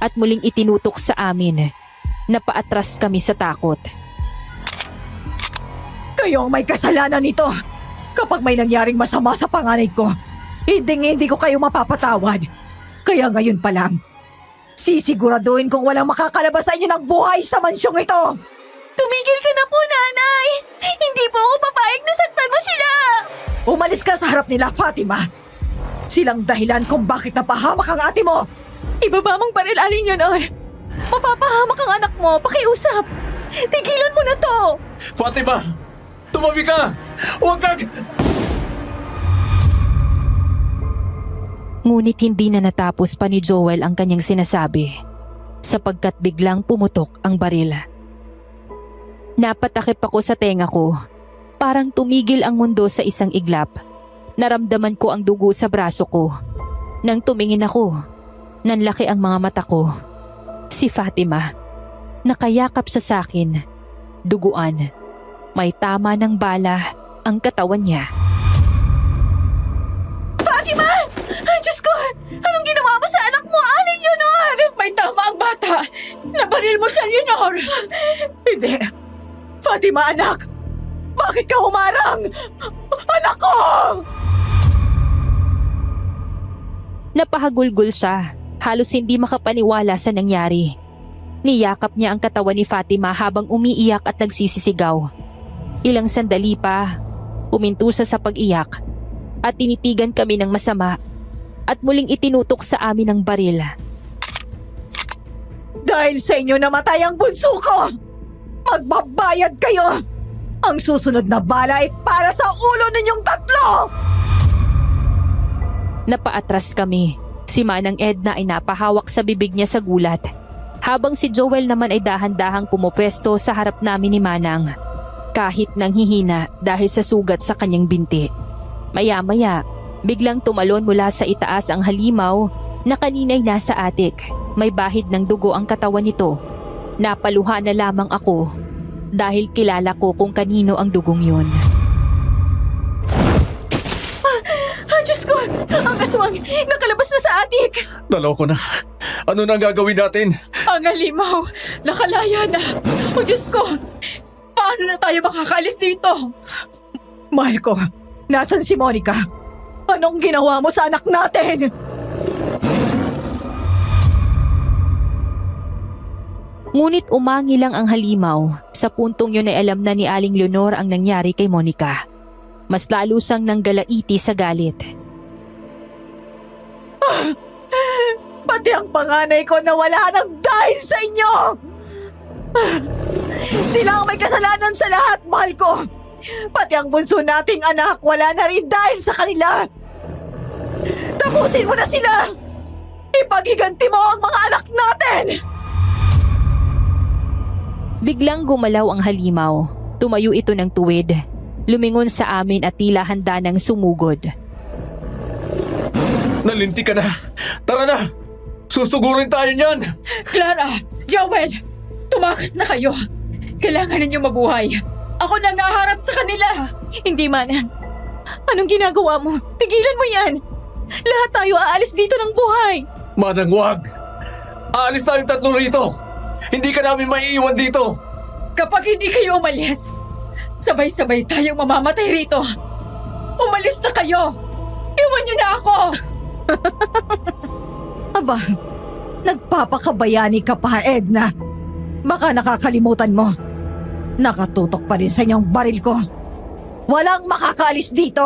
at muling itinutok sa amin. Napaatras kami sa takot. Kayo ang may kasalanan nito. Kapag may nangyaring masama sa panganay ko, hindi ko kayo mapapatawad. Kaya ngayon pa lang, sisiguraduhin kong walang makakalabas sa inyo ng buhay sa mansyong ito. Tumigil ka na po, nanay! Hindi po ako papayag na saktan mo sila! Umalis ka sa harap nila, Fatima. Silang dahilan kung bakit napahamak ang ate mo. Ibaba mong baril, Aling Leonor! Mapapahamak ang anak mo, pakiusap! Tigilan mo na to! Fatima! Tumabi ka! Huwag kang... Ngunit hindi na natapos pa ni Joel ang kanyang sinasabi sapagkat biglang pumutok ang baril. Napatakip ako sa tenga ko. Parang tumigil ang mundo sa isang iglap. Naramdaman ko ang dugo sa braso ko. Nang tumingin ako, nanlaki ang mga mata ko. Si Fatima. Nakayakap siya sa akin. Duguan. May tama ng bala ang katawan niya. Fatima! Diyos ko! Anong ginawa mo sa anak mo, Aling Leonor? May tama ang bata. Nabaril mo siya, Leonor. Hindi. Fatima, anak! Bakit ka humarang? Anak ko! Napahagulgol siya. Halos hindi makapaniwala sa nangyari. Niyakap niya ang katawan ni Fatima habang umiiyak at nagsisisigaw. Ilang sandali pa, uminto siya sa pag-iyak at tinitigan kami ng masama at muling itinutok sa amin ang baril. Dahil sa inyo namatay ang bunso ko! Magbabayad kayo! Ang susunod na bala ay para sa ulo ninyong tatlo! Napaatras kami. Si Manang Edna ay napahawak sa bibig niya sa gulat, habang si Joel naman ay dahan-dahang pumupwesto sa harap namin ni Manang, kahit nanghihina dahil sa sugat sa kanyang binti. Maya-maya, biglang tumalon mula sa itaas ang halimaw na kanina'y nasa atik. May bahid ng dugo ang katawan nito. Napaluha na lamang ako dahil kilala ko kung kanino ang dugong yun. Diyos ko! Ang aswang! Nakalabas na sa atik! Dalaw ko na. Ano na ang gagawin natin? Ang halimaw. Nakalaya na. O Diyos ko. Paano na tayo makakaalis dito? Mahal ko, nasan si Monica? Anong ginawa mo sa anak natin? Ngunit umangi lang ang halimaw. Sa puntong yun ay alam na ni Aling Leonor ang nangyari kay Monica. Mas lalo siyang nanggalaiti sa galit. Pati ang panganay ko nawala ng dahil sa inyo! Sila ang may kasalanan sa lahat, mahal ko! Pati ang bunso nating anak wala na rin dahil sa kanila! Tapusin mo na sila! Ipaghiganti mo ang mga anak natin! Biglang gumalaw ang halimaw. Tumayo ito ng tuwid. Lumingon sa amin at tila handa ng sumugod. Nalinti ka na. Tara na! Susugurin tayo niyan! Clara! Joel! Tumakas na kayo. Kailangan ninyong mabuhay. Ako na nga harap sa kanila. Hindi, Manang. Anong ginagawa mo? Tigilan mo yan! Lahat tayo aalis dito ng buhay! Manang, wag! Aalis tayong tatlo rito! Hindi ka namin maiiwan dito! Kapag hindi kayo umalis, sabay-sabay tayong mamamatay rito. Umalis na kayo! Iwan niyo na ako! Aba, nagpapakabayani ka pa, Edna. Baka nakakalimutan mo. Nakatutok pa rin sa inyong baril ko. Walang makakaalis dito.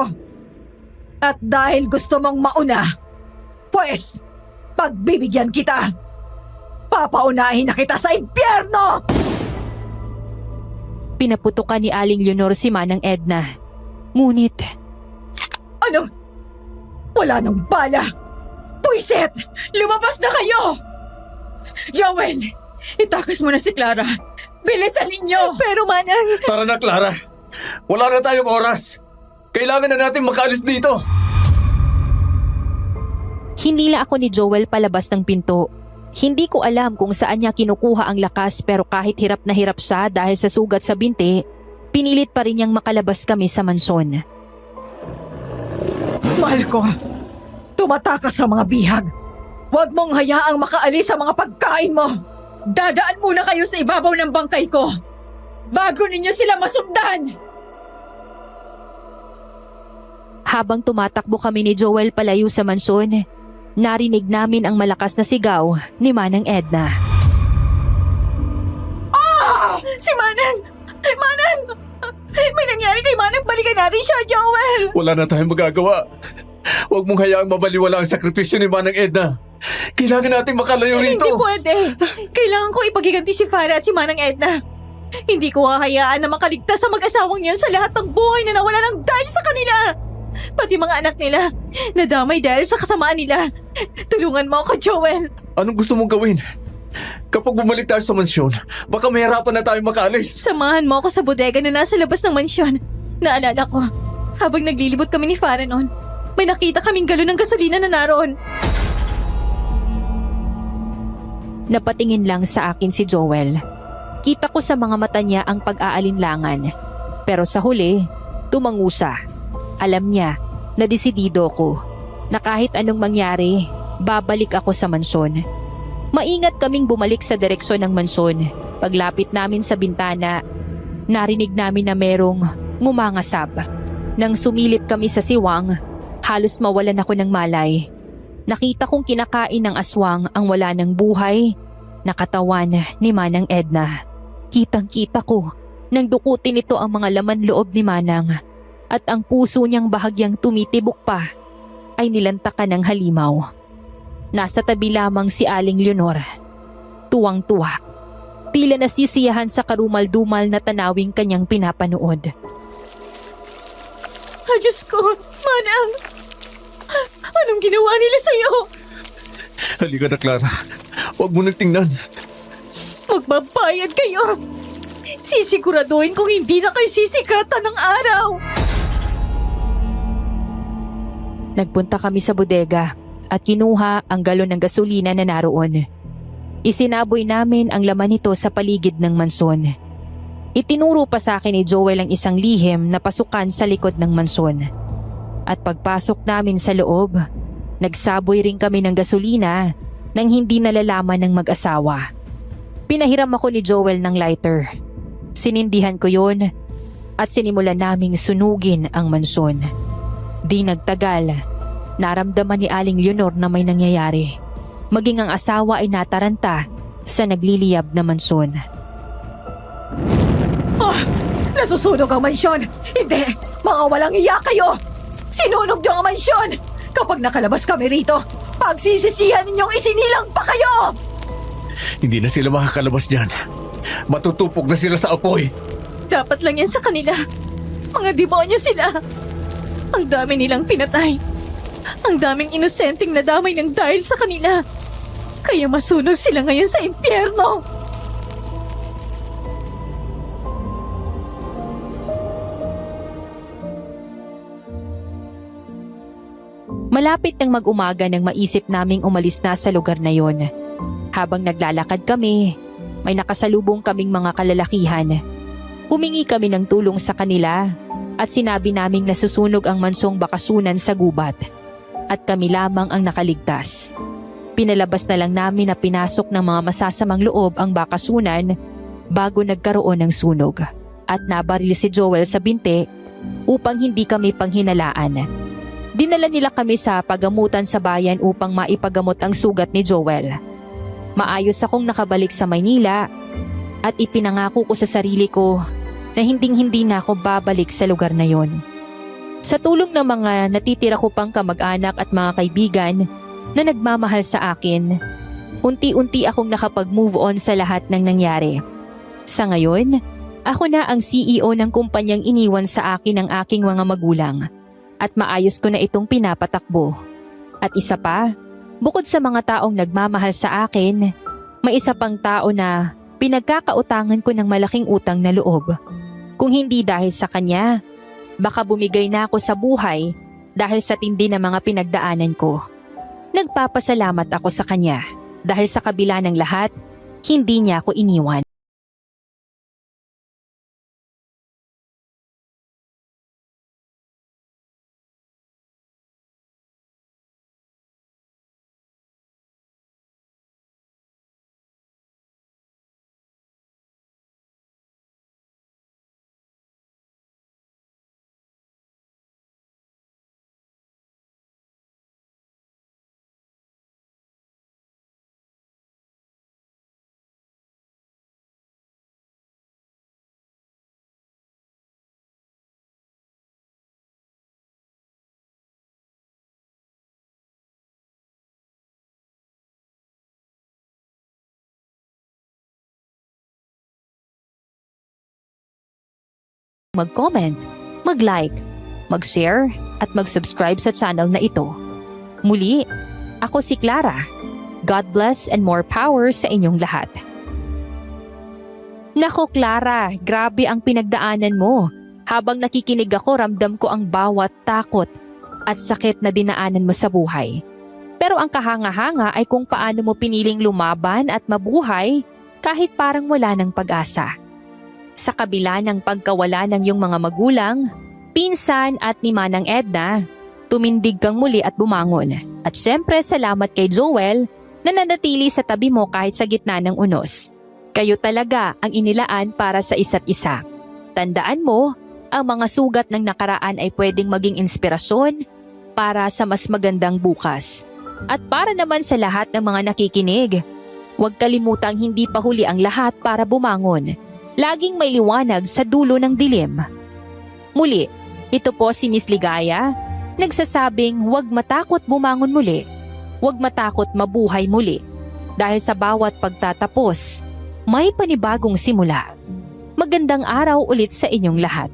At dahil gusto mong mauna, pues, pagbibigyan kita. Papaunahin na kita sa impyerno! Pinaputukan ni Aling Leonor si Manang Edna. Ngunit, Ano? Wala nang bala! Puiset! Lumabas na kayo! Joel, itakas mo na si Clara. Bilisan ninyo! Pero Manang, Tara na, Clara. Wala na tayong oras. Kailangan na natin makaalis dito. hinila ako ni Joel palabas ng pinto. Hindi ko alam kung saan niya kinukuha ang lakas pero kahit hirap na hirap siya dahil sa sugat sa binti, pinilit pa rin niyang makalabas kami sa mansyon. mahal ko, tumatakas sa mga bihag. Huwag mong hayaang makaalis sa mga pagkain mo. Dadaan muna kayo sa ibabaw ng bangkay ko bago ninyo sila masundan! Habang tumatakbo kami ni Joel palayo sa mansyon, narinig namin ang malakas na sigaw ni Manang Edna. Si Manang! Manang! May nangyari kay Manang, balikan natin siya, Joel! Wala na tayong magagawa. Huwag mong hayaang mabaliwala ang sakripisyo ni Manang Edna. Kailangan natin makalayo rito. Hindi pwede. Kailangan ko ipagiganti si Farah at si Manang Edna. Hindi ko hahayaan na makaligtas sa mag-asawang yan sa lahat ng buhay na nawala ng dahil sa kanila. Pati mga anak nila, nadamay dahil sa kasamaan nila. Tulungan mo ako, Joel. Anong gusto mong gawin? Kapag bumalik tayo sa mansyon, baka mahirapan na tayo makaalis. Samahan mo ako sa bodega na nasa labas ng mansyon. Naalala ko, habang naglilibot kami ni Farah noon, may nakita kaming galon ng gasolina na naroon. Napatingin lang sa akin si Joel. Kita ko sa mga mata niya ang pag-aalinlangan. Pero sa huli, tumango siya. Alam niya na desidido ko na kahit anong mangyari, babalik ako sa mansyon. Maingat kaming bumalik sa direksyon ng mansyon. Paglapit namin sa bintana, narinig namin na merong ngumangasab. Nang sumilip kami sa siwang, halos mawalan ako ng malay. Nakita kong kinakain ng aswang ang wala ng buhay na katawan ni Manang Edna. Kitang-kita ko nang dukutin nito ang mga laman loob ni Manang at ang puso niyang bahagyang tumitibok pa ay nilantakan ng halimaw. Nasa tabi lamang si Aling Leonor. Tuwang-tuwa. Tila nasisiyahan sa karumal-dumal na tanawing kanyang pinapanood. Diyos ko, Manang! Anong ginawa nila sa'yo? Halika na, Clara. Huwag mo nang tingnan. Magbabayad kayo! Sisiguraduhin kung hindi na kayo sisikatan ng araw! Nagpunta kami sa bodega at kinuha ang galon ng gasolina na naroon. Isinaboy namin ang laman nito sa paligid ng mansyon. Itinuro pa sa akin ni Joel ang isang lihim na pasukan sa likod ng mansyon. At pagpasok namin sa loob, nagsaboy rin kami ng gasolina nang hindi nalalaman ng mag-asawa. Pinahiram ako ni Joel ng lighter. Sinindihan ko yon at sinimulan naming sunugin ang mansyon. Di nagtagal, naramdaman ni Aling Leonor na may nangyayari. Maging ang asawa ay nataranta sa nagliliyab na mansyon. Oh! Nasusunog ang mansyon! Hindi! Mga walang iya kayo! Sinunog niyo ang mansyon! Kapag nakalabas kami rito, pagsisisihan ninyong isinilang pa kayo! Hindi na sila makakalabas dyan. Matutupok na sila sa apoy. Dapat lang yan sa kanila. Mga demonyo sila. Ang dami nilang pinatay. Ang daming inosenteng nadamay ng dahil sa kanila. Kaya masunog sila ngayon sa impyerno. Malapit nang mag-umaga nang maisip naming umalis na sa lugar na yon. Habang naglalakad kami, may nakasalubong kaming mga kalalakihan. Humingi kami ng tulong sa kanila at sinabi naming nasusunog ang mansong bakasunan sa gubat at kami lamang ang nakaligtas. Pinalabas na lang namin na pinasok ng mga masasamang loob ang bakasunan bago nagkaroon ng sunog at nabaril si Joel sa binti upang hindi kami panghinalaan. Dinala nila kami sa pagamutan sa bayan upang maipagamot ang sugat ni Joel. Maayos akong nakabalik sa Maynila at ipinangako ko sa sarili ko na hinding-hindi na ako babalik sa lugar na yon. Sa tulong ng mga natitira ko pang kamag-anak at mga kaibigan na nagmamahal sa akin, unti-unti akong nakapag-move on sa lahat ng nangyari. Sa ngayon, ako na ang CEO ng kumpanyang iniwan sa akin ng aking mga magulang at maayos ko na itong pinapatakbo. At isa pa, bukod sa mga taong nagmamahal sa akin, may isa pang tao na pinagkakautangan ko ng malaking utang na loob. Kung hindi dahil sa kanya, baka bumigay na ako sa buhay dahil sa tindi ng mga pinagdaanan ko. Nagpapasalamat ako sa kanya dahil sa kabila ng lahat, hindi niya ako iniwan. Mag-comment, mag-like, mag-share at mag-subscribe sa channel na ito. Muli, ako si Clara. God bless and more power sa inyong lahat. Nako Clara, grabe ang pinagdaanan mo. Habang nakikinig ako, ramdam ko ang bawat takot at sakit na dinaanan mo sa buhay. Pero ang kahanga-hanga ay kung paano mo piniling lumaban at mabuhay kahit parang wala ng pag-asa. Sa kabila ng pagkawala ng iyong mga magulang, pinsan at ni Manang Edna, tumindig kang muli at bumangon. At syempre salamat kay Joel na nanatili sa tabi mo kahit sa gitna ng unos. Kayo talaga ang inilaan para sa isa't isa. Tandaan mo, ang mga sugat ng nakaraan ay pwedeng maging inspirasyon para sa mas magandang bukas. At para naman sa lahat ng mga nakikinig, huwag kalimutang hindi pa huli ang lahat para bumangon. Laging may liwanag sa dulo ng dilim. Muli, ito po si Miss Ligaya, nagsasabing huwag matakot bumangon muli, huwag matakot mabuhay muli. Dahil sa bawat pagtatapos, may panibagong simula. Magandang araw ulit sa inyong lahat.